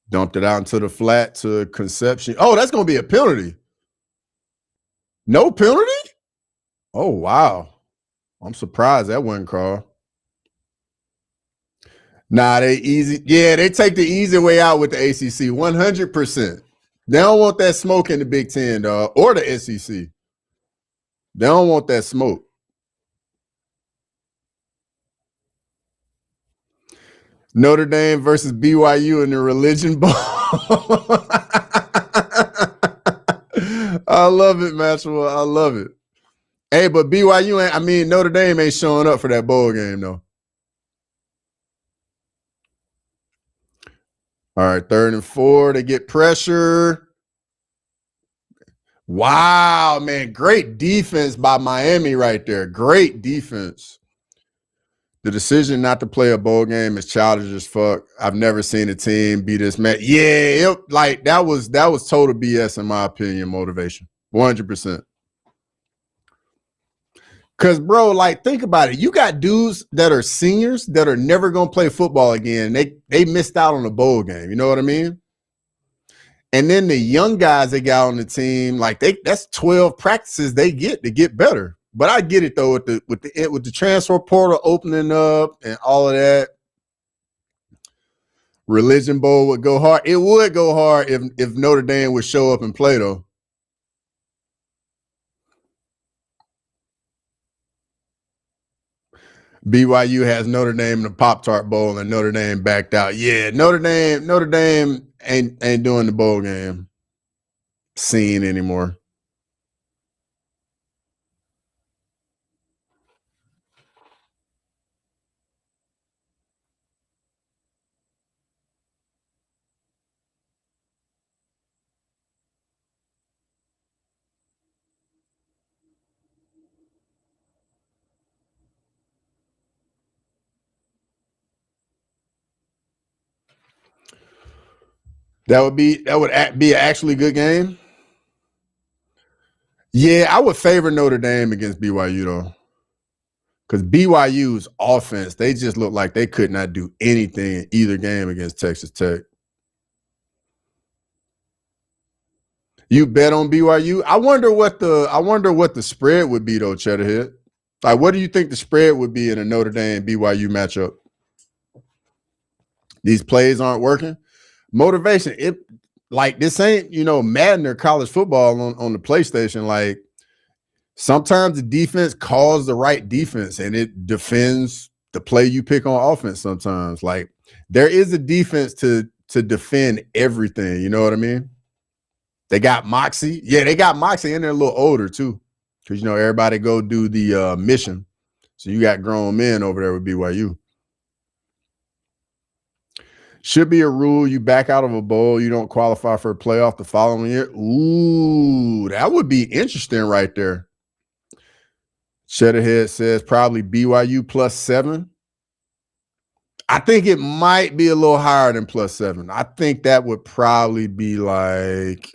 Dumped it out into the flat to Conception. Oh, that's going to be a penalty. No penalty? Oh, wow. I'm surprised that wasn't called. Nah, they take the easy way out with the ACC, 100%. They don't want that smoke in the Big Ten, dog, or the SEC. They don't want that smoke. Notre Dame versus BYU in the Religion Bowl. I love it, Maxwell. I love it. Hey, but Notre Dame ain't showing up for that bowl game, though. All right, 3rd and 4. They get pressure. Wow, man. Great defense by Miami right there. Great defense. The decision not to play a bowl game is childish as fuck. I've never seen a team be this mad. Yeah, that was total BS in my opinion, motivation. 100%. Because, bro, like, think about it. You got dudes that are seniors that are never going to play football again. They missed out on a bowl game. You know what I mean? And then the young guys they got on the team, like, that's 12 practices they get to get better. But I get it, though, with the transfer portal opening up and all of that. Religion Bowl would go hard. It would go hard if Notre Dame would show up and play, though. BYU has Notre Dame in the Pop-Tart Bowl and Notre Dame backed out. Yeah, Notre Dame ain't doing the bowl game scene anymore. That would be an actually good game. Yeah, I would favor Notre Dame against BYU though, because BYU's offense, they just look like they could not do anything in either game against Texas Tech. You bet on BYU? I wonder what the spread would be though, Cheddarhead. Like, what do you think the spread would be in a Notre Dame BYU matchup? These plays aren't working. Motivation, this ain't, Madden or college football on the PlayStation. Like, Sometimes the defense calls the right defense and it defends the play you pick on offense sometimes. Like there is a defense to defend everything. You know what I mean? They got moxie. Yeah, they got moxie and they're a little older too. Because, you know, everybody go do the mission. So you got grown men over there with BYU. Should be a rule. You back out of a bowl, you don't qualify for a playoff the following year. Ooh, that would be interesting right there. Shedderhead says probably BYU +7. I think it might be a little higher than +7. I think that would probably be like,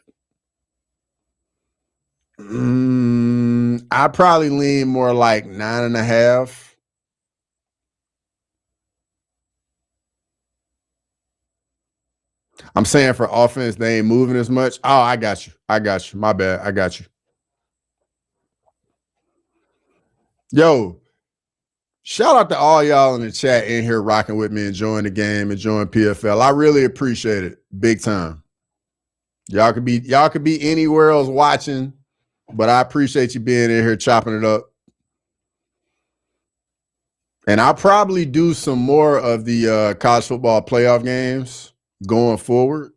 I'd probably lean more like 9.5. I'm saying for offense, they ain't moving as much. Oh, I got you. My bad. I got you. Yo, shout out to all y'all in the chat in here rocking with me, enjoying the game, enjoying PFL. I really appreciate it. Big time. Y'all could be anywhere else watching, but I appreciate you being in here chopping it up. And I'll probably do some more of the college football playoff games going forward.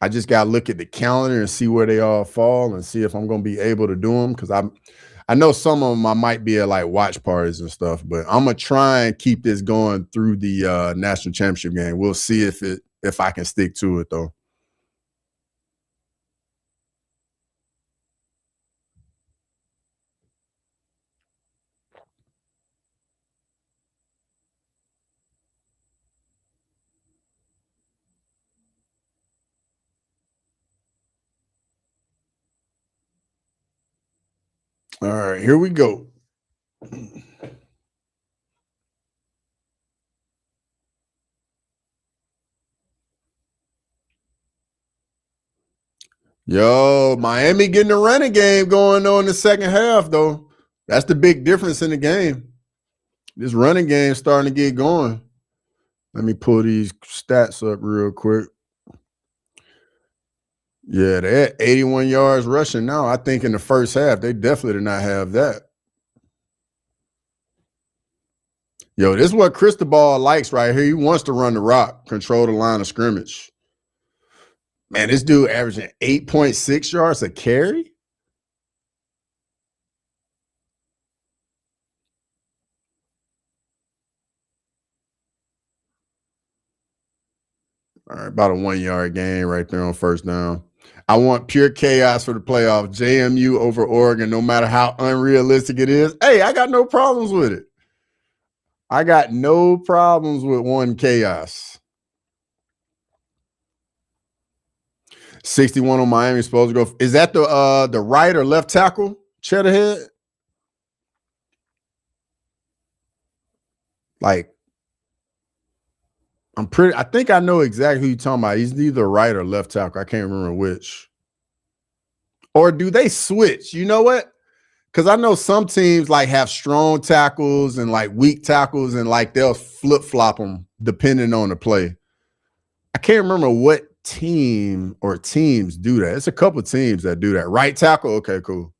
I just got to look at the calendar and see where they all fall and see if I'm going to be able to do them, because I know some of them I might be at like watch parties and stuff, but I'm going to try and keep this going through the national championship game. We'll see if I can stick to it, though. All right, here we go. Yo, Miami getting the running game going on in the second half, though. That's the big difference in the game. This running game starting to get going. Let me pull these stats up real quick. Yeah, they're at 81 yards rushing now. I think in the first half, they definitely did not have that. Yo, this is what Cristobal likes right here. He wants to run the rock, control the line of scrimmage. Man, this dude averaging 8.6 yards a carry? All right, about a 1 yard gain right there on first down. I want pure chaos for the playoff. JMU over Oregon, no matter how unrealistic it is. Hey, I got no problems with it. I got no problems with one chaos. 61 on Miami supposed to go. Is that the right or left tackle? Cheddarhead? Like, I think I know exactly who you're talking about. He's either right or left tackle. I can't remember which. Or do they switch? You know what? Because I know some teams like have strong tackles and like weak tackles, and like they'll flip-flop them depending on the play. I can't remember what team or teams do that. It's a couple teams that do that. Right tackle? Okay, cool.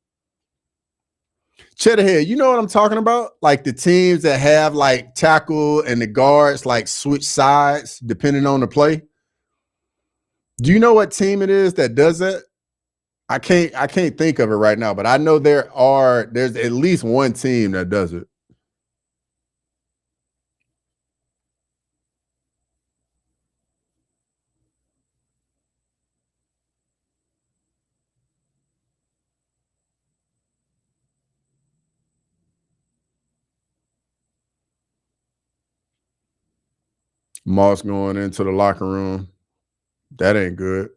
Cheddarhead, you know what I'm talking about? Like the teams that have like tackle and the guards like switch sides depending on the play. Do you know what team it is that does that? I can't think of it right now, but I know there's at least one team that does it. Moss going into the locker room. That ain't good.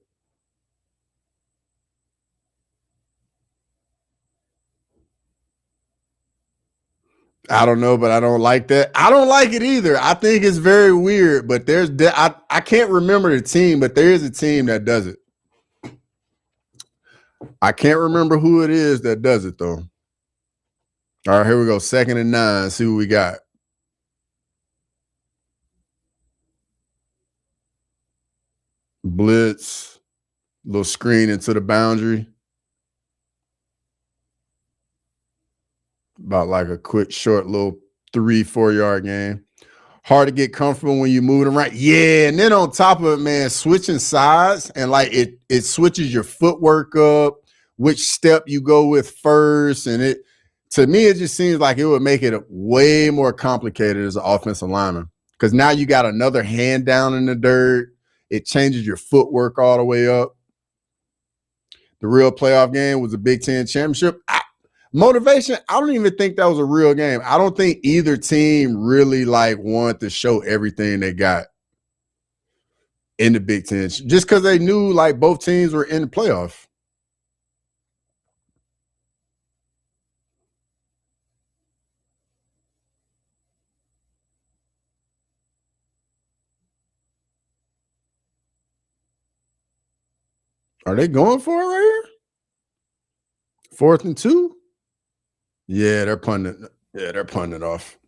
I don't know, but I don't like that. I don't like it either. I think it's very weird, but I can't remember the team, but there is a team that does it. I can't remember who it is that does it, though. All right, here we go. 2nd and 9. See what we got. Blitz. Little screen into the boundary. About like a quick, short, little 3-4 yard game. Hard to get comfortable when you move them right. Yeah, and then on top of it, man, switching sides and like it switches your footwork up, which step you go with first. And it to me, it just seems like it would make it way more complicated as an offensive lineman. Because now you got another hand down in the dirt. It changes your footwork all the way up. The real playoff game was a Big Ten championship. Motivation, I don't even think that was a real game. I don't think either team really like wanted to show everything they got in the Big Ten just because they knew like both teams were in the playoff. Are they going for it right here? 4th and 2? Yeah, they're punting it. Yeah, they're punting it off.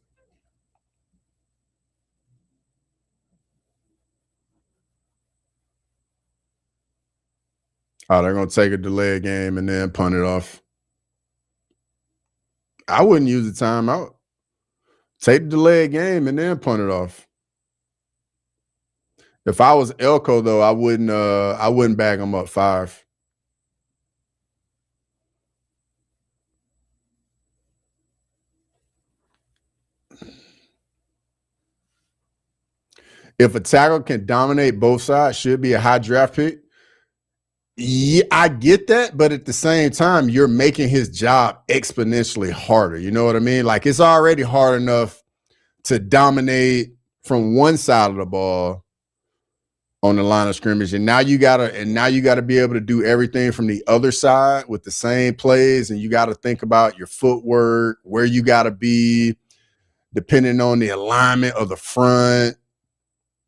Oh, they're going to take a delayed game and then punt it off. I wouldn't use the timeout. Take the delayed game and then punt it off. If I was Elko, though, I wouldn't bag them up 5. If a tackle can dominate both sides, should be a high draft pick. Yeah, I get that, but at the same time, you're making his job exponentially harder. You know what I mean? Like it's already hard enough to dominate from one side of the ball on the line of scrimmage, and now you gotta be able to do everything from the other side with the same plays, and you got to think about your footwork, where you got to be, depending on the alignment of the front.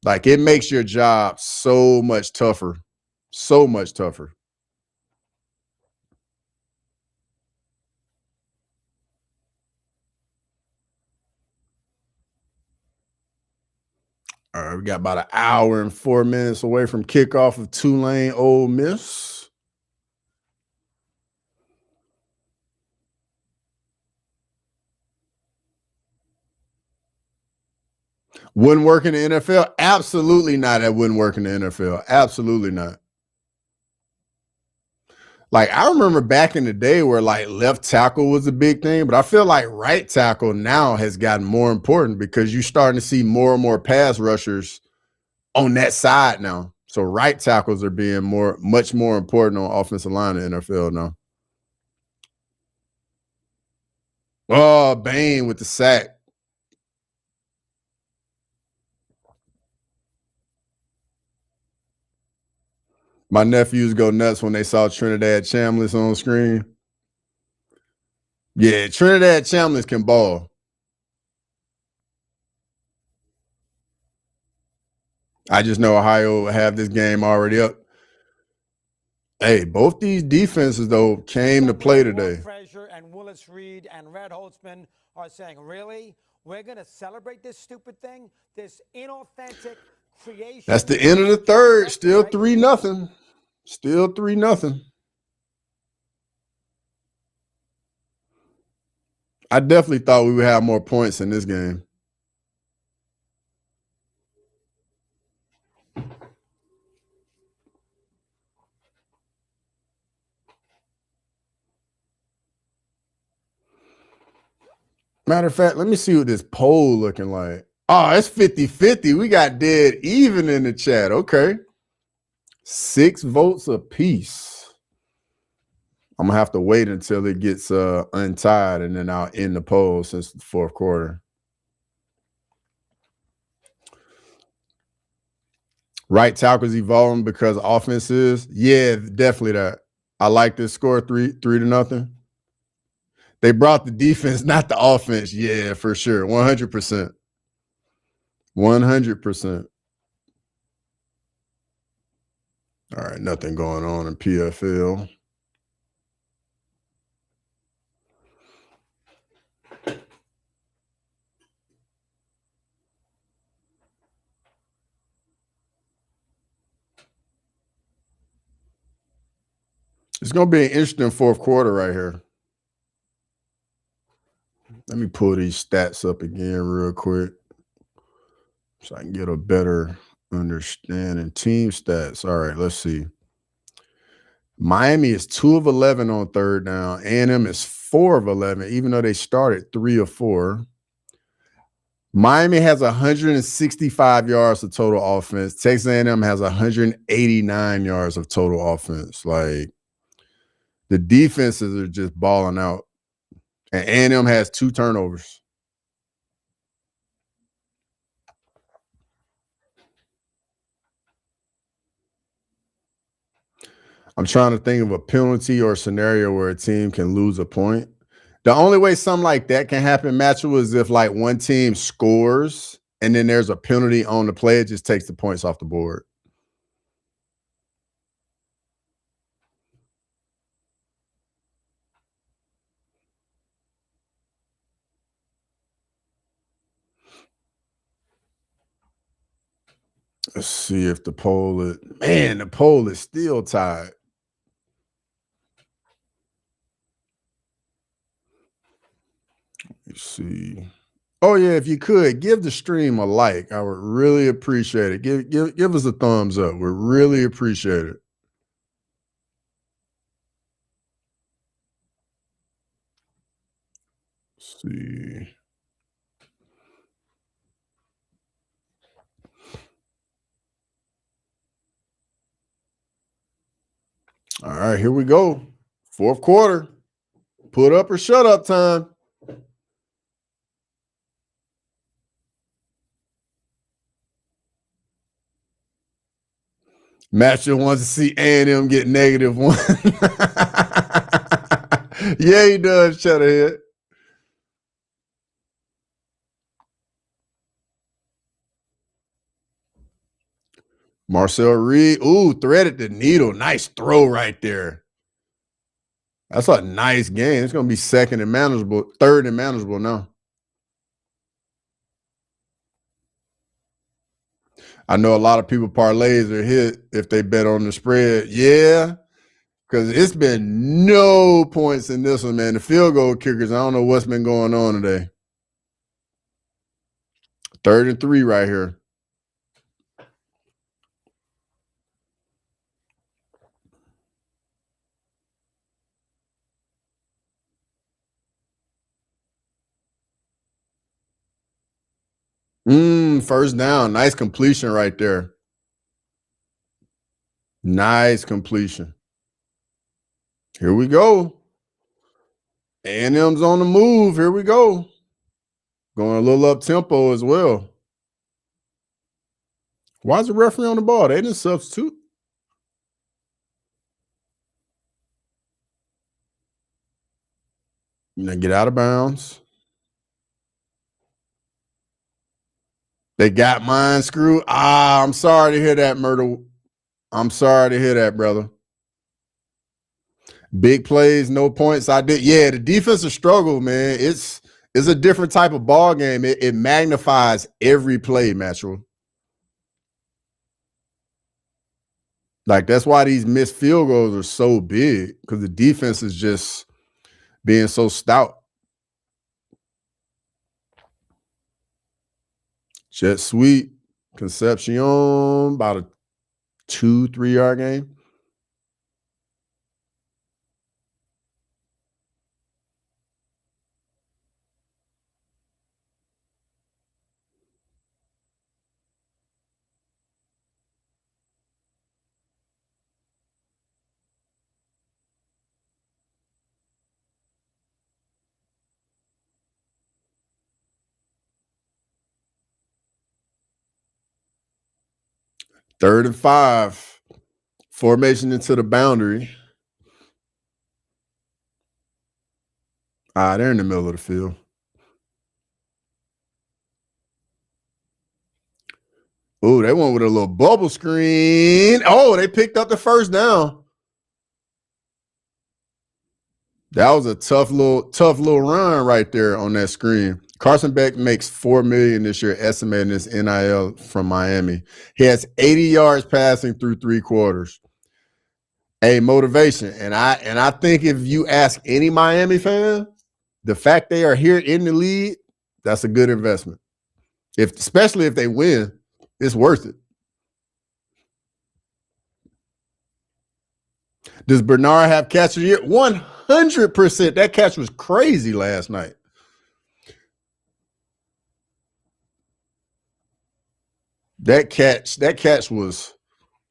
Like it makes your job so much tougher. So much tougher. All right, we got about an hour and 4 minutes away from kickoff of Tulane Ole Miss. Wouldn't work in the NFL? Absolutely not. That wouldn't work in the NFL. Absolutely not. Like I remember back in the day where like left tackle was a big thing, but I feel like right tackle now has gotten more important because you're starting to see more and more pass rushers on that side now. So right tackles are being much more important on offensive line in the NFL now. Oh, Bain with the sack. My nephews go nuts when they saw Trinidad Chambliss on screen. Yeah, Trinidad Chambliss can ball. I just know Ohio will have this game already up. Hey, both these defenses, though, came to play today. Frazier and Willis Reed and Red Holtzman are saying, really? We're going to celebrate this stupid thing? This inauthentic creation? That's the end of the third. Still 3-0. Still 3-0. I definitely thought we would have more points in this game. Matter of fact, let me see what this poll looking like. Oh, it's 50-50. We got dead even in the chat. Okay. 6 votes apiece. I'm going to have to wait until it gets untied, and then I'll end the poll since the fourth quarter. Right tackle's evolving because offense is? Yeah, definitely that. I like this score, 3-0. They brought the defense, not the offense. Yeah, for sure. 100%. 100%. All right, nothing going on in PFL. It's going to be an interesting fourth quarter right here. Let me pull these stats up again real quick so I can get a better understanding. Team stats. All right, let's see. Miami is 2 of 11 on third down. A&M is 4 of 11, even though they started 3 of 4. Miami has 165 yards of total offense. Texas A&M has 189 yards of total offense. Like, the defenses are just balling out. And A&M has 2 turnovers. I'm trying to think of a penalty or scenario where a team can lose a point. The only way something like that can happen, Matthew, is if like one team scores and then there's a penalty on the play, it just takes the points off the board. Let's see if the poll is, man, the poll is still tied. Let's see. Oh yeah, if you could give the stream a like, I would really appreciate it. Give us a thumbs up. We'd really appreciate it. Let's see. All right, here we go. Fourth quarter. Put up or shut up time. Matcher wants to see A&M get -1. Yeah, he does, Shutterhead. Marcel Reed. Ooh, threaded the needle. Nice throw right there. That's a nice game. It's going to be third and manageable now. I know a lot of people parlays are hit if they bet on the spread. Yeah, because it's been no points in this one, man. The field goal kickers, I don't know what's been going on today. 3rd and 3 right here. First down. Nice completion right there. Nice completion. Here we go. A&M's on the move. Here we go. Going a little up tempo as well. Why is the referee on the ball? They didn't substitute. Now get out of bounds. They got mine screwed. I'm sorry to hear that, Myrtle. I'm sorry to hear that, brother. Big plays, no points. Yeah, the defensive struggle, man. It's a different type of ball game. It magnifies every play, Matthew. Like, that's why these missed field goals are so big, because the defense is just being so stout. Jet sweep, Concepcion, about a 2-3 yard game. Third and 5. Formation into the boundary. They're in the middle of the field. Oh, they went with a little bubble screen. Oh, they picked up the first down. That was a tough little run right there on that screen. Carson Beck makes $4 million this year, estimating his NIL from Miami. He has 80 yards passing through 3 quarters. Hey, motivation. And I think if you ask any Miami fan, the fact they are here in the league, that's a good investment. Especially if they win, it's worth it. Does Bernard have catch of the year? 100%. That catch was crazy last night. That catch was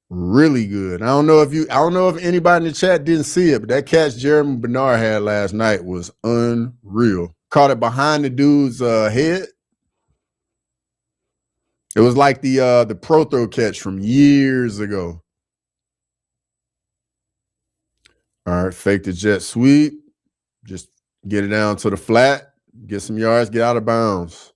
really good. I don't know if anybody in the chat didn't see it, but that catch Jeremy Bernard had last night was unreal. Caught it behind the dude's head. It was like the pro throw catch from years ago. All right, fake the jet sweep. Just get it down to the flat, get some yards, get out of bounds.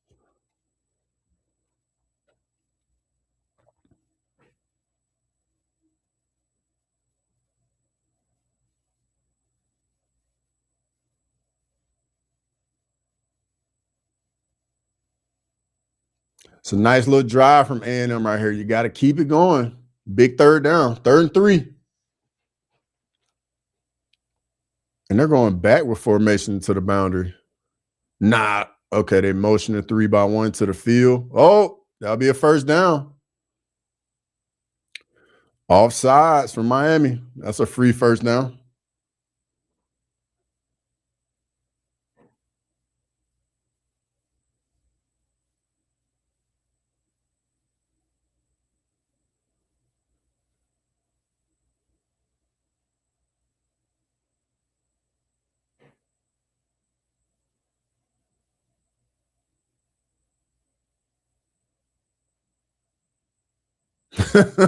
It's a nice little drive from A&M right here. You got to keep it going. Big third down, 3rd and 3. And they're going back with formation to the boundary. Nah. Okay, they motioning 3-by-1 to the field. Oh, that'll be a first down. Offsides from Miami. That's a free first down.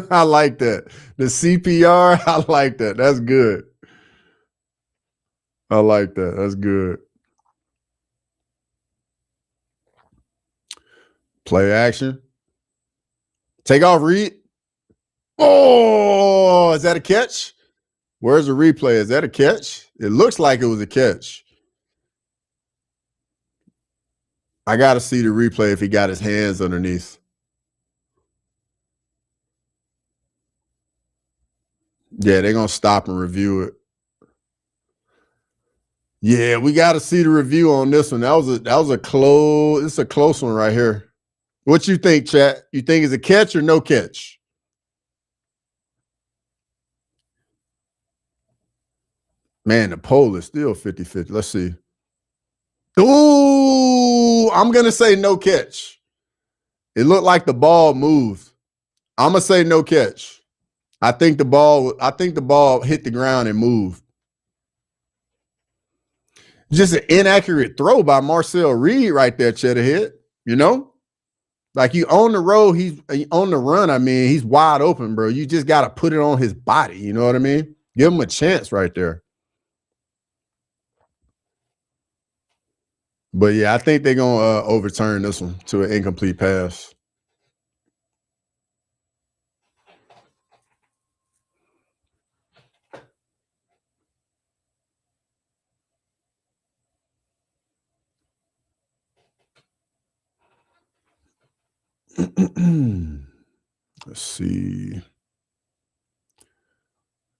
I like that. The CPR, I like that. That's good. I like that. That's good. Play action. Take off, Reed. Oh, is that a catch? Where's the replay? Is that a catch? It looks like it was a catch. I got to see the replay if he got his hands underneath. Yeah, they're going to stop and review it. Yeah, we got to see the review on this one. That was a close. It's a close one right here. What you think, chat? You think it's a catch or no catch? Man, the poll is still 50-50. Let's see. Ooh, I'm going to say no catch. It looked like the ball moved. I'm going to say no catch. I think the ball hit the ground and moved. Just an inaccurate throw by Marcel Reed right there, Cheddarhead. You know? Like you on the road, he's on the run. I mean, he's wide open, bro. You just got to put it on his body. You know what I mean? Give him a chance right there. But yeah, I think they're going to overturn this one to an incomplete pass. Let's see.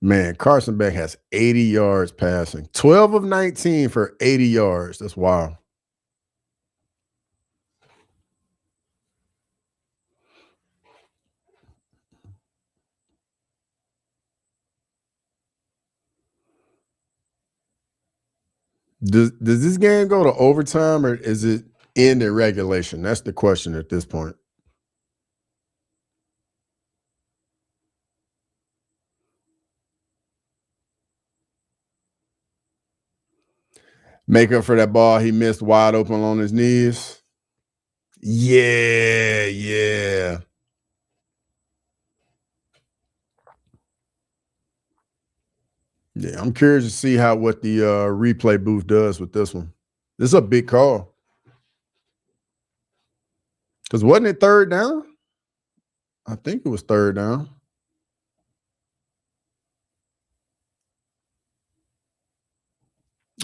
Man, Carson Beck has 80 yards passing. 12 of 19 for 80 yards. That's wild. Does this game go to overtime or is it in the regulation? That's the question at this point. Make up for that ball he missed wide open on his knees. Yeah. Yeah, I'm curious to see what the replay booth does with this one. This is a big call. Because wasn't it 3rd down? I think it was 3rd down.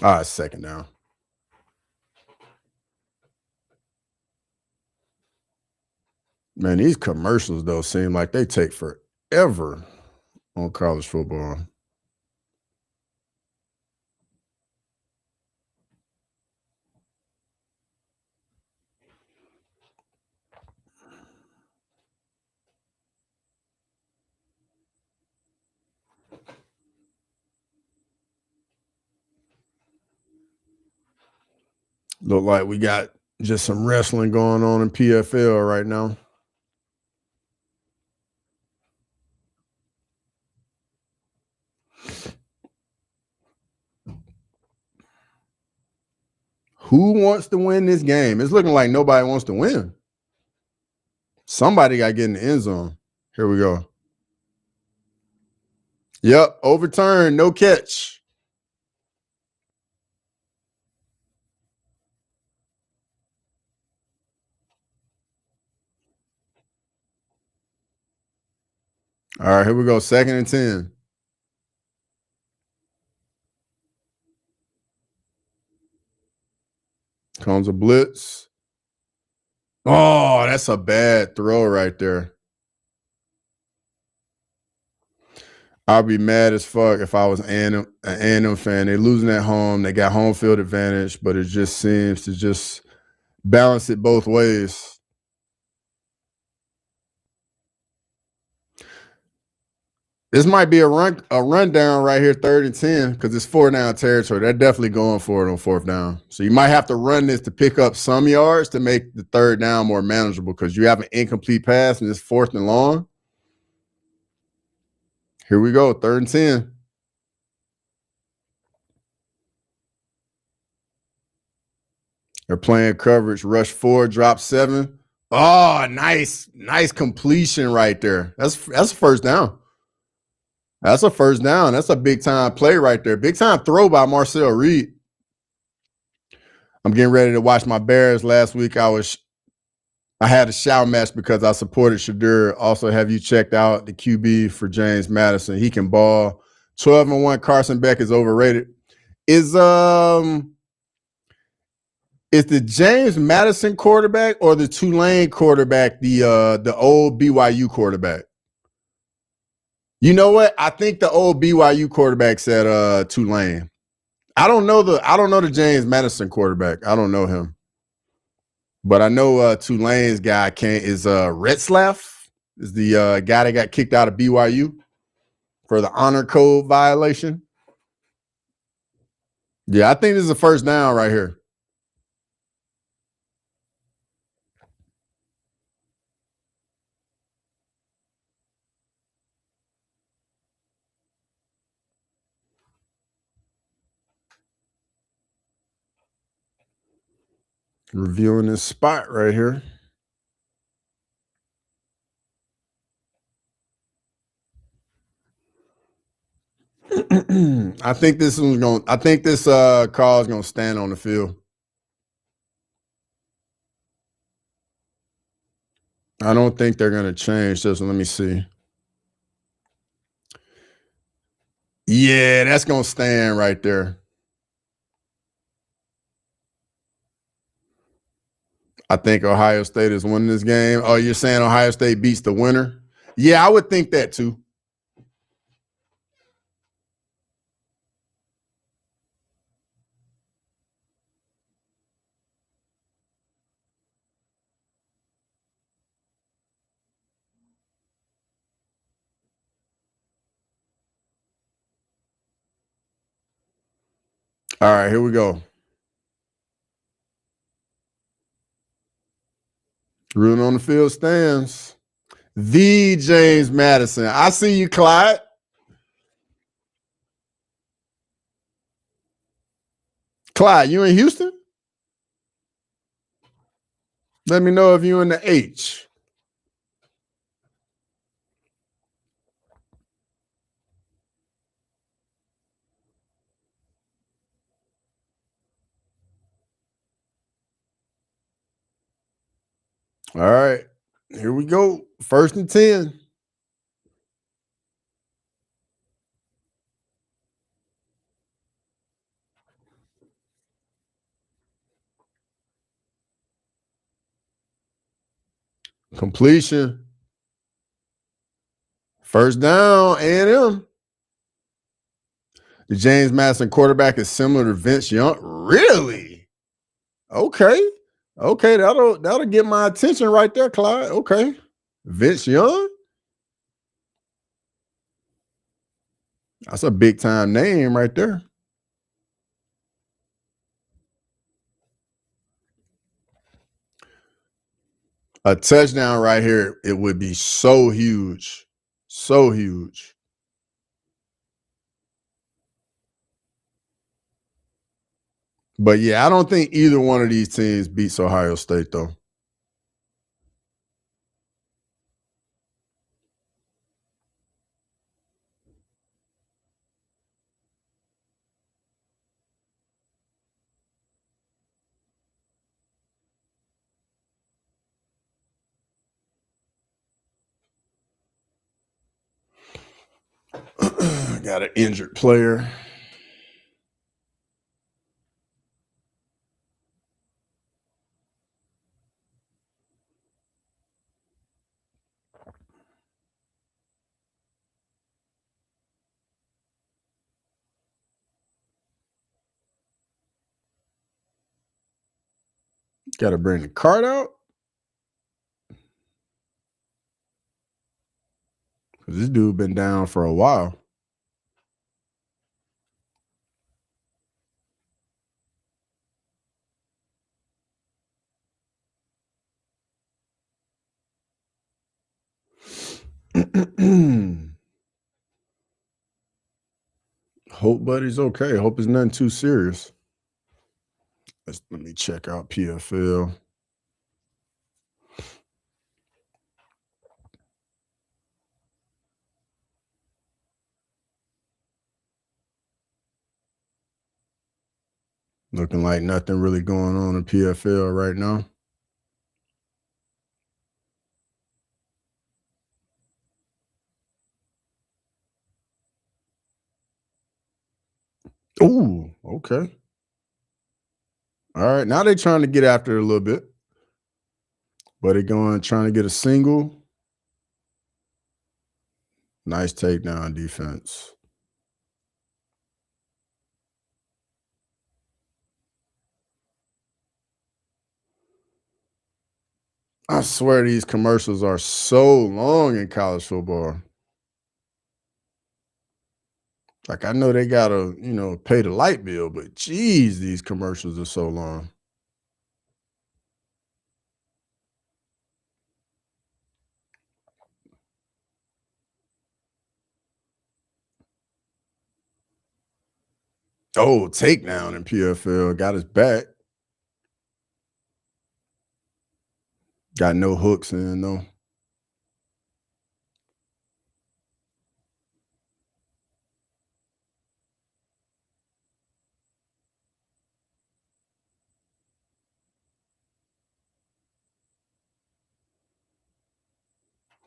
It's 2nd down. Man, these commercials, though, seem like they take forever on college football. Look like we got just some wrestling going on in PFL right now. Who wants to win this game? It's looking like nobody wants to win. Somebody got to get in the end zone. Here we go. Yep, overturned, no catch. All right, here we go. 2nd and 10. Comes a blitz. Oh, that's a bad throw right there. I'd be mad as fuck if I was an A&m fan. They're losing at home. They got home field advantage, but it just seems to just balance it both ways. This might be a rundown right here, 3rd and 10, because it's 4-down territory. They're definitely going for it on 4th down. So you might have to run this to pick up some yards to make the 3rd down more manageable because you have an incomplete pass and it's 4th and long. Here we go, 3rd and 10. They're playing coverage. Rush 4, drop 7. Oh, nice completion right there. That's a 1st down. That's a 1st down. That's a big-time play right there. Big-time throw by Marcel Reed. I'm getting ready to watch my Bears. Last week, I had a shout match because I supported Shadur. Also, have you checked out the QB for James Madison? He can ball. 12-1. Carson Beck is overrated. Is the James Madison quarterback or the Tulane quarterback the old BYU quarterback? You know what? I think the old BYU quarterback said Tulane. I don't know the James Madison quarterback. I don't know him. But I know Tulane's guy is Retzlaff, is the guy that got kicked out of BYU for the honor code violation. Yeah, I think this is a 1st down right here. Reviewing this spot right here. I think this call is gonna stand on the field. I don't think they're gonna change this. Let me see. Yeah, that's gonna stand right there. I think Ohio State is winning this game. Oh, you're saying Ohio State beats the winner? Yeah, I would think that too. All right, here we go. Ruling on the field stands. The James Madison. I see you, Clyde. Clyde, you in Houston? Let me know if you in the H. All right, here we go. 1st and 10. Completion. 1st down, A&m. The James Madison quarterback is similar to Vince Young. Really? Okay. Okay, that'll get my attention right there, Clyde. Okay. Vince Young? That's a big-time name right there. A touchdown right here, it would be so huge. So huge. But yeah, I don't think either one of these teams beats Ohio State, though. Got an injured player. Got to bring the card out. Because this dude been down for a while. Hope Buddy's okay. Hope it's nothing too serious. Let me check out PFL. Looking like nothing really going on in PFL right now. Ooh, okay. All right, now they're trying to get after it a little bit. But they're trying to get a single. Nice takedown defense. I swear these commercials are so long in college football. Like, I know they gotta, pay the light bill, but geez, these commercials are so long. Oh, takedown in PFL. Got his back. Got no hooks in, though.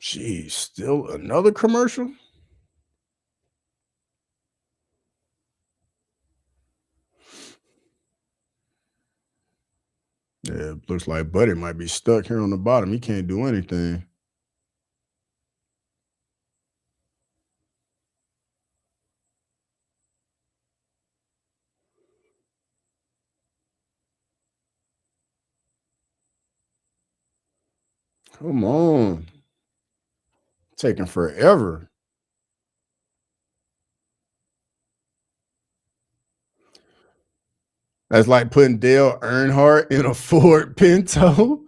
Geez, still another commercial? Yeah, looks like Buddy might be stuck here on the bottom. He can't do anything. Come on. Taking forever. That's like putting Dale Earnhardt in a Ford Pinto.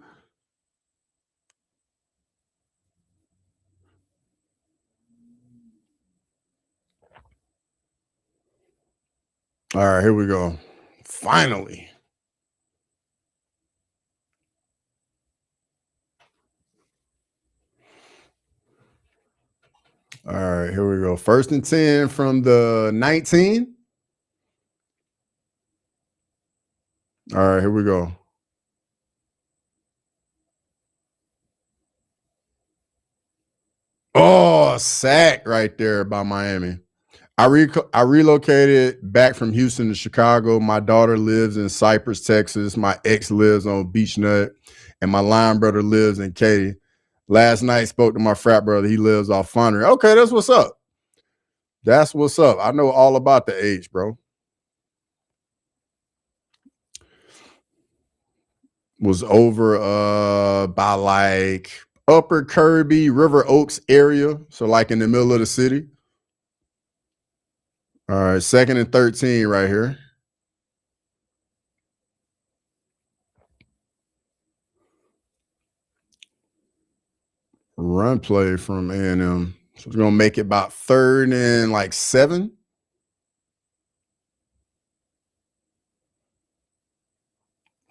All right, here we go. Finally. All right, here we go. 1st and 10 from the 19. All right, here we go. Oh, sack right there by Miami. I relocated back from Houston to Chicago. My daughter lives in Cypress, Texas. My ex lives on Beach Nut, and my line brother lives in Katy. Last night, spoke to my frat brother. He lives off Fonnery. Okay, that's what's up. That's what's up. I know all about the age, bro. Was over by like Upper Kirby, River Oaks area. So like in the middle of the city. All right, 2nd and 13 right here. run play from A&M. So it's going to make it about 3rd and like 7.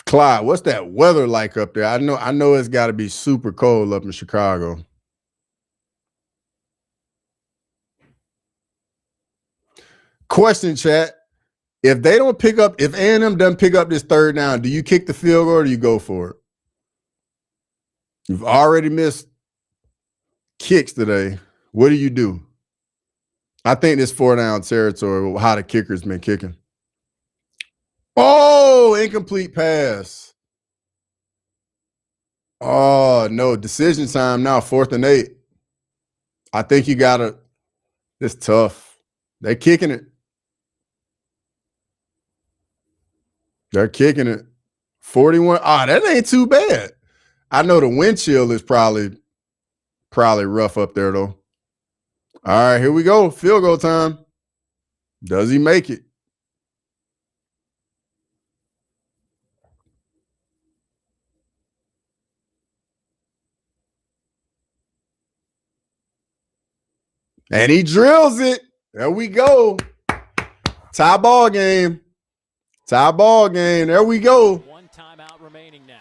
Clyde, what's that weather like up there? I know it's got to be super cold up in Chicago. Question, chat. If they don't pick up, if A&M doesn't pick up this 3rd down, do you kick the field goal or do you go for it? You've already missed kicks today. What do you do? I think this 4 down territory, how the kicker's been kicking. Oh, incomplete pass. Oh, no. Decision time now, 4th and 8. I think you got to, it's tough. They're kicking it. They're kicking it. 41. That ain't too bad. I know the wind chill is probably rough up there, though. All right, here we go. Field goal time. Does he make it? And he drills it. There we go. Tie ball game. Tie ball game. There we go. One timeout remaining now.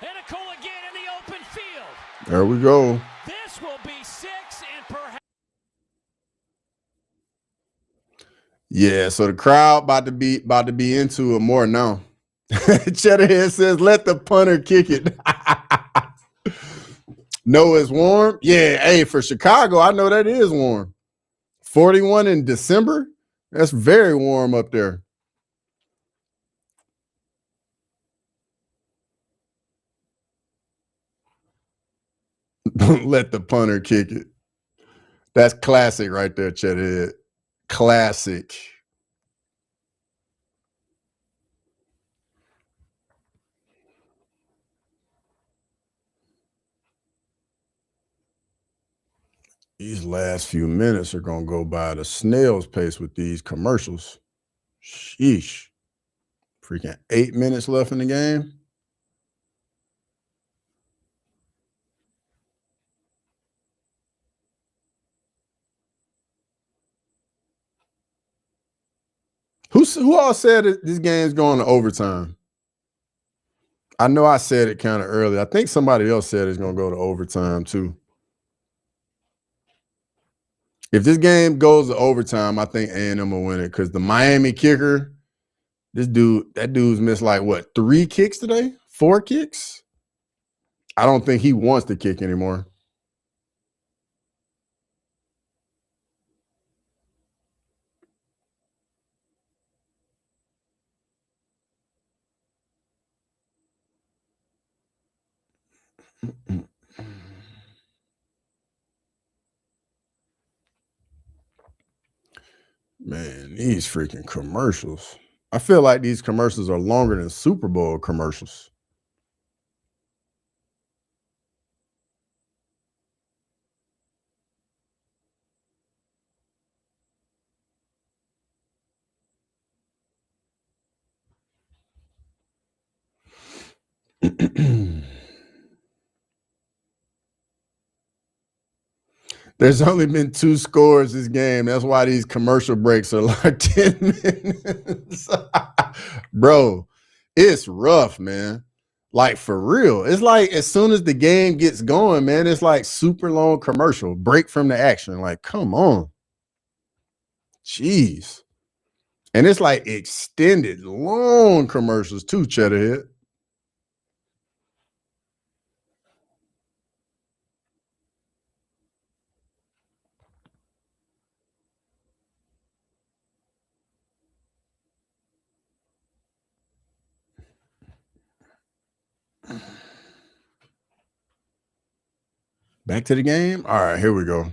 And a goal again in the open field. There we go. This will be 6 and perhaps. Yeah, so the crowd about to be into it more now. Cheddarhead says, let the punter kick it. No, it's warm. Yeah, hey, for Chicago, I know that is warm. 41 in December. That's very warm up there. Let the punter kick it. That's classic right there, Cheddarhead. Classic. These last few minutes are going to go by at a snail's pace with these commercials. Sheesh. Freaking 8 minutes left in the game. Who all said that this game's going to overtime? I know I said it kind of early. I think somebody else said it's going to go to overtime too. If this game goes to overtime, I think A&M will win it because the Miami kicker, that dude's missed like what, 3 kicks today? 4 kicks? I don't think he wants to kick anymore. Man, these freaking commercials. I feel like these commercials are longer than Super Bowl commercials. There's only been 2 scores this game. That's why these commercial breaks are like 10 minutes. Bro, it's rough, man. Like, for real. It's like as soon as the game gets going, man, it's like super long commercial. Break from the action. Like, come on. Jeez. And it's like extended, long commercials too, Cheddarhead. Back to the game. All right, here we go.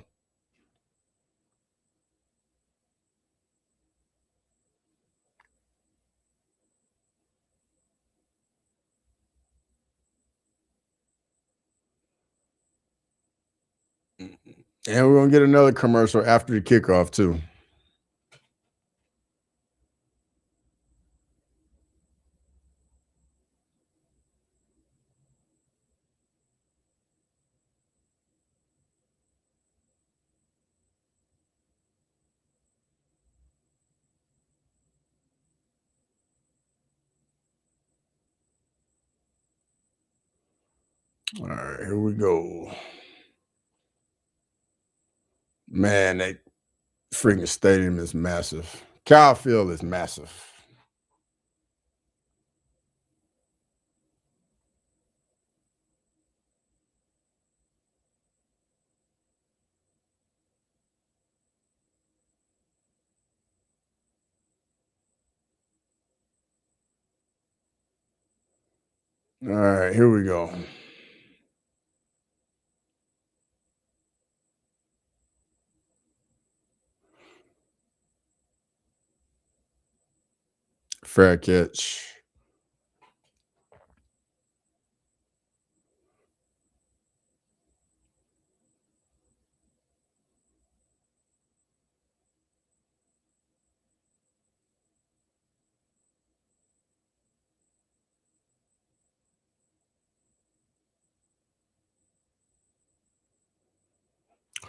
And we're going to get another commercial after the kickoff, too. All right, here we go. Man, that freaking stadium is massive. Kyle Field is massive. All right, here we go. Fair catch.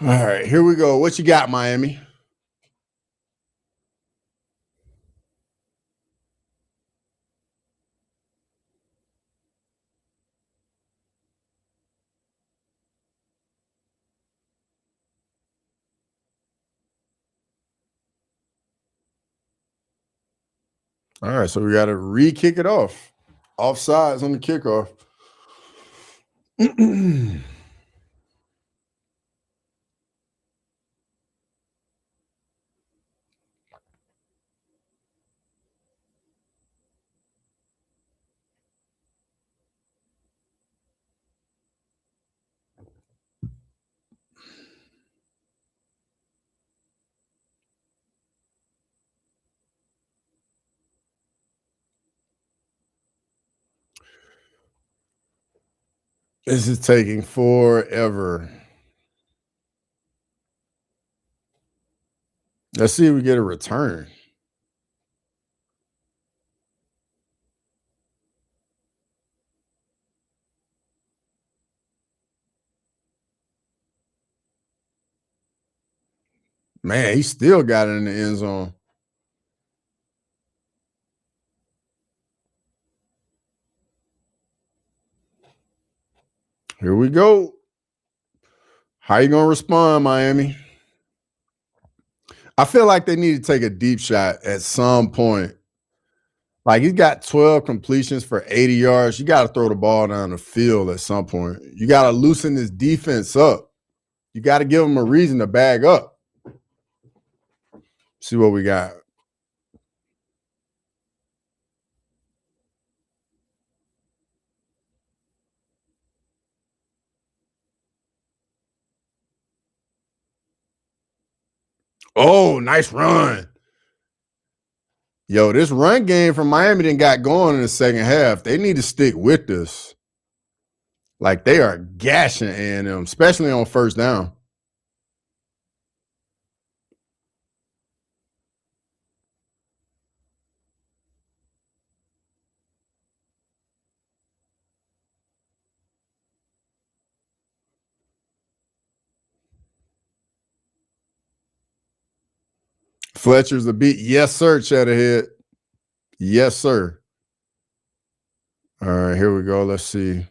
All right, here we go. What you got, Miami? All right, so we got to re-kick it off. Offsides on the kickoff. This is taking forever. Let's see if we get a return. Man, he still got it in the end zone. Here we go. How you going to respond, Miami? I feel like they need to take a deep shot at some point. Like, he's got 12 completions for 80 yards. You got to throw the ball down the field at some point. You got to loosen this defense up. You got to give them a reason to bag up. See what we got. Oh, nice run. Yo, this run game from Miami didn't got going in the second half. They need to stick with this. Like, they are gashing A&m, especially on first down. Fletcher's a beat. Yes, sir, Chatterhead. Yes, sir. All right, here we go. Let's see.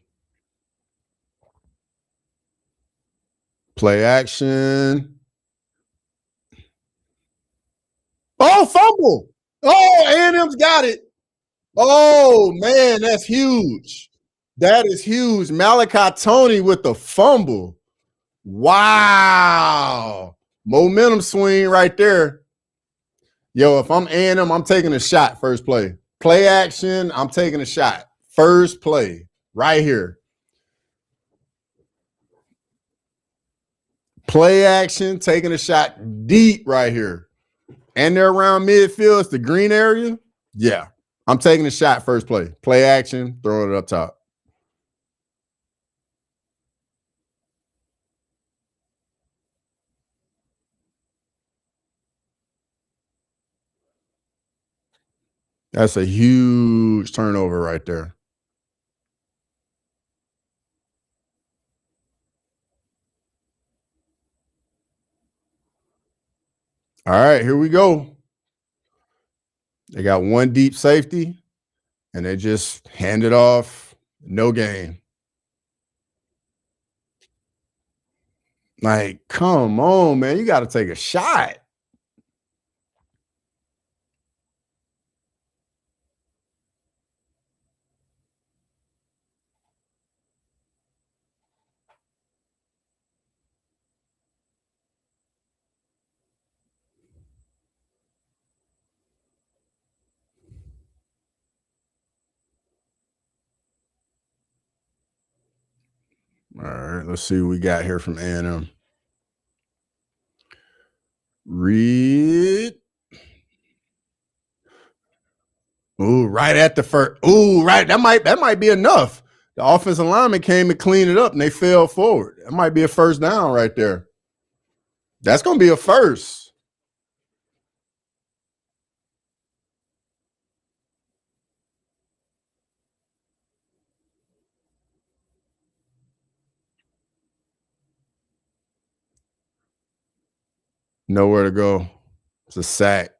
Play action. Oh, fumble. Oh, A&M's got it. Oh, man, that's huge. That is huge. Malachi Tony with the fumble. Wow. Momentum swing right there. Yo, if I'm A&M, I'm taking a shot first play. Play action, I'm taking a shot. First play right here. Play action, taking a shot deep right here. And they're around midfield. It's the green area. Yeah, I'm taking a shot first play. Play action, throwing it up top. That's a huge turnover right there. All right, here we go. They got one deep safety, and they just hand it off. No gain. Like, come on, man. You got to take a shot. All right, let's see what we got here from A&M. Read. Ooh, right at the first. Ooh, right. That might be enough. The offensive lineman came and cleaned it up, and they fell forward. That might be a first down right there. That's going to be a first. Nowhere to go. It's a sack.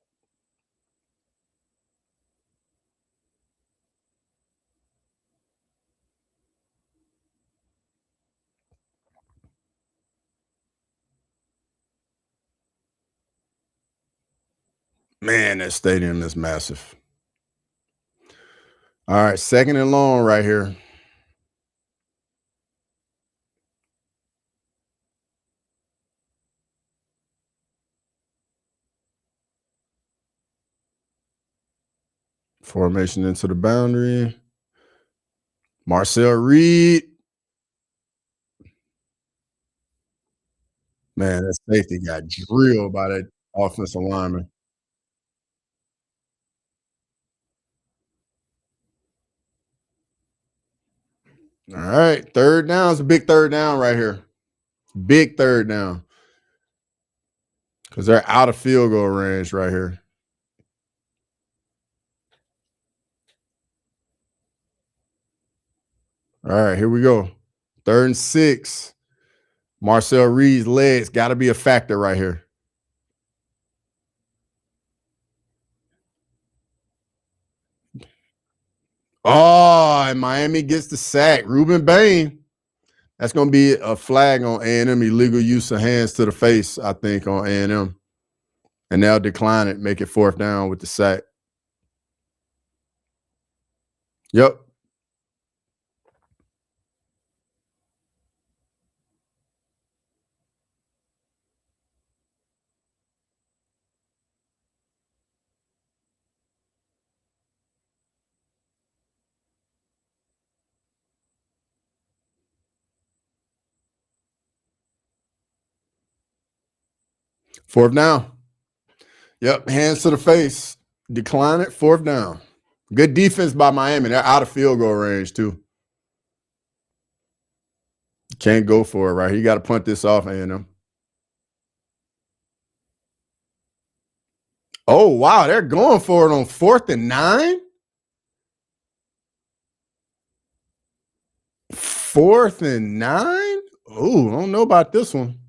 Man, that stadium is massive. All right, second and long right here. Formation into the boundary. Marcel Reed. Man, that safety got drilled by that offensive lineman. All right, third down. It's a big third down right here. Big third down. Because they're out of field goal range right here. All right, here we go. 3rd and 6. Marcel Reed's legs got to be a factor right here. Oh, and Miami gets the sack. Ruben Bain. That's going to be a flag on A&M, illegal use of hands to the face, I think, on A&M. And they'll decline it, make it 4th down with the sack. Yep. Fourth down. Yep, hands to the face. Decline it, 4th down. Good defense by Miami. They're out of field goal range, too. Can't go for it right here. You got to punt this off, A&M. Oh, wow. They're going for it on 4th and 9? 4th and 9? Oh, I don't know about this one.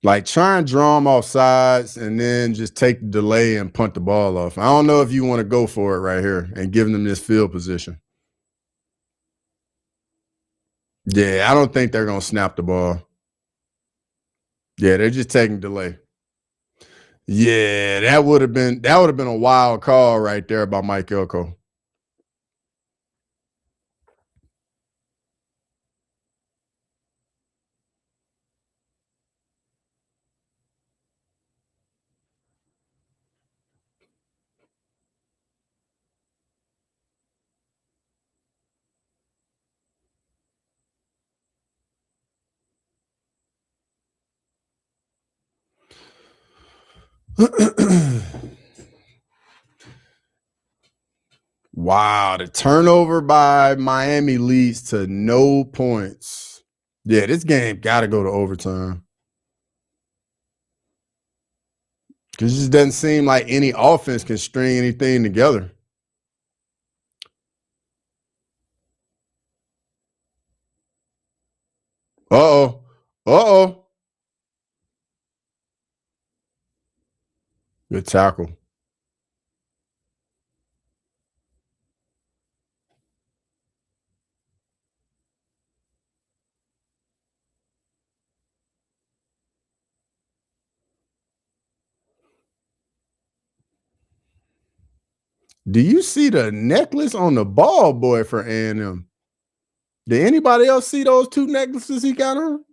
Like, try and draw them off sides and then just take the delay and punt the ball off. I don't know if you want to go for it right here and give them this field position. Yeah, I don't think they're going to snap the ball. Yeah, they're just taking delay. Yeah, that would have been a wild call right there by Mike Elko. Wow, the turnover by Miami leads to no points. Yeah, this game got to go to overtime. Because it just doesn't seem like any offense can string anything together. Uh-oh. Uh-oh. Good tackle. Do you see the necklace on the ball boy for A&M? Did anybody else see those 2 necklaces he got on?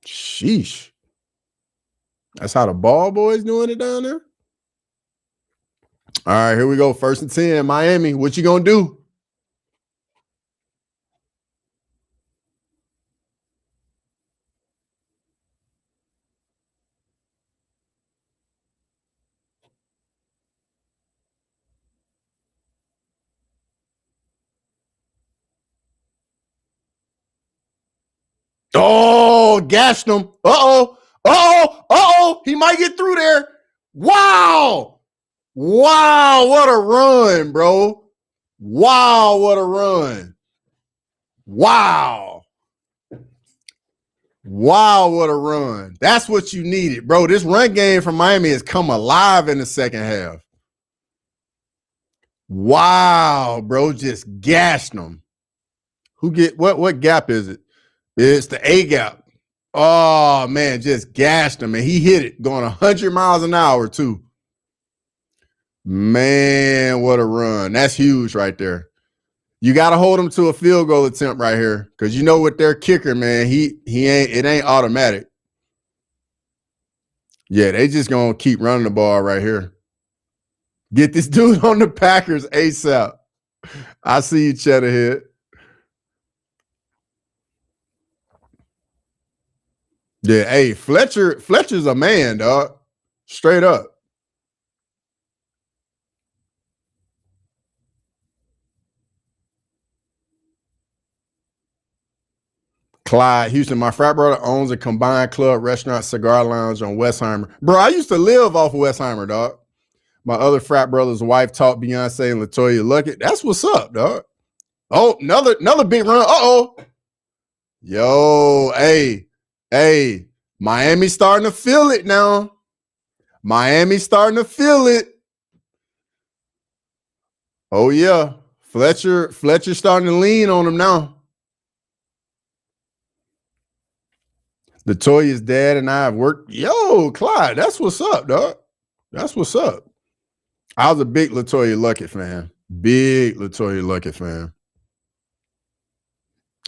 Sheesh. That's how the ball boy's doing it down there? All right, here we go. 1st and 10, Miami. What you gonna do? Oh, gashed him. Uh-oh. Uh-oh. Uh-oh. He might get through there. Wow. Wow, what a run, bro. Wow, what a run. Wow. Wow, what a run. That's what you needed, bro. This run game from Miami has come alive in the second half. Wow, bro, just gashed them. Who get what gap is it? It's the A gap. Oh, man, just gashed him, and he hit it going 100 miles an hour, too. Man, what a run. That's huge right there. You got to hold him to a field goal attempt right here because you know with their kicker, man, it ain't automatic. Yeah, they just going to keep running the ball right here. Get this dude on the Packers ASAP. I see you, Cheddarhead. Yeah, hey, Fletcher's a man, dog. Straight up. Clyde, Houston, my frat brother owns a combined club, restaurant, cigar lounge on Westheimer. Bro, I used to live off of Westheimer, dog. My other frat brother's wife taught Beyonce and LaToya Luckett. That's what's up, dog. Oh, another big run. Uh-oh. Yo, hey, Miami's starting to feel it now. Miami's starting to feel it. Oh, yeah. Fletcher's starting to lean on him now. LaToya's dad and I have worked. Yo, Clyde, that's what's up, dog. That's what's up. I was a big LaToya Luckett fan. Big LaToya Luckett fan.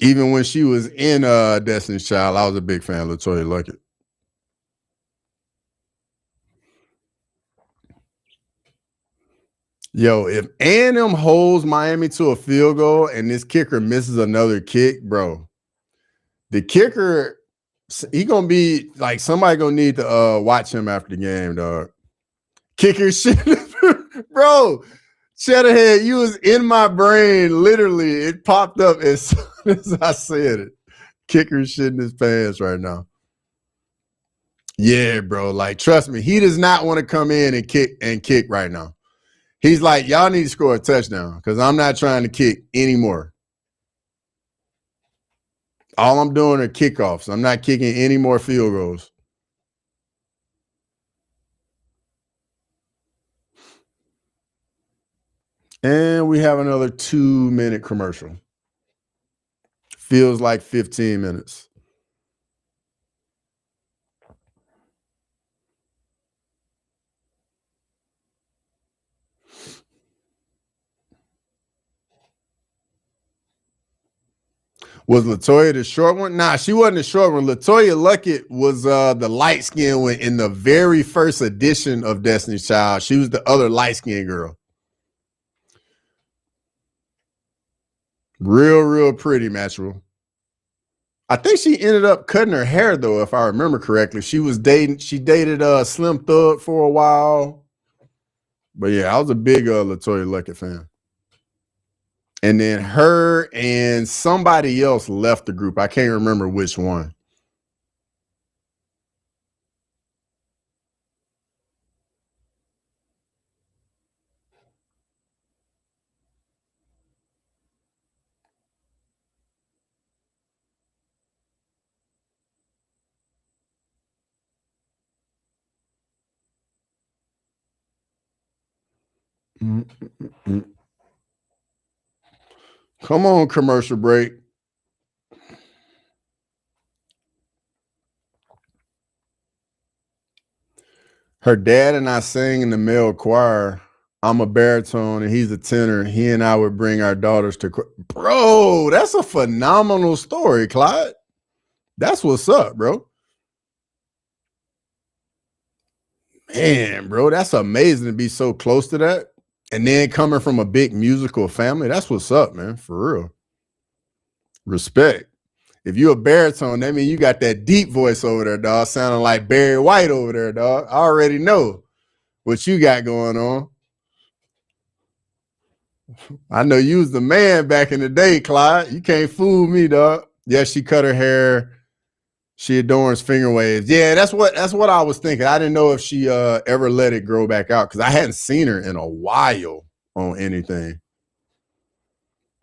Even when she was in Destiny's Child, I was a big fan of LaToya Luckett. Yo, if A&M holds Miami to a field goal and this kicker misses another kick, bro, the kicker, he gonna be like somebody gonna need to watch him after the game, dog. Kicker shit, bro. Cheddarhead, you was in my brain. Literally, it popped up as soon as I said it. Kicker shit in his pants right now. Yeah, bro. Like, trust me, he does not want to come in and kick right now. He's like, y'all need to score a touchdown because I'm not trying to kick anymore. All I'm doing are kickoffs. I'm not kicking any more field goals. And we have another 2-minute commercial. Feels like 15 minutes. Was LaToya the short one? Nah, she wasn't the short one. LaToya Luckett was the light-skinned one in the very first edition of Destiny's Child. She was the other light-skinned girl. Real pretty, Maxwell. I think she ended up cutting her hair, though, if I remember correctly. She dated Slim Thug for a while. But yeah, I was a big LaToya Luckett fan. And then her and somebody else left the group. I can't remember which one. Come on, commercial break. Her dad and I sang in the male choir. I'm a baritone and he's a tenor. He and I would bring our daughters to. Bro, that's a phenomenal story, Clyde. That's what's up, bro. Man, bro, that's amazing to be so close to that. And then coming from a big musical family, that's what's up, man, for real. Respect. If you're a baritone, that means you got that deep voice over there, dog, sounding like Barry White over there, dog. I already know what you got going on. I know you was the man back in the day, Clyde. You can't fool me, dog. Yeah, she cut her hair. She adorns finger waves. Yeah, that's what I was thinking. I didn't know if she ever let it grow back out because I hadn't seen her in a while on anything.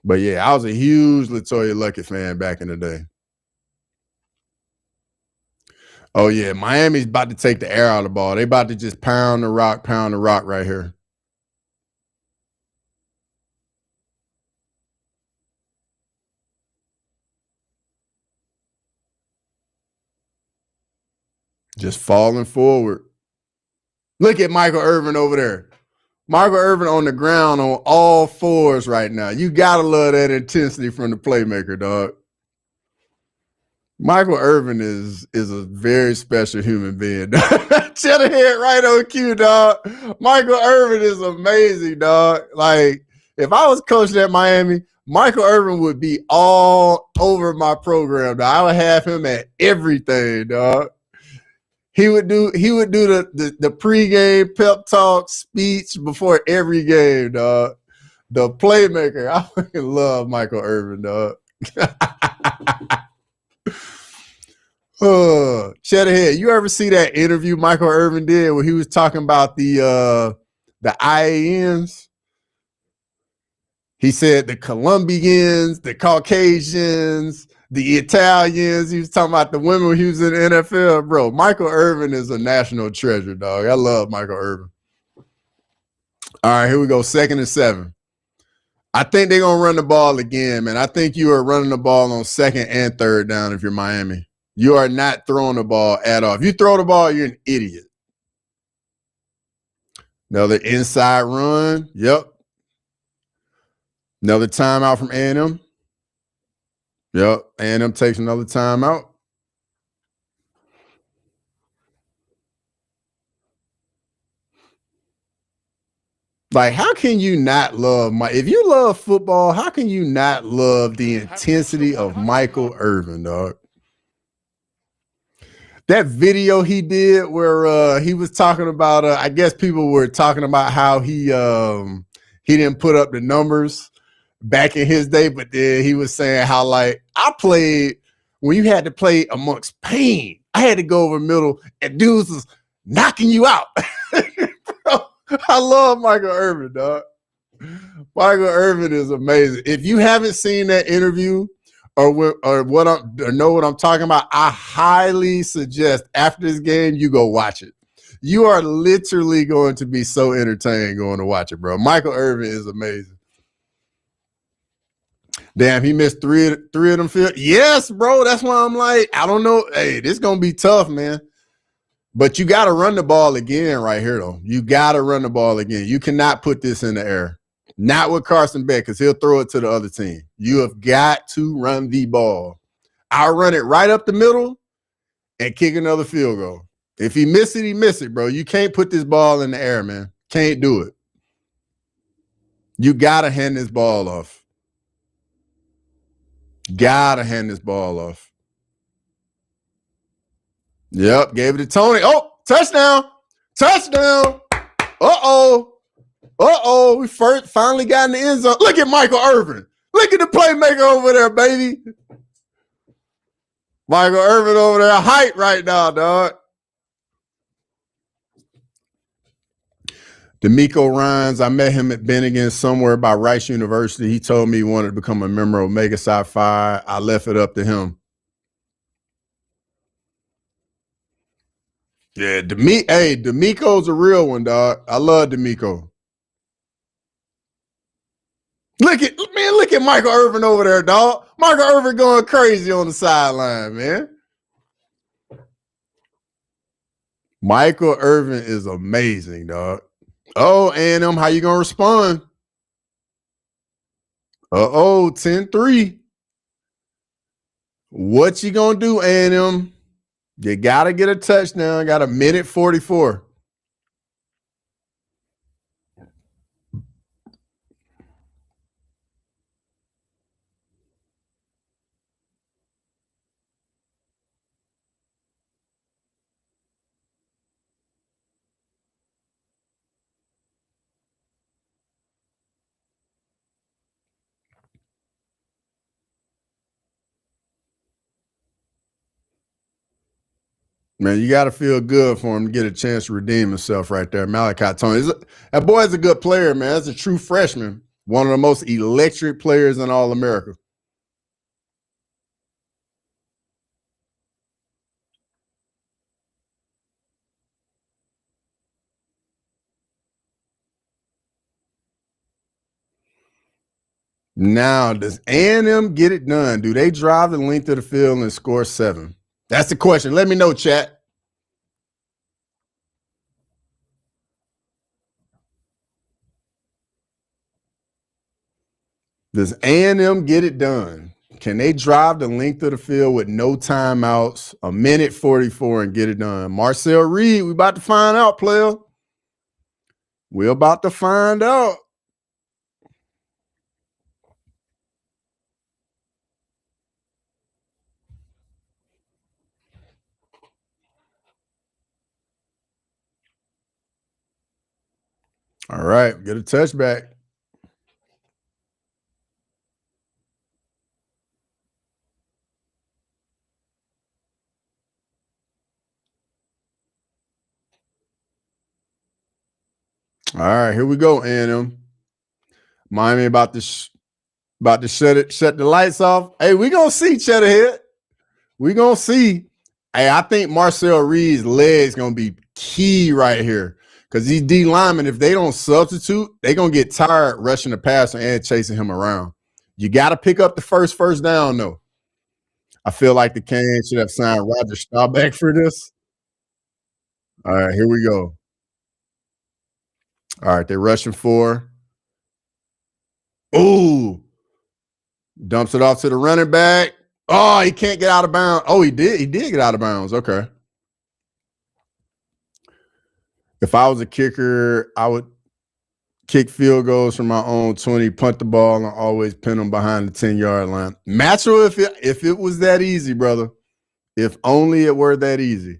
But yeah, I was a huge LaToya Luckett fan back in the day. Oh yeah, Miami's about to take the air out of the ball. They about to just pound the rock right here. Just falling forward. Look at Michael Irvin over there. Michael Irvin on the ground on all fours right now. You gotta love that intensity from the playmaker, dog. Michael Irvin is a very special human being. Cheddar head right on cue, dog. Michael Irvin is amazing, dog. Like, if I was coaching at Miami, Michael Irvin would be all over my program, dog. I would have him at everything, dog. He would do the pregame pep talk speech before every game, dog. The playmaker. I fucking love Michael Irvin, dog. Cheddarhead, you ever see that interview Michael Irvin did where he was talking about the IANs? He said the Colombians, the Caucasians, the Italians. He was talking about the women when he was in the NFL. Bro, Michael Irvin is a national treasure, dog. I love Michael Irvin. All right, here we go. 2nd and 7. I think they're going to run the ball again, man. I think you are running the ball on 2nd and 3rd down if you're Miami. You are not throwing the ball at all. If you throw the ball, you're an idiot. Another inside run. Yep. Another timeout from A&m. Yep. A&m takes another timeout. Like, how can you not love if you love football, how can you not love the intensity of Michael Irvin, dog? That video he did where he was talking about, I guess people were talking about how he didn't put up the numbers back in his day, but then he was saying how, like, I played when you had to play amongst pain. I had to go over middle and dudes was knocking you out. I love Michael Irvin, dog. Michael Irvin is amazing. If you haven't seen that interview, or know what I'm talking about, I highly suggest after this game you go watch it. You are literally going to be so entertained going to watch it, bro. Michael Irvin is amazing. Damn, he missed three of them field. Yes, bro. That's why I'm like, I don't know. Hey, this is gonna be tough, man. But you got to run the ball again right here, though. You got to run the ball again. You cannot put this in the air. Not with Carson Beck, because he'll throw it to the other team. You have got to run the ball. I'll run it right up the middle and kick another field goal. If he miss it, he miss it, bro. You can't put this ball in the air, man. Can't do it. You got to hand this ball off. Got to hand this ball off. Yep, gave it to Tony. Oh, touchdown. Touchdown. Uh-oh. We finally got in the end zone. Look at Michael Irvin. Look at the playmaker over there, baby. Michael Irvin over there, hype right now, dog. D'Amico Rhines, I met him at Bennigan somewhere by Rice University. He told me he wanted to become a member of Omega Psi Phi. I left it up to him. Yeah, D'Amico's a real one, dog. I love D'Amico. Look at Michael Irvin over there, dog. Michael Irvin going crazy on the sideline, man. Michael Irvin is amazing, dog. Oh, A&M, how you gonna respond? 10-3. What you gonna do, A&M? You gotta get a touchdown. Got a minute 44. Man, you got to feel good for him to get a chance to redeem himself right there. Malachi Tony. That boy is a good player, man. That's a true freshman. One of the most electric players in all America. Now, does A&M get it done? Do they drive the length of the field and score 7? That's the question. Let me know, chat. Does A&M get it done? Can they drive the length of the field with no timeouts, a minute 44, and get it done? Marcel Reed, we about to find out, player. We're about to find out. All right, get a touchback. All right, here we go, A&M. Miami about to shut the lights off. Hey, we gonna see Cheddarhead. We gonna see. Hey, I think Marcel Reed's legs gonna be key right here because these D linemen, if they don't substitute, they gonna get tired rushing the passer and chasing him around. You got to pick up the first down though. I feel like the Canes should have signed Roger Staubach for this. All right, here we go. All right, they're rushing 4. Ooh. Dumps it off to the running back. Oh, he can't get out of bounds. Oh, he did. He did get out of bounds. Okay. If I was a kicker, I would kick field goals from my own 20, punt the ball, and always pin them behind the 10-yard line. Matchual if it was that easy, brother. If only it were that easy.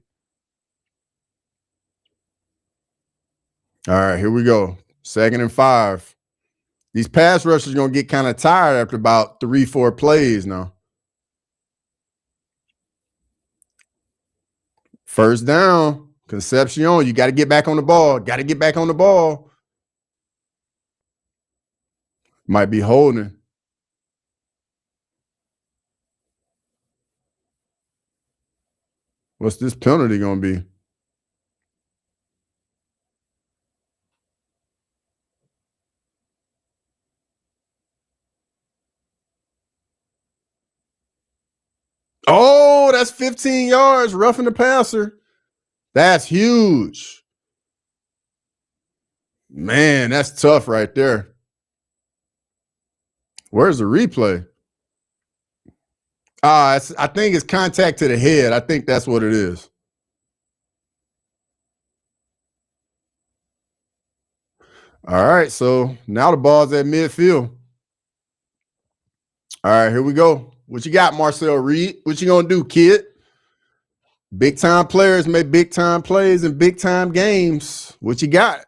All right, here we go. 2nd and 5. These pass rushers are going to get kind of tired after about 3-4 plays now. First down, Concepcion. You got to get back on the ball. Got to get back on the ball. Might be holding. What's this penalty going to be? Oh, that's 15 yards, roughing the passer. That's huge. Man, that's tough right there. Where's the replay? I think it's contact to the head. I think that's what it is. All right, so now the ball's at midfield. All right, here we go. What you got, Marcel Reed? What you gonna do, kid? Big time players make big time plays in big time games. What you got?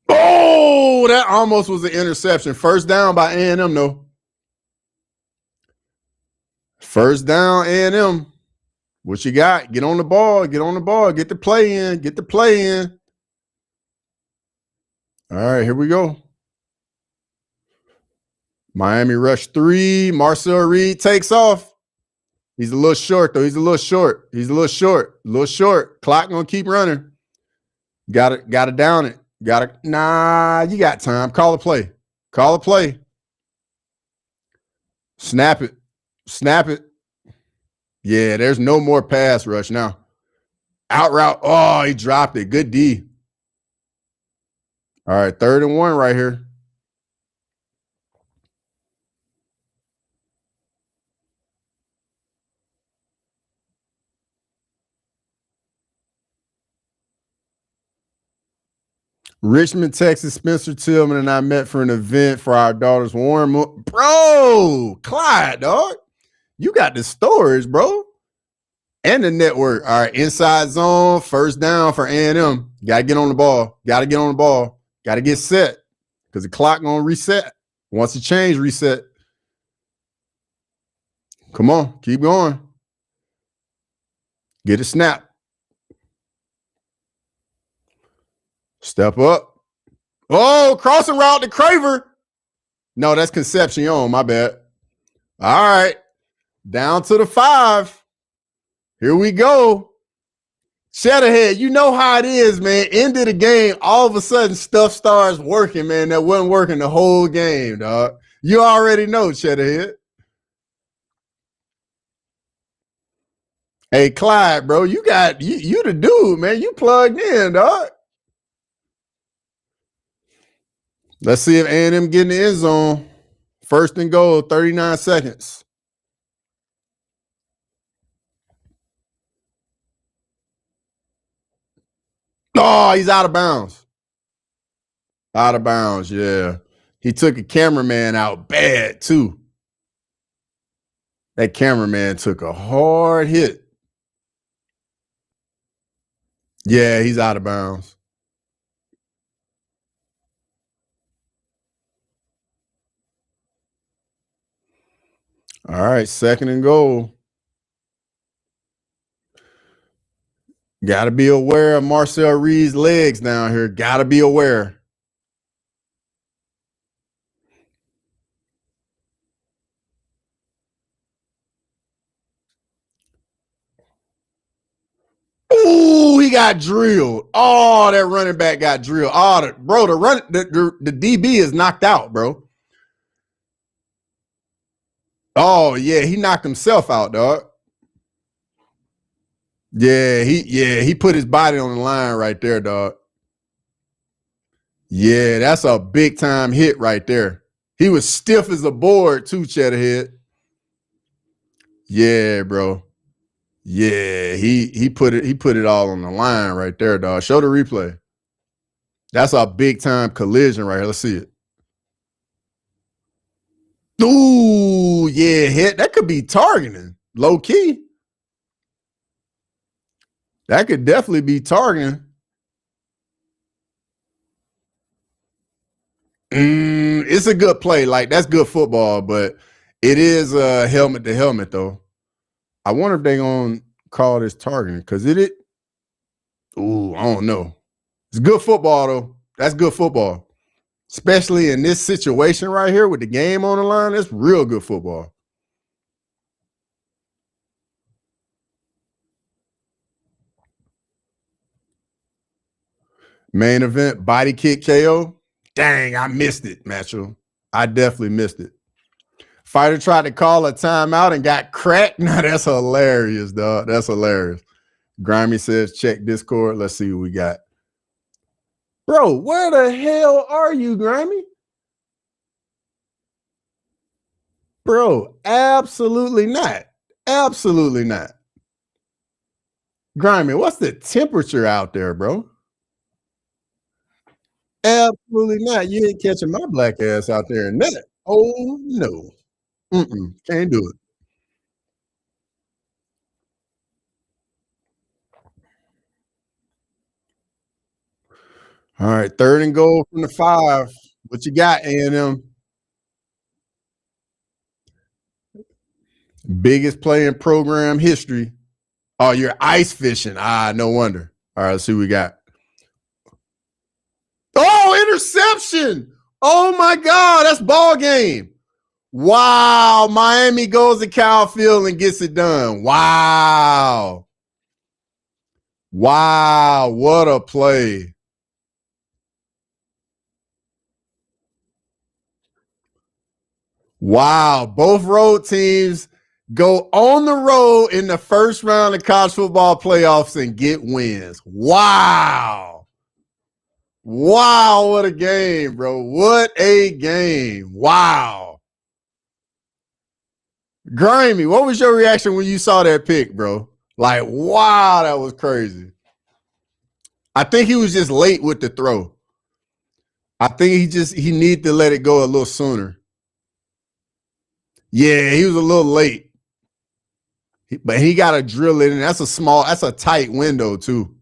Oh, that almost was an interception. First down by A&M, though. First down, A&M. What you got? Get on the ball. Get on the ball. Get the play in. Get the play in. All right, here we go. Miami rush 3. Marcel Reed takes off. He's a little short, though. He's a little short. He's a little short. A little short. Clock gonna keep running. Got to down it. Nah, you got time. Call a play. Call a play. Snap it. Snap it. Yeah, there's no more pass rush now. Out route. Oh, he dropped it. Good D. All right, 3rd and 1 right here. Richmond, Texas, Spencer Tillman and I met for an event for our daughter's warm up. Bro, Clyde, dog. You got the storage, bro. And the network. All right, inside zone, 1st down for A&M. Got to get on the ball. Got to get on the ball. Got to get set because the clock going to reset. Once the change reset. Come on, keep going. Get a snap. Step up. Oh, crossing route to Craver. No, that's Concepcion. My bad. All right. Down to the 5. Here we go. Shatterhead, you know how it is, man. End of the game, all of a sudden stuff starts working, man. That wasn't working the whole game, dog. You already know, Shatterhead. Hey, Clyde, bro, you the dude, man. You plugged in, dog. Let's see if A&M get in the end zone. 1st and goal, 39 seconds. Oh, he's out of bounds. Out of bounds, yeah. He took a cameraman out bad, too. That cameraman took a hard hit. Yeah, he's out of bounds. All right, 2nd and goal. Got to be aware of Marcel Reed's legs down here. Got to be aware. Ooh, he got drilled. Oh, that running back got drilled. Oh, the DB is knocked out, bro. Oh, yeah, he knocked himself out, dog. Yeah, he put his body on the line right there, dog. Yeah, that's a big time hit right there. He was stiff as a board too, Cheddarhead. Yeah, bro. Yeah, he put it all on the line right there, dog. Show the replay. That's a big time collision right here. Let's see it. Ooh, yeah, hit. That could be targeting. Low key. That could definitely be targeting. It's a good play. Like, that's good football, but it is helmet to helmet, though. I wonder if they're going to call this targeting because ooh, I don't know. It's good football, though. That's good football. Especially in this situation right here with the game on the line. That's real good football. Main event, body kick KO. Dang, I missed it, Macho. I definitely missed it. Fighter tried to call a timeout and got cracked. Now that's hilarious, dog. That's hilarious. Grimy says, check Discord. Let's see what we got. Bro, where the hell are you, Grimy? Bro, absolutely not. Absolutely not. Grimy, what's the temperature out there, bro? Absolutely not. You ain't catching my black ass out there in that. Oh, no. Can't do it. All right, 3rd and goal from the 5. What you got, A&M? Biggest play in program history. Oh, you're ice fishing. No wonder. All right, let's see what we got. Oh, interception. Oh, my God. That's ball game. Wow. Miami goes to Cal Field and gets it done. Wow. Wow. What a play. Wow. Both road teams go on the road in the first round of college football playoffs and get wins. Wow. Wow, what a game, bro. What a game. Wow. Grimy, what was your reaction when you saw that pick, bro? Like, wow, that was crazy. I think he was just late with the throw. I think he needed to let it go a little sooner. Yeah, he was a little late. But he got to drill it in. That's a tight window, too.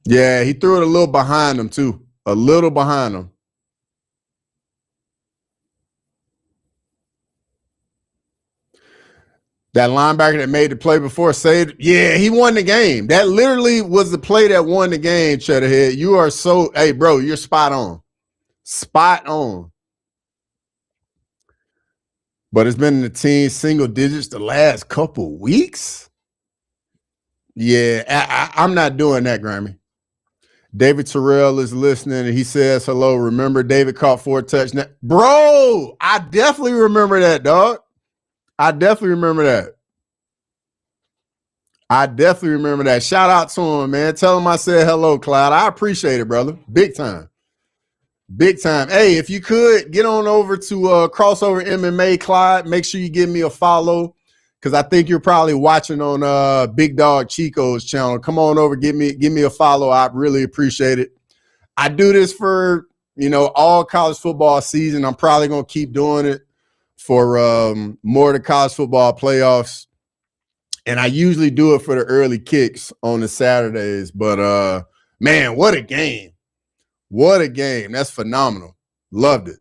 Yeah, he threw it a little behind him, too. A little behind him. That linebacker that made the play before saved. Yeah, he won the game. That literally was the play that won the game, Cheddarhead. You are so, hey, bro, you're spot on. Spot on. But it's been in the teens, single digits the last couple weeks. Yeah, I'm not doing that, Grammy. David Terrell is listening, and he says, hello, remember David caught 4 touchdowns? Bro, I definitely remember that, dog. I definitely remember that. Shout out to him, man. Tell him I said hello, Cloud. I appreciate it, brother. Big time. Big time. Hey, if you could get on over to Crossover MMA, Clyde, make sure you give me a follow because I think you're probably watching on Big Dog Chico's channel. Come on over, give me a follow. I really appreciate it. I do this for, all college football season. I'm probably going to keep doing it for more of the college football playoffs. And I usually do it for the early kicks on the Saturdays. But, man, what a game. What a game. That's phenomenal. Loved it.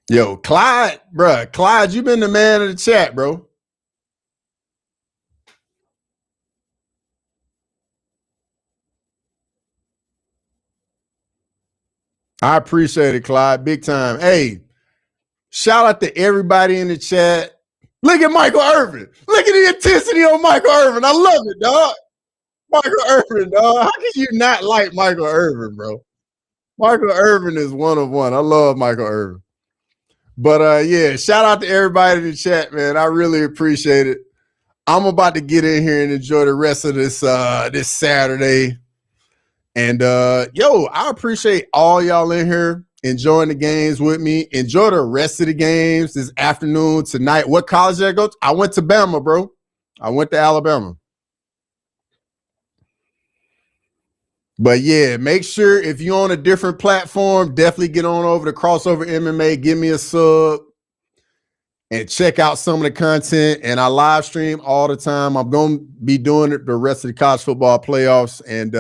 Yo, Clyde, bro. Clyde, you been the man of the chat, bro. I appreciate it, Clyde. Big time. Hey, shout out to everybody in the chat. Look at Michael Irvin. Look at the intensity on Michael Irvin. I love it, dog. Michael Irvin, dog. How can you not like Michael Irvin, bro? Michael Irvin is one of one. I love Michael Irvin. But, yeah, shout out to everybody in the chat, man. I really appreciate it. I'm about to get in here and enjoy the rest of this this Saturday. And, yo, I appreciate all y'all in here enjoying the games with me. Enjoy the rest of the games this afternoon, tonight. What college did I go to? I went to Bama, bro. I went to Alabama. But, yeah, make sure if you're on a different platform, definitely get on over to Crossover MMA. Give me a sub and check out some of the content. And I live stream all the time. I'm going to be doing it the rest of the college football playoffs. And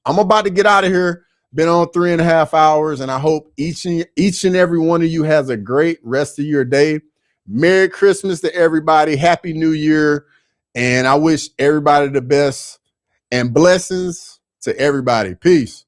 I'm about to get out of here. Been on 3.5 hours. And I hope each and every one of you has a great rest of your day. Merry Christmas to everybody. Happy New Year. And I wish everybody the best and blessings to everybody. Peace.